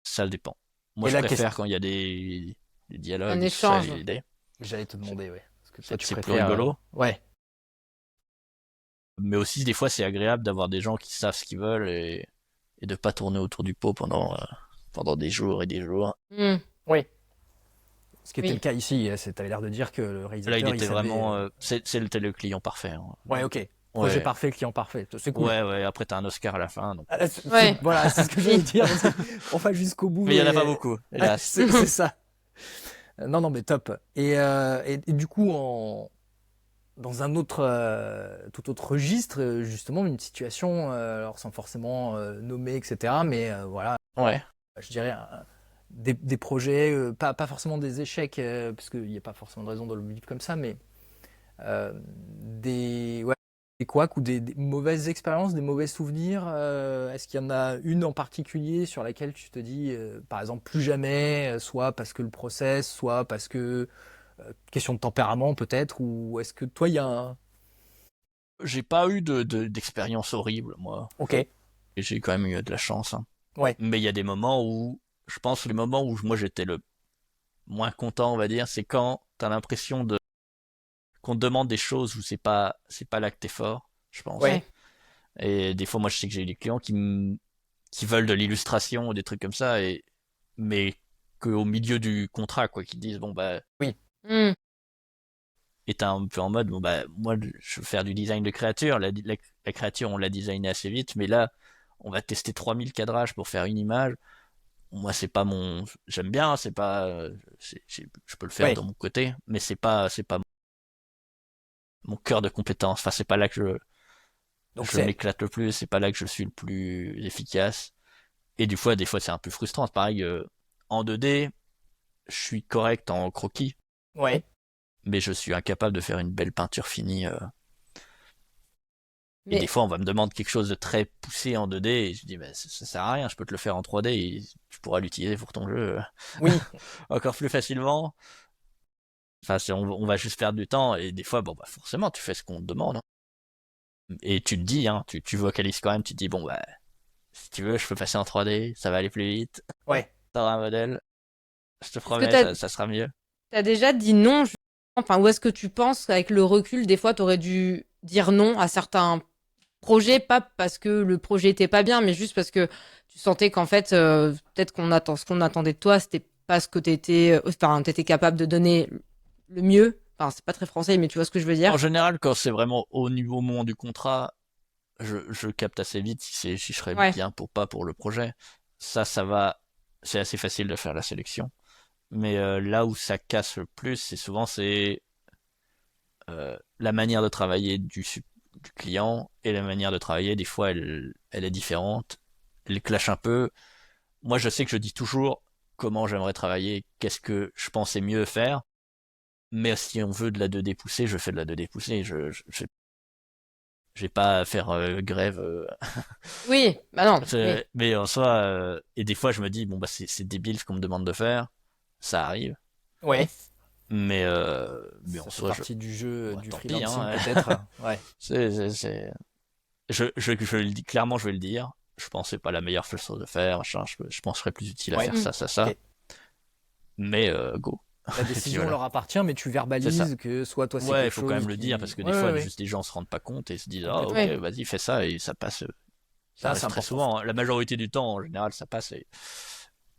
ça dépend. Moi, Et je la préfère question, quand il y a des Un dialogues et tout ça, échange. et des idées. j'allais te C'est demander, ouais. Parce que toi, tu c'est plus préfères. rigolo. Ouais, Mais aussi, des fois, c'est agréable d'avoir des gens qui savent ce qu'ils veulent et de pas tourner autour du pot pendant des jours et des jours. Hmm. oui. Ce qui était le Oui. cas ici, t'avais l'air de dire que le Là, il réalisateur, il était savait. vraiment, c'était le client parfait, hein. Ouais, ok. Projet Ouais, parfait, client parfait. C'est cool. ouais, ouais. Après, t'as un Oscar à la fin, donc. Ah, Ouais. voilà, c'est ce que j'allais Oui. dire. On va jusqu'au bout. Mais il y en a pas beaucoup, hélas. C'est ça. Non, non, mais top. Et du coup, dans un autre, tout autre registre, justement, une situation, alors sans forcément nommer, etc. Mais voilà, Ouais, je dirais des projets, pas forcément des échecs, parce qu'il n'y a pas forcément de raison de le vivre comme ça, mais ouais, des couacs ou des mauvaises expériences, des mauvais souvenirs. Est-ce qu'il y en a une en particulier sur laquelle tu te dis, par exemple, plus jamais, soit parce que le process, soit parce que question de tempérament peut-être, ou est-ce que toi, il y a un... j'ai pas eu d'expérience horrible, moi. Ok, Et j'ai quand même eu de la chance, hein. ouais, Mais il y a des moments où, je pense, les moments où moi j'étais le moins content, on va dire, c'est quand t'as l'impression qu'on te demande des choses où c'est pas là que t'es fort, je pense. ouais, Ouais. Et des fois, moi, je sais que j'ai eu des clients qui veulent de l'illustration ou des trucs comme ça, mais qu'au milieu du contrat, quoi, qui disent, bon, bah, oui, Hmm. et t'es un peu en mode, bon, bah, moi, je veux faire du design de créature. La créature, on l'a designé assez vite, mais là, on va tester 3000 cadrages pour faire une image. Moi, c'est pas mon, j'aime bien, c'est pas, je peux le faire de Ouais. mon côté, mais c'est pas mon cœur de compétence. Enfin, c'est pas là que Donc je c'est m'éclate le plus, c'est pas là que je suis le plus efficace. Et des fois, c'est un peu frustrant. Pareil, en 2D, je suis correct en croquis, ouais. mais je suis incapable de faire une belle peinture finie. Et des Mais fois, on va me demander quelque chose de très poussé en 2D, et je dis, bah, ça sert à rien, je peux te le faire en 3D, et tu pourras l'utiliser pour ton jeu Oui. encore plus facilement. Enfin, on va juste perdre du temps, et des fois, bon, bah, forcément, tu fais ce qu'on te demande, hein. Et tu te dis, hein, tu vocalises quand même, tu te dis, bon, bah, si tu veux, je peux passer en 3D, ça va aller plus vite, Ouais. t'auras un modèle, je te est-ce que promets, ça sera mieux. t'as déjà dit non, enfin, où est-ce que tu penses qu'avec le recul, des fois, t'aurais dû dire non à certains projets, pas parce que le projet était pas bien, mais juste parce que tu sentais qu'en fait, peut-être ce qu'on attendait de toi, c'était pas ce que t'étais capable de donner le mieux. Enfin, c'est pas très français, mais tu vois ce que je veux En dire. général, quand c'est vraiment au moment du contrat, je capte assez vite si je serais Ouais, bien pour pas pour le projet. Ça va, c'est assez facile de faire la sélection. Mais là où ça casse le plus, c'est la manière de travailler du client et la manière de travailler. Des fois, elle est différente, elle clash un peu. Moi, je sais que je dis toujours comment j'aimerais travailler, qu'est-ce que je pensais mieux faire. Mais si on veut de la 2D poussée, je fais de la 2D poussée. J'ai pas à faire grève. oui, bah non, oui, Mais en soi, et des fois, je me dis, bon, bah, c'est débile ce qu'on me demande de faire. Ça arrive. Ouais. Mais en Ça fait soi, partie du jeu bah, du tant pis, freelancing hein. peut-être. Ouais. Je le dis clairement, je vais le dire. Je pense que c'est pas la meilleure chose de faire, machin. Je pense que je serais plus utile à Ouais. faire Mm. ça. Ok. Mais go. La Et puis décision voilà. leur appartient, mais tu C'est ça. verbalises que soit toi c'est Ouais, il quelque faut quand chose même le dire qui. parce que des Ouais, ouais, fois, ouais. juste les gens se rendent pas compte et se disent, ah, ok, Complètement. Ouais, vas-y, fais ça et ça passe. Ça Ça, arrive c'est très important. souvent, hein. La majorité du temps, en général, ça passe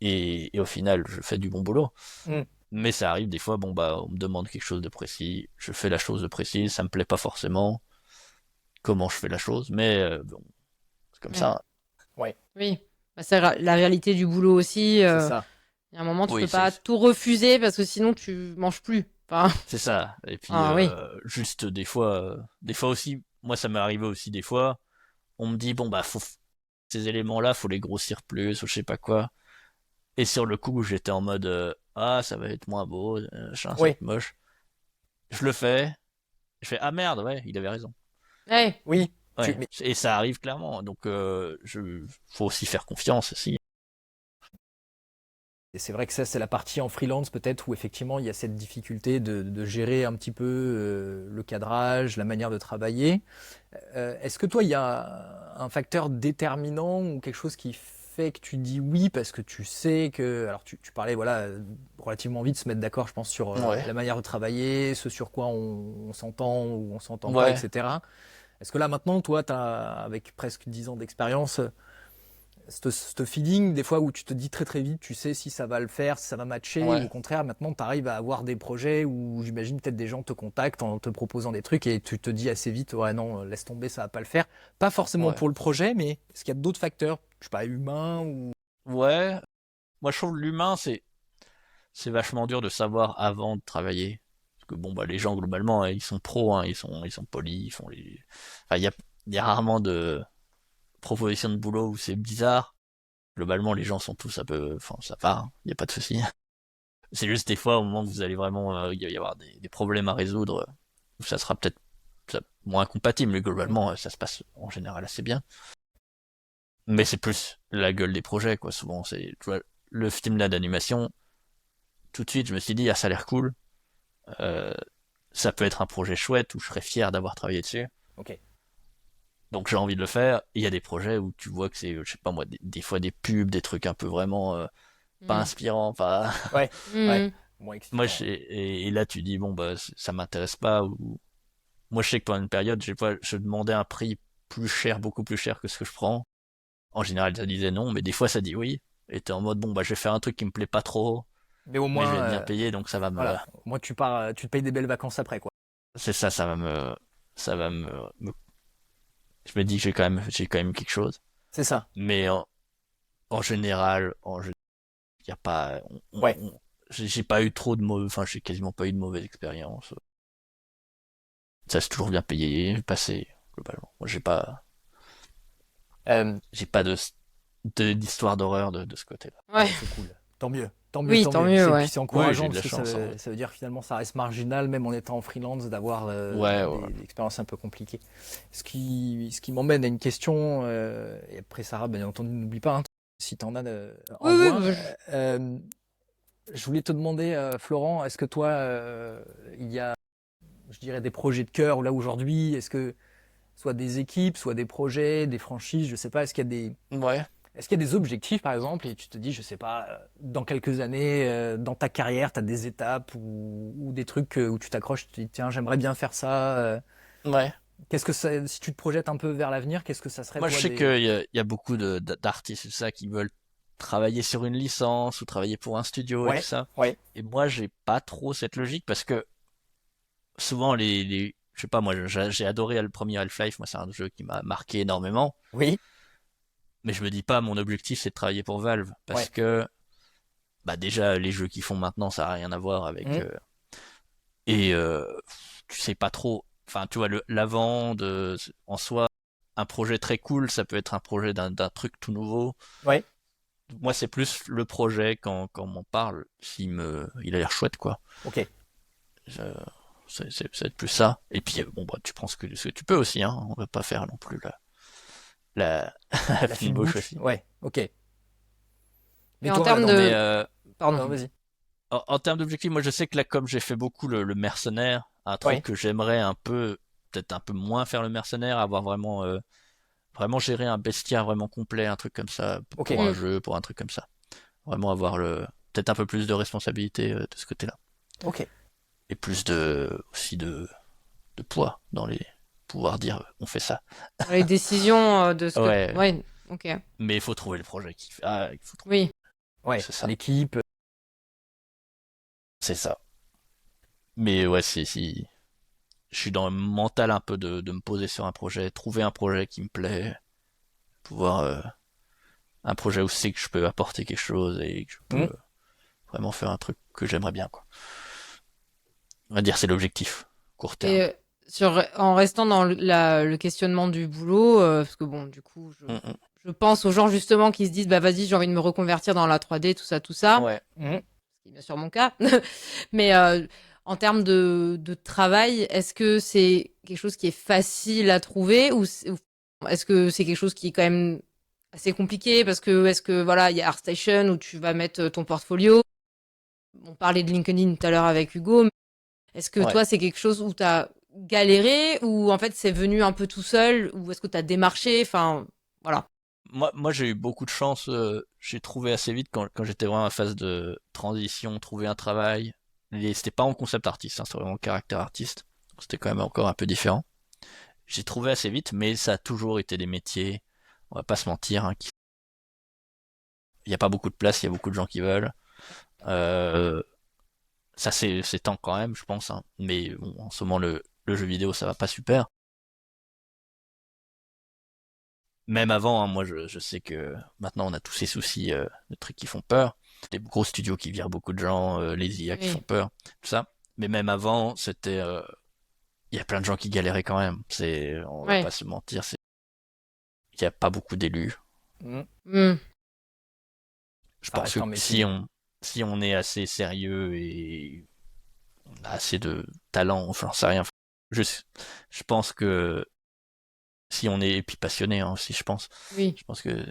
et au final, je fais du bon boulot. Mm. Mais ça arrive des fois, bon, bah, on me demande quelque chose de précis. Je fais la chose de précise. Ça me plaît pas forcément comment je fais la chose, mais bon, c'est comme ouais, ça. Ouais. oui. Bah, c'est la réalité du boulot aussi. C'est ça. Il y a un moment, tu Oui, peux pas tout refuser parce que sinon tu manges plus. Enfin, c'est ça. Et puis, ah oui. juste des fois aussi, moi, ça m'est arrivé aussi des fois, on me dit, bon, bah, ces éléments-là, faut les grossir plus, ou je sais pas quoi. Et sur le coup, j'étais en mode, ah, ça va être moins beau, machin, ça va Oui. être moche. Je le fais, je fais, ah merde, ouais, il avait raison. Ouais, Oui. Ouais, Mais et ça arrive clairement. Donc, faut aussi faire confiance aussi. et c'est vrai que ça, c'est la partie en freelance peut-être où effectivement il y a cette difficulté de gérer un petit peu le cadrage, la manière de travailler. Est-ce que toi, il y a un facteur déterminant ou quelque chose qui fait que tu dis oui parce que tu sais que... Alors tu parlais voilà, relativement vite se mettre d'accord, je pense, sur Ouais. la manière de travailler, ce sur quoi on s'entend ou on s'entend pas, Ouais. etc. Est-ce que là maintenant, toi, avec presque 10 ans d'expérience, ce feeling, des fois où tu te dis très très vite, tu sais si ça va le faire, si ça va matcher, ou au Ouais. contraire, maintenant tu arrives à avoir des projets où j'imagine peut-être des gens te contactent en te proposant des trucs et tu te dis assez vite, ouais non, laisse tomber, ça va pas le faire. Pas forcément Ouais. pour le projet, mais est-ce qu'il y a d'autres facteurs, je sais pas, humains ou... Ouais. Moi, je trouve que l'humain, c'est vachement dur de savoir avant de travailler. Parce que bon, bah, les gens, globalement, ils sont pros, hein, ils sont polis, ils font les, enfin, il y a rarement de propositions de boulot où c'est bizarre. Globalement, les gens sont tous un peu, enfin, ça va, hein, il y a pas de souci. C'est juste des fois, au moment où vous allez vraiment, il va y avoir des problèmes à résoudre, où ça sera peut-être moins compatible, mais globalement, ça se passe en général assez bien. Mais c'est plus la gueule des projets, quoi. Souvent, tu vois, le film là d'animation, tout de suite, je me suis dit, ah, ça a l'air cool. Euh, Ça peut être un projet chouette où je serais fier d'avoir travaillé dessus. Ok. Donc j'ai envie de le faire. Et il y a des projets où tu vois que c'est, je sais pas moi, des fois des pubs, des trucs un peu vraiment pas Mm. inspirants, pas. Ouais, ouais, Mm. moins Moi, excitant. Ouais. et là tu dis bon bah ça m'intéresse pas. Ou moi je sais que pendant une période, je demandais un prix plus cher, beaucoup plus cher que ce que je prends. En général, ça disait non, mais des fois ça dit oui. Et t'es en mode bon bah je vais faire un truc qui me plaît pas trop, Mais au mais je vais moins, être bien payé, donc ça va me. voilà, au moins tu pars, tu te payes des belles vacances après, quoi. c'est ça, ça va je me dis que j'ai quand même quelque chose. C'est ça. Mais en général, y a pas, Ouais. j'ai pas eu trop de mauvais, enfin, j'ai quasiment pas eu de mauvaise expérience. Ça s'est toujours bien payé, passé, globalement. Moi, Euh, j'ai pas d'histoire d'horreur de ce côté-là. Ouais. c'est cool. Tant mieux. Tant mieux, Oui, tant tant mieux. mieux, ouais. Puis c'est Oui, j'ai encourageant de la parce que chance, hein. ça veut dire finalement ça reste marginal, même en étant en freelance, d'avoir Ouais, ouais. des expériences un peu compliquées. Ce qui m'emmène à une question, et après Sarah, bien entendu, n'oublie pas, hein, si tu en as, Oui, oui, envoie. Je voulais te demander, Florent, est-ce que toi, il y a, je dirais, des projets de cœur là aujourd'hui? Est-ce que soit des équipes, soit des projets, des franchises, je sais pas, Ouais. est-ce qu'il y a des objectifs par exemple et tu te dis, je sais pas, dans quelques années, dans ta carrière, tu as des étapes ou des trucs où tu t'accroches, tu te dis, tiens, j'aimerais bien faire ça. Ouais. Qu'est-ce que ça, si tu te projettes un peu vers l'avenir, qu'est-ce que ça serait Moi, je toi sais des... qu'il y a beaucoup d'artistes, c'est ça, qui veulent travailler sur une licence ou travailler pour un studio et tout Ouais, ça. ouais, Et moi, j'ai pas trop cette logique parce que souvent je sais pas, moi, j'ai adoré le premier Half-Life. Moi, c'est un jeu qui m'a marqué énormément. oui, Mais je me dis pas, mon objectif, c'est de travailler pour Valve parce ouais. que, bah, déjà, les jeux qu'ils font maintenant, ça a rien à voir avec, Mhm. et, tu sais pas trop, enfin, tu vois, l'avant en soi, un projet très cool, ça peut être un projet d'un truc tout nouveau. Ouais, Moi, c'est plus le projet quand on m'en parle, il a l'air chouette, quoi. ok. Je- c'est plus ça. Et puis, bon, bah, tu prends ce que tu peux aussi, hein. On va pas faire non plus la La fine fine bouche bouche, aussi. ouais, ok. Et Mais en toi, termes Mais, de... Pardon. non, vas-y. en termes d'objectifs, moi, je sais que là, comme j'ai fait beaucoup le mercenaire, un truc Ouais. que j'aimerais un peu, peut-être un peu moins faire le mercenaire, avoir vraiment gérer un bestiaire vraiment complet, un truc comme ça, Ok, pour un Hmm. jeu, pour un truc comme ça. Vraiment avoir peut-être un peu plus de responsabilité de ce côté-là. ok. Et plus aussi de poids dans les pouvoir dire on fait ça. Les décisions de ce que... Ouais, Ouais, ok. mais il faut trouver le projet qui fait. Ah, il faut trouver. Oui. Ouais, C'est ça. l'équipe. C'est ça. Mais ouais, si je suis dans le mental un peu de me poser sur un projet, trouver un projet qui me plaît, pouvoir un projet où c'est que je peux apporter quelque chose et que je peux Hmm. vraiment faire un truc que j'aimerais bien, quoi. On va dire c'est l'objectif court terme. Et en restant dans le questionnement du boulot, parce que bon, du coup, Mm, mm. je pense aux gens justement qui se disent, bah vas-y, j'ai envie de me reconvertir dans la 3D, tout ça, tout ça. Ouais. Hmm. C'est bien sûr mon cas. Mais en termes de travail, est-ce que c'est quelque chose qui est facile à trouver ou est-ce que c'est quelque chose qui est quand même assez compliqué parce que est-ce que voilà, il y a ArtStation où tu vas mettre ton portfolio. On parlait de LinkedIn tout à l'heure avec Hugo. Mais est-ce que Ouais. toi, c'est quelque chose où tu as galéré ou en fait c'est venu un peu tout seul ou est-ce que tu as démarché? Enfin, voilà. Moi j'ai eu beaucoup de chance. J'ai trouvé assez vite quand j'étais vraiment en phase de transition, trouver un travail. C'était pas en concept artiste, hein, c'était vraiment en caractère artiste. C'était quand même encore un peu différent. J'ai trouvé assez vite, mais ça a toujours été des métiers, on va pas se mentir, hein, il y a pas beaucoup de place, il y a beaucoup de gens qui veulent. Euh, Ça c'est temps quand même, je pense, hein. Mais bon, en ce moment le jeu vidéo ça va pas super. Même avant, hein, moi je sais que maintenant on a tous ces soucis de trucs qui font peur. Des gros studios qui virent beaucoup de gens, les IA qui font Oui. peur, tout ça. Mais même avant, il y a plein de gens qui galéraient quand même. On va Ouais. pas se mentir, il y a pas beaucoup d'élus. Hmm. Hmm. Je Ça pense que reste un métier. si on est assez sérieux et on a assez de talent, enfin, j'en sais rien. Je, je pense que si on est, et puis passionné hein, aussi, Oui. je pense que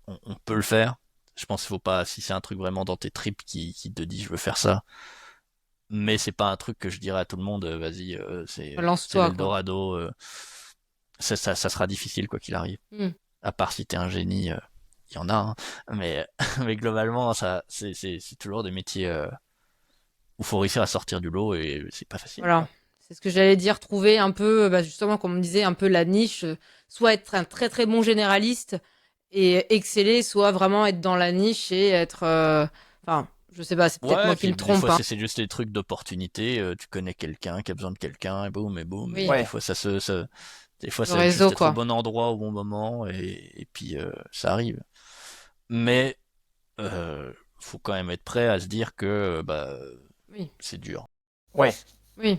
on peut le faire. Je pense qu'il faut pas, si c'est un truc vraiment dans tes tripes qui te dit je veux faire ça, mais c'est pas un truc que je dirais à tout le monde, vas-y, c'est Lance-toi, quoi. l'Eldorado, ça sera difficile quoi qu'il arrive. Hmm. À part si t'es un génie, il y en a, hein, mais, mais globalement, c'est toujours des métiers où faut réussir à sortir du lot et c'est pas facile, Voilà. quoi. C'est ce que j'allais dire, trouver un peu, bah, justement, comme on me disait, un peu la niche, soit être un très très bon généraliste et exceller, soit vraiment être dans la niche et être, enfin, Je sais pas, c'est peut-être Ouais, moi et qui puis le des trompe, fois hein. c'est juste des trucs d'opportunité. Tu connais quelqu'un qui a besoin de quelqu'un, et boum. Et Oui, Ouais. des fois des fois le ça va être juste réseau, être au quoi. bon endroit au bon moment, et puis ça arrive. Mais faut quand même être prêt à se dire que bah Oui, c'est dur. Ouais. oui,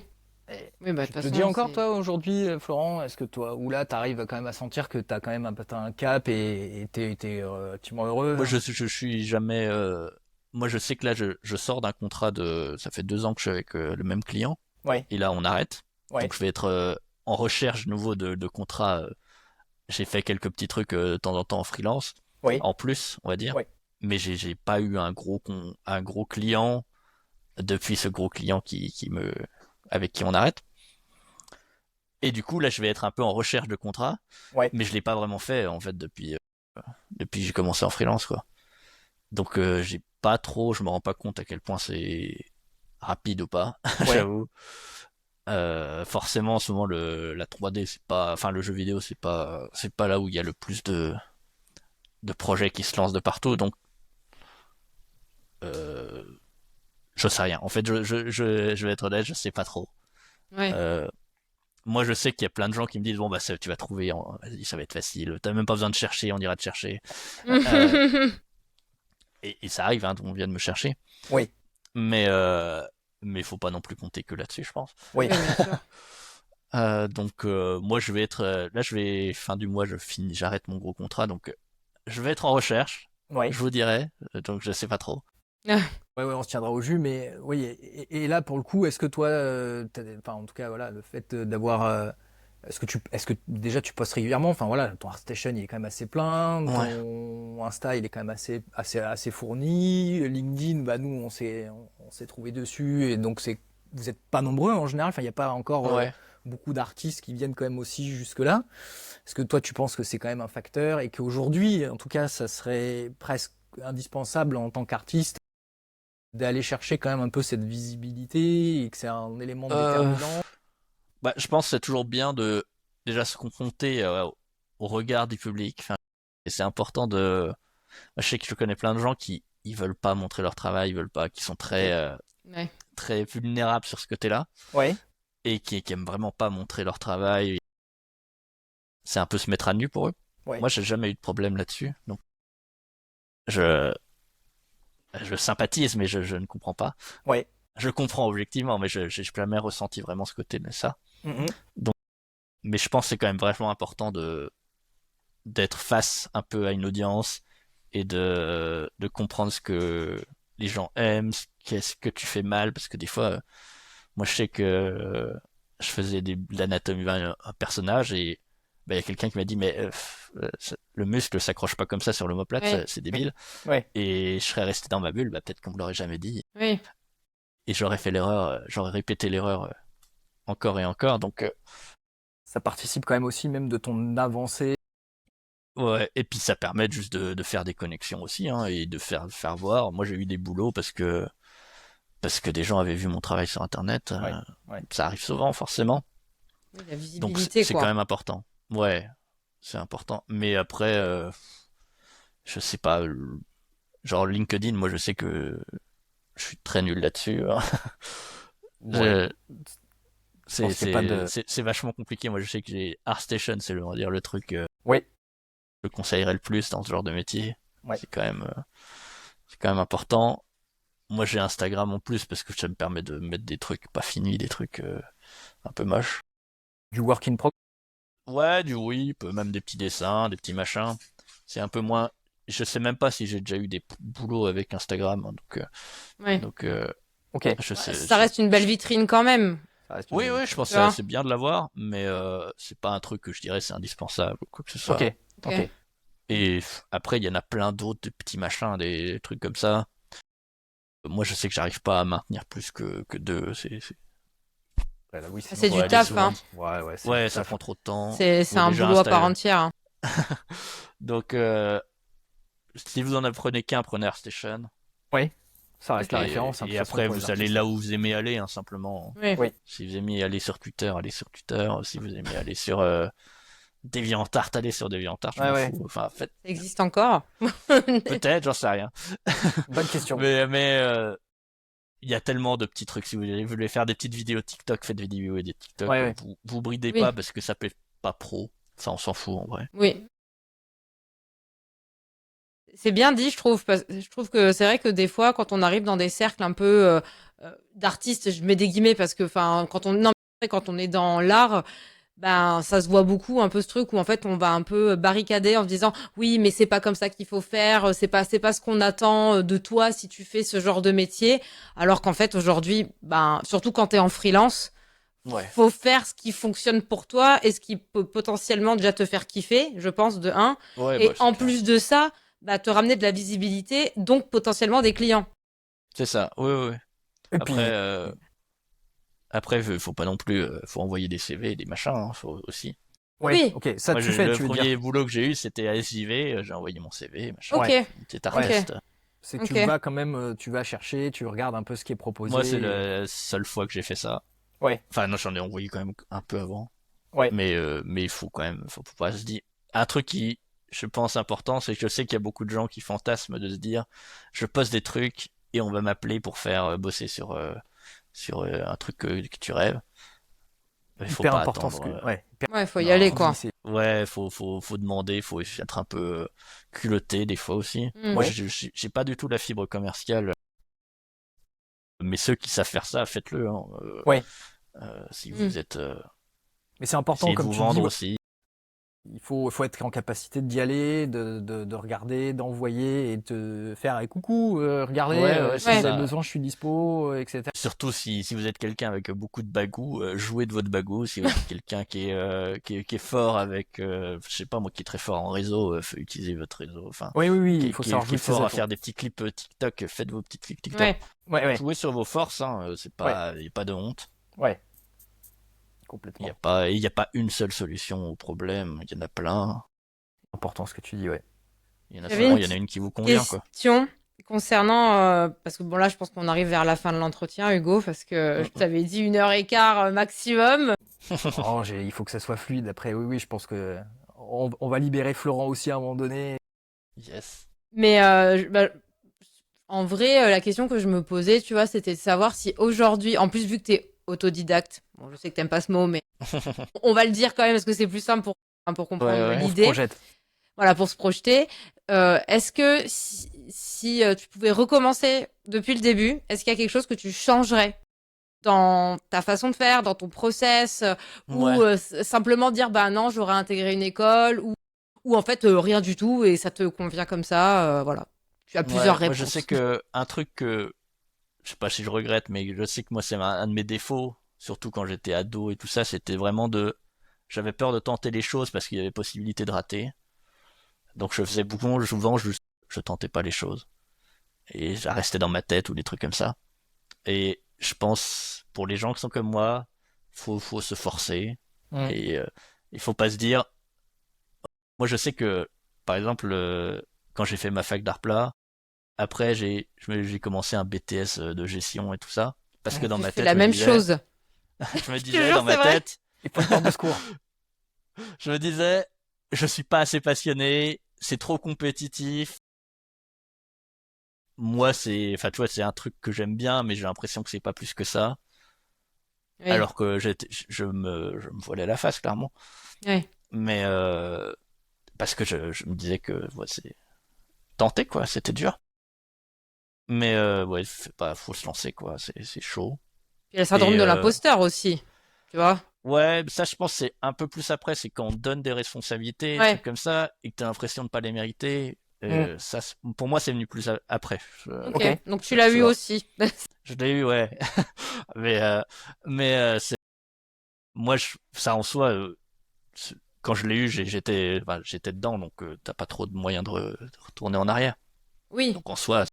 Et oui, bah de tu toute te le dis façon, encore, c'est... toi, aujourd'hui, Florent, est-ce que toi, ou là, t'arrives quand même à sentir que t'as quand même t'as un cap et t'es relativement heureux, Moi hein? je suis jamais. Moi je sais que là je sors d'un contrat de. Ça fait 2 ans que je suis avec le même client. Ouais, Et là, on arrête. ouais, Donc, je vais être en recherche nouveau de contrats. J'ai fait quelques petits trucs de temps en temps en freelance, ouais, en plus, on va dire. ouais, Mais j'ai pas eu un gros client depuis ce gros client avec qui on arrête. Et du coup, là, je vais être un peu en recherche de contrats, ouais, mais je l'ai pas vraiment fait, en fait, depuis que j'ai commencé en freelance, quoi. Donc, j'ai pas trop, je me rends pas compte à quel point c'est rapide ou pas, ouais, j'avoue. Forcément, souvent la 3D, c'est pas, enfin le jeu vidéo, c'est pas là où il y a le plus de projets qui se lancent de partout. Donc, euh, je sais rien. En fait, je vais être honnête, je sais pas trop. Ouais. Euh, Moi, je sais qu'il y a plein de gens qui me disent bon bah tu vas trouver, vas-y, ça va être facile. T'as même pas besoin de chercher, on ira te chercher. Euh, et ça arrive, hein, on vient de me chercher. oui, Mais mais faut pas non plus compter que là-dessus, je pense. oui, Oui, bien sûr. Donc moi je vais être là, je vais fin du mois, j'arrête mon gros contrat, donc je vais être en recherche, oui. je vous dirai, donc je sais pas trop. Ouais, ouais, on se tiendra au jus, mais oui. Et là, pour le coup, est-ce que toi, enfin, en tout cas, voilà, le fait d'avoir, est-ce que déjà tu postes régulièrement? Enfin, voilà, ton ArtStation, il est quand même assez plein, Ouais, ton Insta, il est quand même assez fourni. LinkedIn, bah nous, on s'est trouvé dessus, et donc vous êtes pas nombreux en général. Enfin, il n'y a pas encore ouais. beaucoup d'artistes qui viennent quand même aussi jusque-là. Est-ce que toi, tu penses que c'est quand même un facteur et qu'aujourd'hui, en tout cas, ça serait presque indispensable en tant qu'artiste d'aller chercher quand même un peu cette visibilité et que c'est un élément Euh, déterminant. Bah, je pense que c'est toujours bien de déjà se confronter au regard du public. Enfin, et c'est important de. Moi, je sais que je connais plein de gens qui ils veulent pas montrer leur travail, ils veulent pas, qui sont Ok. Ouais. très vulnérables sur ce côté-là Ouais, et qui aiment vraiment pas montrer leur travail. C'est un peu se mettre à nu pour eux. ouais, Moi, j'ai jamais eu de problème là-dessus, donc je je sympathise, mais je ne comprends pas. ouais. Je comprends objectivement, mais je j'ai jamais ressenti vraiment ce côté de ça. Mhm. Donc, mais je pense que c'est quand même vraiment important de d'être face un peu à une audience et de comprendre ce que les gens aiment, qu'est-ce que tu fais mal, parce que des fois, moi je sais que je faisais de l'anatomie d'un personnage et bah, il y a quelqu'un qui m'a dit mais le muscle s'accroche pas comme ça sur l'omoplate, Ouais. c'est Oui, débile. ouais, Et je serais resté dans ma bulle, bah, peut-être qu'on me l'aurait jamais dit. Oui. Et j'aurais fait l'erreur, j'aurais répété l'erreur encore et encore. Donc, ça participe quand même aussi même de ton avancée. ouais. Et puis ça permet juste de faire des connexions aussi, hein, et de faire voir. Moi, j'ai eu des boulots parce que des gens avaient vu mon travail sur Internet. Ouais, ouais. Ça arrive souvent, forcément. Oui, la Donc, visibilité, c'est quand quoi. même important. Ouais, c'est important. Mais après, je sais pas. Genre LinkedIn, moi, je sais que je suis très nul là-dessus, hein. Ouais, Je- je pense qu'il n'y a pas de. c'est vachement compliqué. Moi, je sais que j'ai ArtStation, on va dire, le truc que Ouais, je conseillerais le plus dans ce genre de métier. ouais. C'est quand même important. Moi, j'ai Instagram en plus parce que ça me permet de mettre des trucs pas finis, des trucs un peu moches. Du work in progress. Ouais, du whip, même des petits dessins, des petits machins. C'est un peu moins. Je sais même pas si j'ai déjà eu des boulots avec Instagram, hein, Ouais. donc Ok, je Ouais, sais. ça reste une belle vitrine quand même, ça reste une Oui, belle oui, je vitrine. pense tu que vois. c'est bien de l'avoir, mais c'est pas un truc que je dirais c'est indispensable ou quoi que ce Ok, soit. ok. Ok. Et après, il y en a plein d'autres, des petits machins, des trucs comme ça. Moi, je sais que j'arrive pas à maintenir plus que deux. Ouais, là, oui, Ah, sinon c'est Faut ça du devient aller taf, souvent. hein. souvent. Ouais, ouais, c'est du Ouais, ça taf. prend trop de temps. C'est Bon, un déjà, boulot à part entière, hein. Donc, si vous en apprenez qu'un, prenez ArtStation. Oui, ça reste la référence, hein, de Et toute façon, après, pour les vous allez artistes. là où vous aimez aller, hein, simplement. Oui. Oui, Si vous aimez aller sur Twitter, allez sur Twitter. Si vous aimez aller sur DeviantArt, allez sur DeviantArt, je Ouais, m'en ouais. fous. Enfin, Ça existe encore? peut-être, j'en sais rien. Bonne question. Mais il y a tellement de petits trucs. Si vous voulez faire des petites vidéos TikTok, faites des vidéos et des TikTok. Ouais, ouais. Vous bridez Oui. pas parce que ça plaît pas pro. Ça, on s'en fout en vrai. Oui. C'est bien dit, je trouve. Je trouve que c'est vrai que des fois, quand on arrive dans des cercles un peu d'artistes, je mets des guillemets parce que, enfin, non, mais quand on est dans l'art, ben, ça se voit beaucoup, un peu ce truc où en fait, on va un peu barricader en se disant, oui, mais c'est pas comme ça qu'il faut faire, c'est pas ce qu'on attend de toi si tu fais ce genre de métier. Alors qu'en fait, aujourd'hui, ben, surtout quand t'es en freelance, Ouais. faut faire ce qui fonctionne pour toi et ce qui peut potentiellement déjà te faire kiffer, je pense, de un. Ouais, Et bah, c'est en clair. plus de ça, bah, te ramener de la visibilité, donc potentiellement des clients. C'est ça. Ouais. Et Après, puis, après, faut pas non plus, faut envoyer des CV et des machins, hein, faut aussi. ouais, Oui, ok, ça Moi, tu fais, le tu veux dire. premier boulot que j'ai eu, c'était à SJV. J'ai envoyé mon CV, machin. ok, Ouais, Petit ouais. artiste. C'est que tu ok. vas quand même, tu vas chercher, tu regardes un peu ce qui est Moi, c'est proposé. la seule fois que j'ai fait ça. Ouais, Enfin, non, j'en ai envoyé quand même un peu avant. ouais. Mais il faut quand même, faut pas se dire. Un truc qui, je pense, important, c'est que je sais qu'il y a beaucoup de gens qui fantasment de se dire, je poste des trucs et on va m'appeler pour faire bosser sur un truc que tu rêves. Mais faut Hyper pas important attendre. ouais, hyper Ouais, faut y aller, Non. tu dis, quoi. c'est Ouais, faut demander, faut être un peu culotté des fois aussi. Mm. Moi, ouais, j'ai pas du tout la fibre commerciale, mais ceux qui savent faire ça, faites-le, hein. ouais. Si Mm. vous êtes, Mais c'est important, essayez de comme vous tu dis, vendre ouais, aussi. faut être en capacité d'y aller, de regarder, d'envoyer et de faire et coucou, regardez, Ouais, si c'est vous Ouais. avez ça. besoin, je suis dispo, etc. Surtout si vous êtes quelqu'un avec beaucoup de bagou, jouez de votre bagou. Si vous êtes quelqu'un qui est fort avec, je sais pas moi, qui est très fort en réseau, utilisez votre réseau. Enfin, Oui, il faut savoir qui est jouer de ses fort à atouts. faire des petits clips TikTok, faites vos petits clips TikTok. Ouais. Ouais, Jouez sur vos forces, hein, c'est ouais, pas, y a pas de honte. ouais, Il y a complètement. pas, il y a pas une seule solution au problème. Il y en a plein. Important ce que tu dis, ouais. Il y en a J'avais souvent, une il y en a petite une qui vous convient, quoi. question concernant, parce que bon là, je pense qu'on arrive vers la fin de l'entretien, Hugo, parce que je t'avais dit 1 h 15 maximum. Oh, il faut que ça soit fluide. Après, oui, je pense que on va libérer Florent aussi à un moment donné. Yes. Mais bah, en vrai, la question que je me posais, tu vois, c'était de savoir si aujourd'hui, en plus vu que t'es autodidacte, bon, je sais que t'aimes pas ce mot, mais on va le dire quand même parce que c'est plus simple pour Ouais, comprendre ouais. On se l'idée. projette. Voilà, pour se projeter. Est-ce que si tu pouvais recommencer depuis le début, est-ce qu'il y a quelque chose que tu changerais dans ta façon de faire, dans ton process, ou Ouais. simplement dire bah non, j'aurais intégré une école, ou en fait rien du tout et ça te convient comme ça, voilà. Tu as plusieurs Ouais. Moi, je sais réponses. que un truc que, je sais pas si je regrette, mais je sais que moi, c'est un de mes défauts, surtout quand j'étais ado et tout ça, c'était vraiment j'avais peur de tenter les choses parce qu'il y avait possibilité de rater. Donc, je faisais beaucoup, souvent, je tentais pas les choses. Et ça restait dans ma tête ou des trucs comme ça. Et je pense, pour les gens qui sont comme moi, faut se forcer. Mm. Et il faut pas se dire. Moi, je sais que, par exemple, quand j'ai fait ma fac d'art plat, après, j'ai commencé un BTS de gestion et tout ça. Parce que dans J'ai ma fait tête, la même chose. je me Je te disais jure, dans c'est ma vrai. tête, Il faut une porte de secours. je me disais, je suis pas assez passionné, c'est trop compétitif. Moi, enfin, tu vois, c'est un truc que j'aime bien, mais j'ai l'impression que c'est pas plus que ça. Oui, Alors que je me voilais la face, clairement. oui. Mais parce que je me disais que ouais, c'est tenter quoi, c'était dur. Mais ouais, faut se lancer quoi, c'est chaud. Puis il y a le syndrome Et de l'imposteur aussi, tu vois. ouais, ça je pense c'est un peu plus après, c'est quand on te donne des responsabilités, des trucs Ouais, comme ça, et que t'as l'impression de pas les mériter. Mm. Ça, pour moi, c'est venu plus après. ok. Ok. Donc tu l'as Tu eu vois, aussi. je l'ai eu, ouais. Mais moi, ça en soi, quand je l'ai eu, j'étais dedans, donc t'as pas trop de moyens de retourner en arrière. Oui, Donc en soi,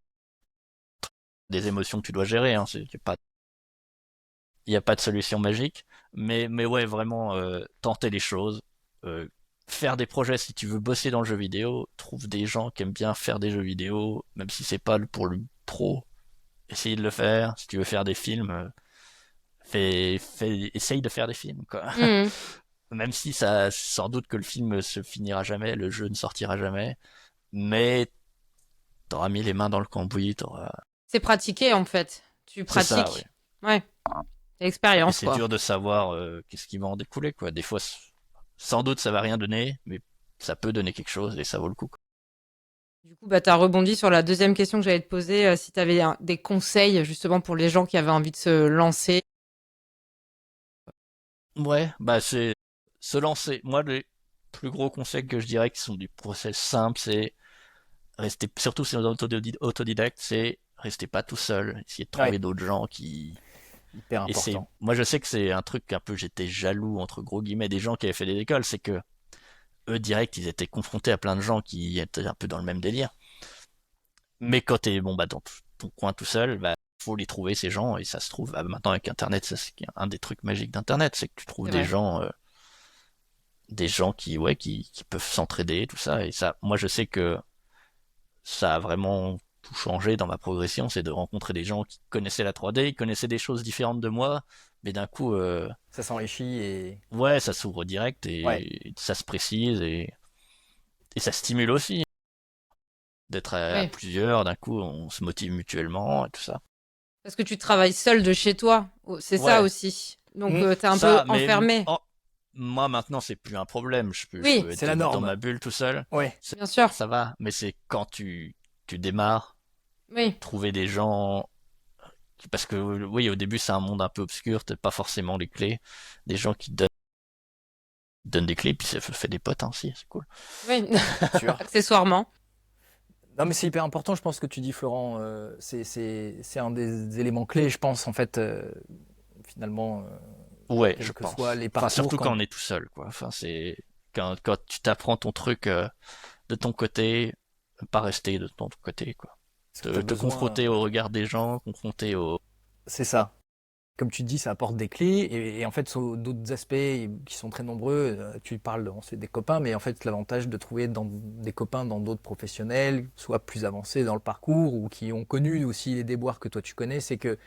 des émotions que tu dois gérer, hein, y a pas de solution magique. Mais ouais, vraiment, tenter les choses, euh, faire des projets si tu veux bosser dans le jeu vidéo, trouve des gens qui aiment bien faire des jeux vidéo, même si c'est pas pour le pro, essaye de le faire. Si tu veux faire des films, essaye de faire des films, quoi. mhm. Même si ça, sans doute que le film se finira jamais, le jeu ne sortira jamais, mais t'auras mis les mains dans le cambouis, t'auras. C'est pratiqué en fait. Tu C'est ça, oui. pratiques. Ouais. C'est Et l'expérience c'est quoi. dur de savoir qu'est-ce qui va en découler, quoi. Des fois, sans doute, ça va rien donner, mais ça peut donner quelque chose et ça vaut le coup, quoi. Du coup, bah, tu as rebondi sur la deuxième question que j'allais te poser, si tu avais des conseils justement pour les gens qui avaient envie de se lancer. Ouais, bah c'est se lancer. Moi, les plus gros conseils que je dirais qui sont du process simple, c'est rester, surtout si on est autodidacte, c'est rester pas tout seul, essayer de Ouais, trouver d'autres gens qui. hyper Et c'est, important. moi, je sais que c'est un truc un peu, j'étais jaloux entre gros guillemets des gens qui avaient fait des écoles, c'est que eux direct, ils étaient confrontés à plein de gens qui étaient un peu dans le même délire. Mais quand t'es bon bah dans ton coin tout seul, bah faut les trouver ces gens et ça se trouve bah, maintenant avec Internet, ça c'est un des trucs magiques d'Internet, c'est que tu trouves C'est vrai. des gens qui ouais qui peuvent s'entraider tout ça et ça, moi je sais que ça a vraiment tout changé dans ma progression, c'est de rencontrer des gens qui connaissaient la 3D, ils connaissaient des choses différentes de moi, mais d'un coup Ça s'enrichit et ouais ça s'ouvre direct ouais, et ça se précise et ça stimule aussi d'être à Oui. plusieurs, d'un coup on se motive mutuellement et tout ça. Parce que tu travailles seul de chez toi. Oh, c'est ça Ouais, aussi. Donc, Mm, t'es un peu ça, mais enfermé. oh, moi maintenant c'est plus un problème. Je Oui, peux c'est être la dans norme. ma bulle tout seul. Ouais, bien sûr. Ça va, mais c'est quand tu démarres, Oui. trouver des gens. Parce que oui, au début c'est un monde un peu obscur, t'as pas forcément les clés. Des gens qui donnent des clés, puis ça fait des potes hein, aussi, c'est cool. Oui. c'est sûr. Accessoirement. Non, mais c'est hyper important, je pense, que tu dis, Florent. C'est un des éléments clés, je pense, en fait, finalement, Ouais, je quels que soient pense. les Enfin, parcours. surtout quand Quand... on est tout seul, quoi. Enfin, c'est quand tu t'apprends ton truc de ton côté, pas rester de ton côté, quoi. Parce que tu as Te besoin. confronter au regard des gens, confronter au. C'est ça. Comme tu dis, ça apporte des clés. Et en fait, sur d'autres aspects qui sont très nombreux, tu parles ensuite des copains, mais en fait, l'avantage de trouver des copains dans d'autres professionnels, soit plus avancés dans le parcours ou qui ont connu aussi les déboires que toi tu connais, c'est que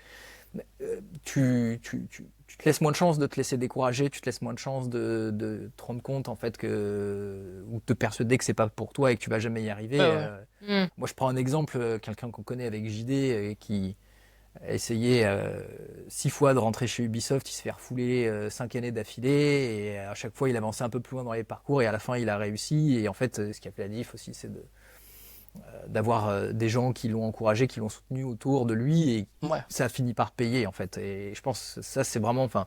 tu te laisses moins de chance de te laisser décourager, tu te laisses moins de chance de te rendre compte en fait que ou de te persuader que c'est pas pour toi et que tu vas jamais y arriver. Ouais, ouais. Hmm. Moi, je prends un exemple, quelqu'un qu'on connaît avec JD qui a essayé 6 fois de rentrer chez Ubisoft, il se fait refouler 5 années d'affilée et à chaque fois il avançait un peu plus loin dans les parcours et à la fin il a réussi. Et en fait, ce qui a fait la diff aussi, c'est d'avoir des gens qui l'ont encouragé, qui l'ont soutenu autour de lui et Ouais. ça a fini par payer en fait. Et je pense que ça c'est vraiment, enfin,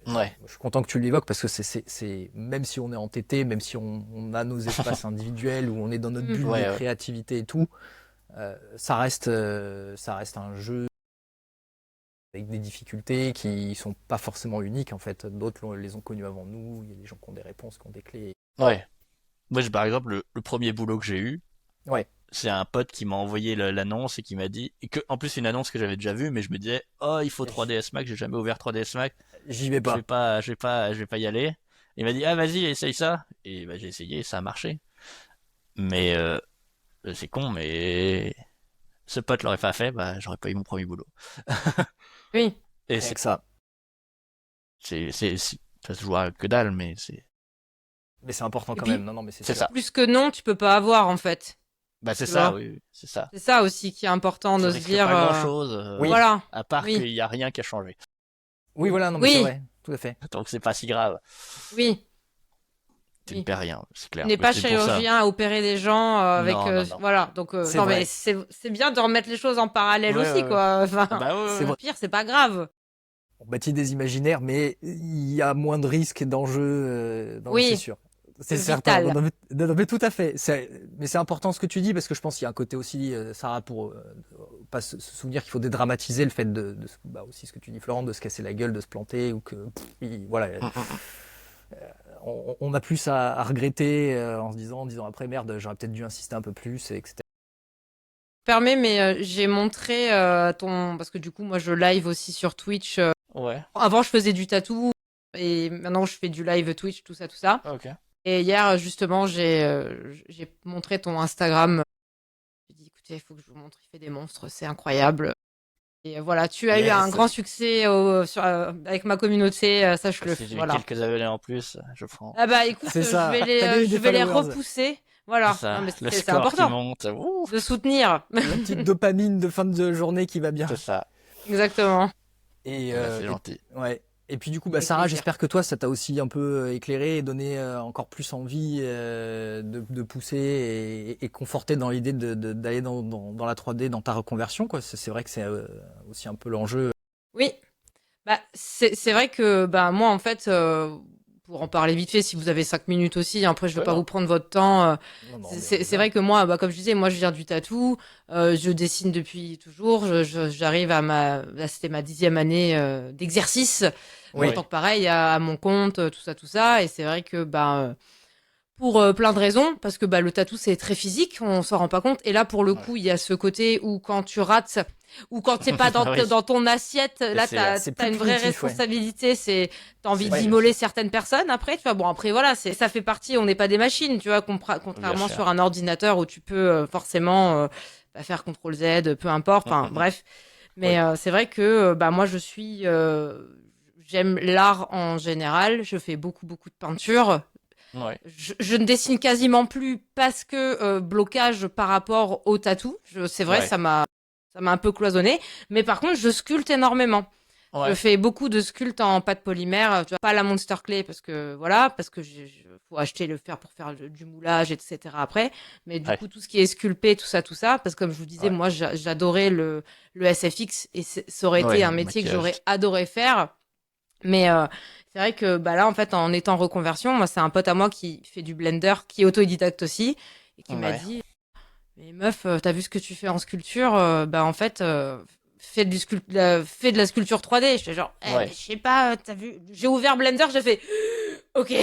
Ouais. je suis content que tu l'évoques parce que même si on est entêté, même si on a nos espaces individuels où on est dans notre Hmm. bulle de Ouais, ouais. créativité et tout, ça reste un jeu avec des difficultés qui sont pas forcément uniques en fait. D'autres les ont connus avant nous. Il y a des gens qui ont des réponses, qui ont des clés. Ouais. Moi, par exemple, le premier boulot que j'ai eu, Ouais, c'est un pote qui m'a envoyé l'annonce et qui m'a dit, et que, en plus, c'est une annonce que j'avais déjà vue, mais je me disais, oh, il faut 3ds Max, j'ai jamais ouvert 3ds Max, j'y vais pas. je vais pas y aller. Il m'a dit, ah, vas-y, essaye ça. Et bah, j'ai essayé et ça a marché. Mais, c'est con, mais ce pote l'aurait pas fait, bah, j'aurais pas eu mon premier boulot. Oui. Et Rien que ça. ça se joue à que dalle, mais Mais c'est important Et quand puis, même. Non, non, mais c'est c'est sûr. ça. plus que non, tu peux pas avoir en fait. Bah, c'est Tu ça, vois? oui, oui, c'est ça. C'est ça aussi qui est important Tu de se risques dire. pas grand chose, Oui, Voilà. à part qu'il Oui. y a rien qui a changé. oui, voilà. Non, mais c'est Oui. vrai. Tout à fait. Donc c'est pas si grave. Oui. Tu ne Oui. perds rien, c'est Tu clair. n'es Mais pas c'est pour ça. chirurgien à opérer des gens avec Non, non, non. voilà donc C'est non mais vrai. c'est bien de remettre les choses en Ouais, parallèle aussi ouais, ouais. quoi. Enfin, Bah ouais, C'est ouais. au vrai. pire c'est pas grave. On bâtit des imaginaires, mais il y a moins de risques et d'enjeux. C'est Oui, sûr. C'est c'est certain. Non, vital. non, mais tout à fait. Mais c'est important ce que tu dis parce que je pense qu'il y a un côté aussi, Sarah, pour pas se souvenir qu'il faut dédramatiser le fait bah, aussi ce que tu dis, Florent, de se casser la gueule, de se planter ou que, voilà, Mm, mm, mm. on a plus à regretter en se disant après merde, j'aurais peut-être dû insister un peu plus, etc. Permets mais j'ai montré ton parce que du coup moi je live aussi sur Twitch. Ouais, Avant je faisais du tatou et maintenant je fais du live Twitch tout ça tout ça. ok. Et hier justement j'ai montré ton Instagram. J'ai dit écoutez il faut que je vous montre il fait des monstres c'est incroyable. Et voilà, tu as eu Yes. un grand succès avec ma communauté, sache-le. Si j'ai Voilà. quelques abonnés en plus, je prends. Ah bah écoute, C'est ça. je vais T'as gagné je des vais les followers. repousser. C'est Voilà. ça, Non, mais le c'est score qui important monte. Ouh, de soutenir. La petite dopamine de fin de journée qui va bien. c'est ça. Exactement. Et, Bah, c'est gentil. ouais. Et puis du coup, Avec Sarah, plaisir. j'espère que toi, ça t'a aussi un peu éclairé et donné encore plus envie de pousser et conforter dans l'idée d'aller dans la 3D, dans ta reconversion, quoi. C'est vrai que c'est aussi un peu l'enjeu. Oui. Bah, c'est vrai que bah, moi, en fait, pour en parler vite fait, si vous avez 5 minutes aussi, après, je ne veux Ouais, pas non. vous prendre votre temps. Non, non, mais on C'est est c'est là. vrai que moi, bah, comme je disais, moi, je viens du tatou. Je dessine depuis toujours. J'arrive là, c'était ma 10e année d'exercice. Oui. En tant que pareil, à mon compte, tout ça, tout ça. Et c'est vrai que bah, pour plein de raisons, parce que bah, le tatou c'est très physique, on s'en rend pas compte. Et là, pour le coup, il y a ce côté où quand tu rates, ou quand c'est pas Oui. dans ton assiette, là, c'est t'as plus une vraie punitif, ouais. responsabilité. T'as envie Ouais. d'immoler certaines personnes après, tu vois. Bon, après, voilà, ça fait partie, on n'est pas des machines, tu vois, contrairement sûr. sur un ordinateur où tu peux forcément bah, faire CTRL Z, peu importe, enfin, bref. Mais c'est vrai que bah, moi, j'aime l'art en général, je fais beaucoup, beaucoup de peinture. Ouais. Je ne dessine quasiment plus parce que blocage par rapport au tatou. C'est vrai, Ouais. ça m'a un peu cloisonné. Mais par contre, je sculpte énormément. Je Ouais. fais beaucoup de sculptes en pâte polymère. Tu vois, pas la Monster Clay parce que voilà, parce que faut acheter le fer pour faire du moulage, etc. après. Mais du Ouais. coup, tout ce qui est sculpté, tout ça, parce que comme je vous disais, Ouais. moi, j'adorais le SFX et ça aurait été Ouais, un le métier que maquillage. j'aurais adoré faire. Mais c'est vrai que bah là, en fait, en étant en reconversion, moi, c'est un pote à moi qui fait du Blender, qui est autodidacte aussi, et qui m'a Ouais. dit, mais meuf, t'as vu ce que tu fais en sculpture? Bah en fait, fais de la sculpture 3D. J'étais genre, Ouais. mais je sais pas, t'as vu? J'ai ouvert Blender, j'ai fait, ok,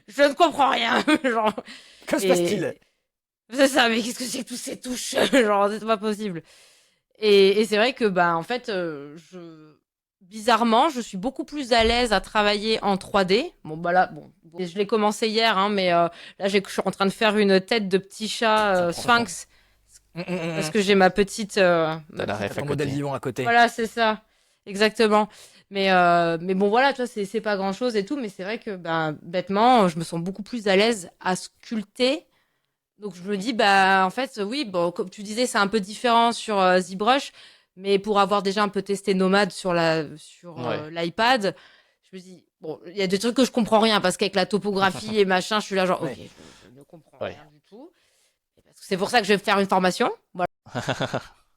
je ne comprends rien. Genre, Que se et passe-t-il? c'est ça, mais qu'est-ce que c'est que tous ces touches? Genre, c'est pas possible. Et c'est vrai que, bah, en fait, bizarrement, je suis beaucoup plus à l'aise à travailler en 3D. Bon, bah là, je l'ai commencé hier, hein, mais là, je suis en train de faire une tête de petit chat Ça prend sphinx parce Parce que j'ai ma petite. T'as la T'as ref à ton modèle côté. vivant à côté. Voilà, c'est ça. Exactement. Mais bon, voilà, tu vois, c'est pas grand-chose et tout, mais c'est vrai que, ben, bêtement, je me sens beaucoup plus à l'aise à sculpter. Donc je me dis, bah en fait, oui, bon, comme tu disais, c'est un peu différent sur ZBrush, mais pour avoir déjà un peu testé Nomad sur Ouais. l'iPad, je me dis, bon, il y a des trucs que je comprends rien, parce qu'avec la topographie et machin, je suis là genre, ok, Ouais. je ne comprends Ouais. rien du tout. Et parce que c'est pour ça que je vais faire une formation, voilà.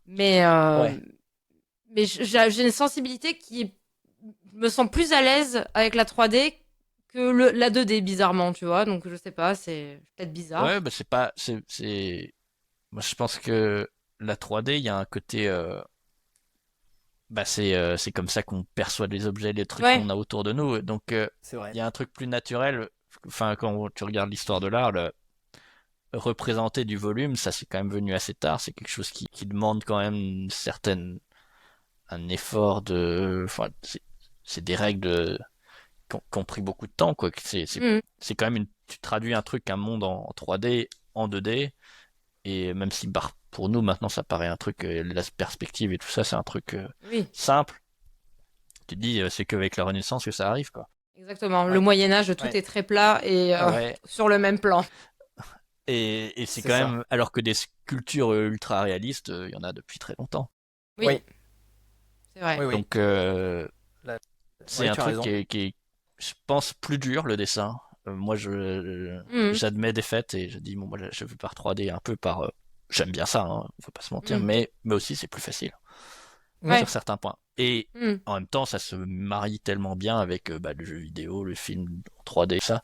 Mais, Ouais. mais j'ai une sensibilité qui me sent plus à l'aise avec la 3D que la 2D, bizarrement, tu vois. Donc je sais pas, c'est peut-être bizarre. Ouais, bah c'est pas. Moi, je pense que la 3D, il y a un côté. Bah, c'est comme ça qu'on perçoit les objets, les trucs Ouais. qu'on a autour de nous. Donc, C'est vrai. il y a un truc plus naturel. Enfin, quand tu regardes l'histoire de l'art, représenter du volume, ça c'est quand même venu assez tard. C'est quelque chose qui demande quand même un effort de. Enfin, c'est des règles qui ont pris beaucoup de temps, quoi. Mhm. C'est quand même tu traduis un truc, un monde en 3D, en 2D, et même si bah, pour nous maintenant ça paraît un truc, la perspective et tout ça, c'est un truc Oui. simple. Tu te dis, c'est qu'avec la Renaissance que ça arrive, quoi. Exactement. Le Ouais. Moyen Âge, tout Ouais. est très plat et Ouais. sur le même plan. Et c'est C'est quand ça. même, alors que des sculptures ultra réalistes, il y en a depuis très longtemps. Oui, Oui. c'est vrai. Oui, oui. Donc, Là- c'est Oui, un tu as truc raison. qui est, je pense, plus dur, le dessin. Moi, Mhm. j'admets des faits et je dis, bon, moi, je veux par 3D un peu par, j'aime bien ça, hein, faut pas se mentir, Mhm. mais aussi c'est plus facile Ouais. sur certains points. Et Mhm. en même temps, ça se marie tellement bien avec bah, le jeu vidéo, le film en 3D, ça.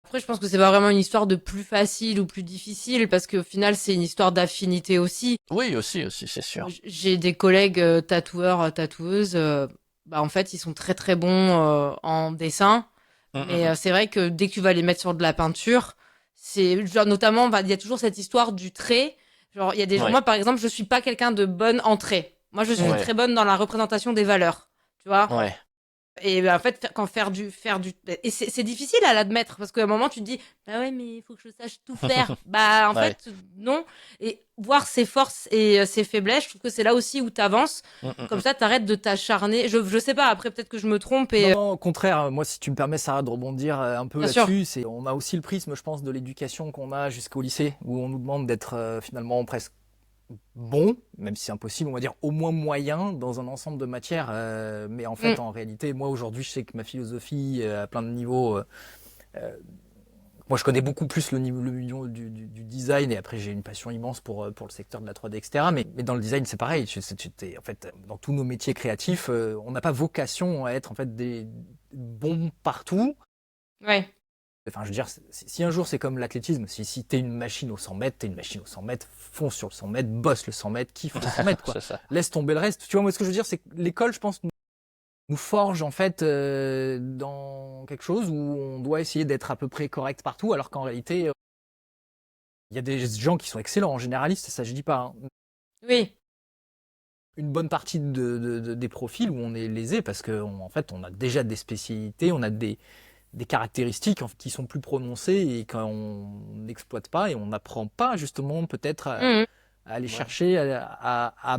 Après, je pense que c'est pas vraiment une histoire de plus facile ou plus difficile parce qu'au final, c'est une histoire d'affinité aussi. Oui, aussi, c'est sûr. J'ai des collègues tatoueurs, tatoueuses. Bah, en fait, ils sont très très bons en dessin. Mais c'est vrai que dès que tu vas les mettre sur de la peinture, c'est genre notamment, il y a toujours cette histoire du trait. Genre, il y a des gens, Ouais, moi par exemple, je suis pas quelqu'un de bonne en trait. Moi, je suis ouais, très bonne dans la représentation des valeurs, tu vois. ouais, en fait, quand et c'est difficile à l'admettre parce qu'à un moment tu te dis, bah ouais, mais il faut que je sache tout faire. Bah en Ouais. fait, non. Et voir ses forces et ses faiblesses, je trouve que c'est là aussi où t'avances. Comme ça, t'arrêtes de t'acharner. Je sais pas. Après, peut-être que je me trompe et Non, au contraire, moi, si tu me permets, Sarah, de rebondir un peu bien sûr. là-dessus, on a aussi le prisme, je pense, de l'éducation qu'on a jusqu'au lycée, où on nous demande d'être finalement presque bon, même si c'est impossible, on va dire au moins moyen dans un ensemble de matières. Mais en fait, en réalité, moi, aujourd'hui, je sais que ma philosophie, à plein de niveaux, moi, je connais beaucoup plus le niveau du design, et après, j'ai une passion immense pour le secteur de la 3D, etc. Mais dans le design, c'est pareil. En fait, dans tous nos métiers créatifs, on n'a pas vocation à être en fait des bons partout. Ouais. Enfin, je veux dire, si un jour c'est comme l'athlétisme, si t'es une machine au 100 mètres, t'es une machine au 100 mètres, fonce sur le 100 mètres, bosse le 100 mètres, kiffe le 100 mètres, quoi. C'est ça. Laisse tomber le reste. Tu vois, moi, ce que je veux dire, c'est que l'école, je pense, nous forge en fait dans quelque chose où on doit essayer d'être à peu près correct partout, alors qu'en réalité, il y a des gens qui sont excellents en généraliste, ça je dis pas, hein. Oui. Une bonne partie des profils où on est lésé parce qu'en fait, on a déjà des spécialités, on a des caractéristiques qui sont plus prononcées et qu'on n'exploite pas et on n'apprend pas justement peut-être à aller chercher, à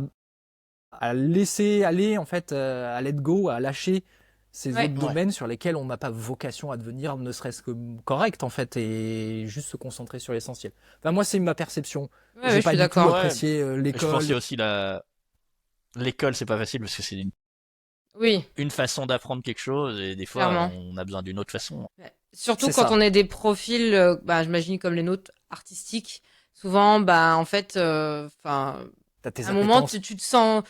laisser aller en fait, à let go, à lâcher ces autres domaines sur lesquels on n'a pas vocation à devenir ne serait-ce que correct en fait et juste se concentrer sur l'essentiel. Enfin moi c'est ma perception. Ouais, J'ai je pas suis du tout d'accord. apprécié Je pense l'école. qu'il y a aussi l'école, c'est pas facile parce que c'est Oui, une façon d'apprendre quelque chose et des fois clairement. on a besoin d'une autre façon. Ouais. Surtout C'est quand ça. on est des profils, j'imagine comme les nôtres, artistiques. Souvent, en fait, enfin, T'as tes à un moment, appétences. tu te sens.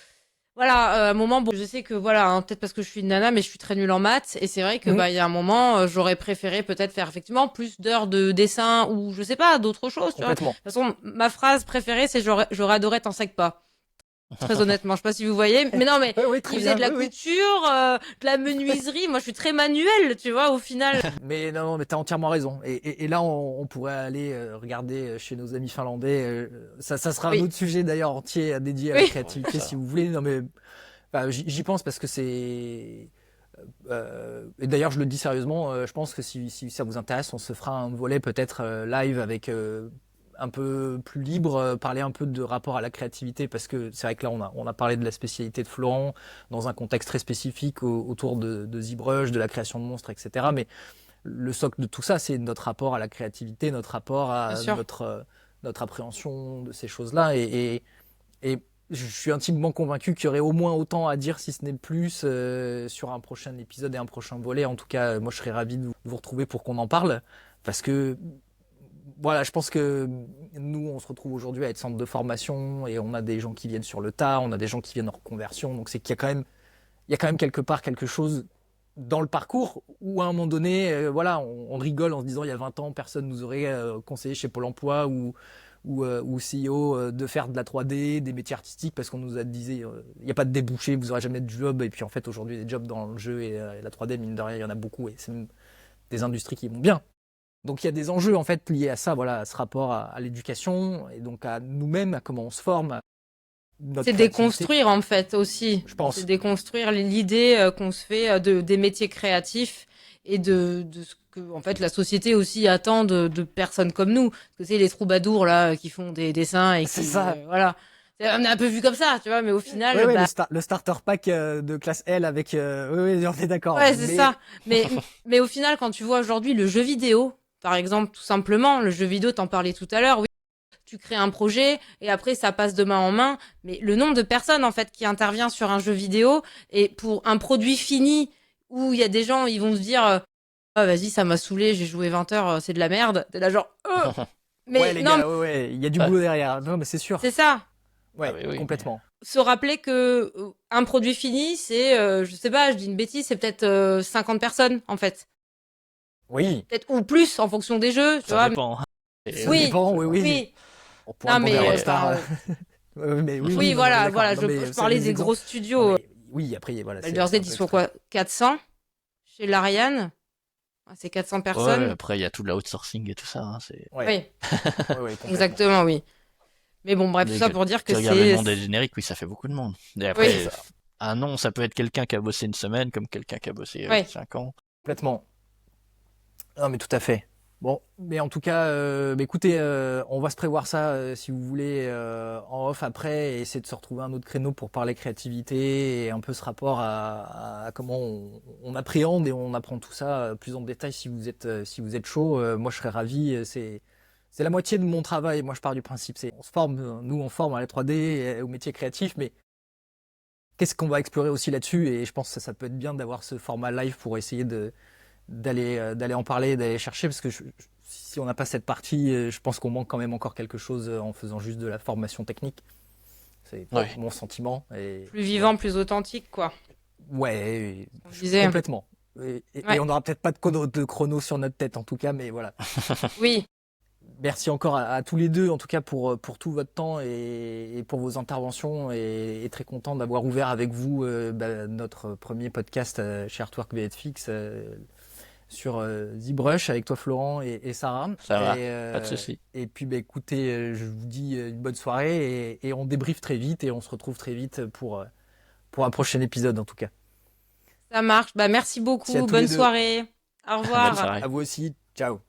Voilà, à un moment, bon, je sais que voilà, hein, peut-être parce que je suis une nana, mais je suis très nulle en maths. Et c'est vrai que il y a un moment, j'aurais préféré peut-être faire effectivement plus d'heures de dessin ou je sais pas, d'autres choses, tu vois. De Complètement. toute façon, ma phrase préférée, c'est j'aurais adoré t'en sec pas. Très honnêtement, je sais pas si vous voyez, mais non, mais Oui, très il faisait bien. de la Oui, oui. couture, de la menuiserie. Moi, je suis très manuelle, tu vois, au final. Mais non, mais t'as entièrement raison. Et là, on pourrait aller regarder chez nos amis finlandais. Ça sera un Oui, autre sujet d'ailleurs entier dédié à la oui, créativité, si vous voulez. Non, mais enfin, j'y pense parce que c'est. Et d'ailleurs, je le dis sérieusement. Je pense que si ça vous intéresse, on se fera un volet peut-être live avec un peu plus libre, parler un peu de rapport à la créativité, parce que c'est vrai que là, on a parlé de la spécialité de Florent dans un contexte très spécifique autour de ZBrush, de la création de monstres, etc. Mais le socle de tout ça, c'est notre rapport à la créativité, notre rapport bien à sûr. notre appréhension de ces choses-là. Et je suis intimement convaincu qu'il y aurait au moins autant à dire, si ce n'est plus, sur un prochain épisode et un prochain volet. En tout cas, moi, je serais ravi de vous retrouver pour qu'on en parle. Parce que, voilà, je pense que nous, on se retrouve aujourd'hui à être centre de formation et on a des gens qui viennent sur le tas, on a des gens qui viennent en reconversion. Donc, c'est qu'il y a quand même quelque part quelque chose dans le parcours où à un moment donné, voilà, on rigole en se disant il y a 20 ans, personne nous aurait conseillé chez Pôle emploi ou CEO de faire de la 3D, des métiers artistiques parce qu'on nous a dit il n'y a pas de débouché, vous aurez jamais de job. Et puis en fait, aujourd'hui, des jobs dans le jeu et la 3D, mine de rien, il y en a beaucoup et c'est même des industries qui vont bien. Donc il y a des enjeux en fait liés à ça, voilà, à ce rapport à l'éducation et donc à nous-mêmes, à comment on se forme, notre C'est créativité, déconstruire en fait aussi. je pense. C'est déconstruire l'idée qu'on se fait des métiers créatifs et de ce que en fait la société aussi attend de personnes comme nous. Parce que c'est les troubadours là qui font des dessins et C'est qui ça. voilà. On est un peu vu comme ça, tu vois, mais au final, Ouais, le starter pack de classe L avec. Oui, on est d'accord. ouais, c'est Mais ça. Mais au final, quand tu vois aujourd'hui le jeu vidéo, par exemple, tout simplement, le jeu vidéo, t'en parlais tout à l'heure, oui, tu crées un projet et après ça passe de main en main. Mais le nombre de personnes en fait qui intervient sur un jeu vidéo et pour un produit fini où il y a des gens, ils vont se dire, ah vas-y, ça m'a saoulé, j'ai joué 20 heures, c'est de la merde. T'es là genre, ouais, mais les non, gars, ouais, il y a du boulot derrière. Non, mais c'est sûr. c'est ça. Ouais, Ah, mais oui. complètement. Se rappeler que un produit fini, c'est, je sais pas, je dis une bêtise, c'est peut-être 50 personnes en fait. Oui, Peut-être ou plus en fonction des jeux, tu Ça vois. dépend. ça Oui, dépend, oui, oui. oui. On pourra Non, demander à mais Rockstar. enfin, Mais oui, oui, non, non, mais voilà, d'accord. voilà, Non, je, mais je c'est parlais des des gros exemples. Non, studios. mais oui, après, voilà. Baldur's C'est un Gate, peu ils sont extrême. quoi? 400 chez l'Ariane? Ah, c'est 400 Ouais, personnes? après il y a tout l'outsourcing et tout ça. Hein, Ouais, Oui, ouais, complètement. exactement, oui. Mais bon, bref, tout Dès ça que pour dire que tu regardes le c'est. monde des génériques, oui, ça fait beaucoup de monde. Et Oui, après, C'est ça. un nom, ça peut être quelqu'un qui a bossé une semaine, comme quelqu'un qui a bossé Ouais. 5 ans. Complètement. Non, mais tout à fait. Bon, mais en tout cas, écoutez, on va se prévoir ça, si vous voulez, en off après, et essayer de se retrouver un autre créneau pour parler créativité et un peu ce rapport à comment on appréhende et on apprend tout ça plus en détail si vous êtes chaud. Moi, je serais ravi. C'est la moitié de mon travail. Moi, je pars du principe, c'est on se forme, nous, on forme à la 3D et au métier créatif, mais qu'est-ce qu'on va explorer aussi là-dessus? Et je pense que ça peut être bien d'avoir ce format live pour essayer d'aller en parler, d'aller chercher, parce que si on n'a pas cette partie, je pense qu'on manque quand même encore quelque chose en faisant juste de la formation technique. C'est Ouais. mon sentiment. Et, Plus vivant, plus authentique, quoi. ouais, On disait. complètement. Ouais. Et on n'aura peut-être pas de chrono sur notre tête en tout cas, mais voilà. Oui. Merci encore à tous les deux, en tout cas pour tout votre temps et pour vos interventions, et très content d'avoir ouvert avec vous notre premier podcast chez Artwork VFX sur ZBrush avec toi Florent et Sarah. Ça va, Et, pas de souci. et puis écoutez, je vous dis une bonne soirée et on débriefe très vite et on se retrouve très vite pour un prochain épisode en tout cas. Ça marche. Bah, merci Merci à beaucoup. tous les Bonne deux. soirée. Au Bonne revoir. soirée. À vous aussi, ciao.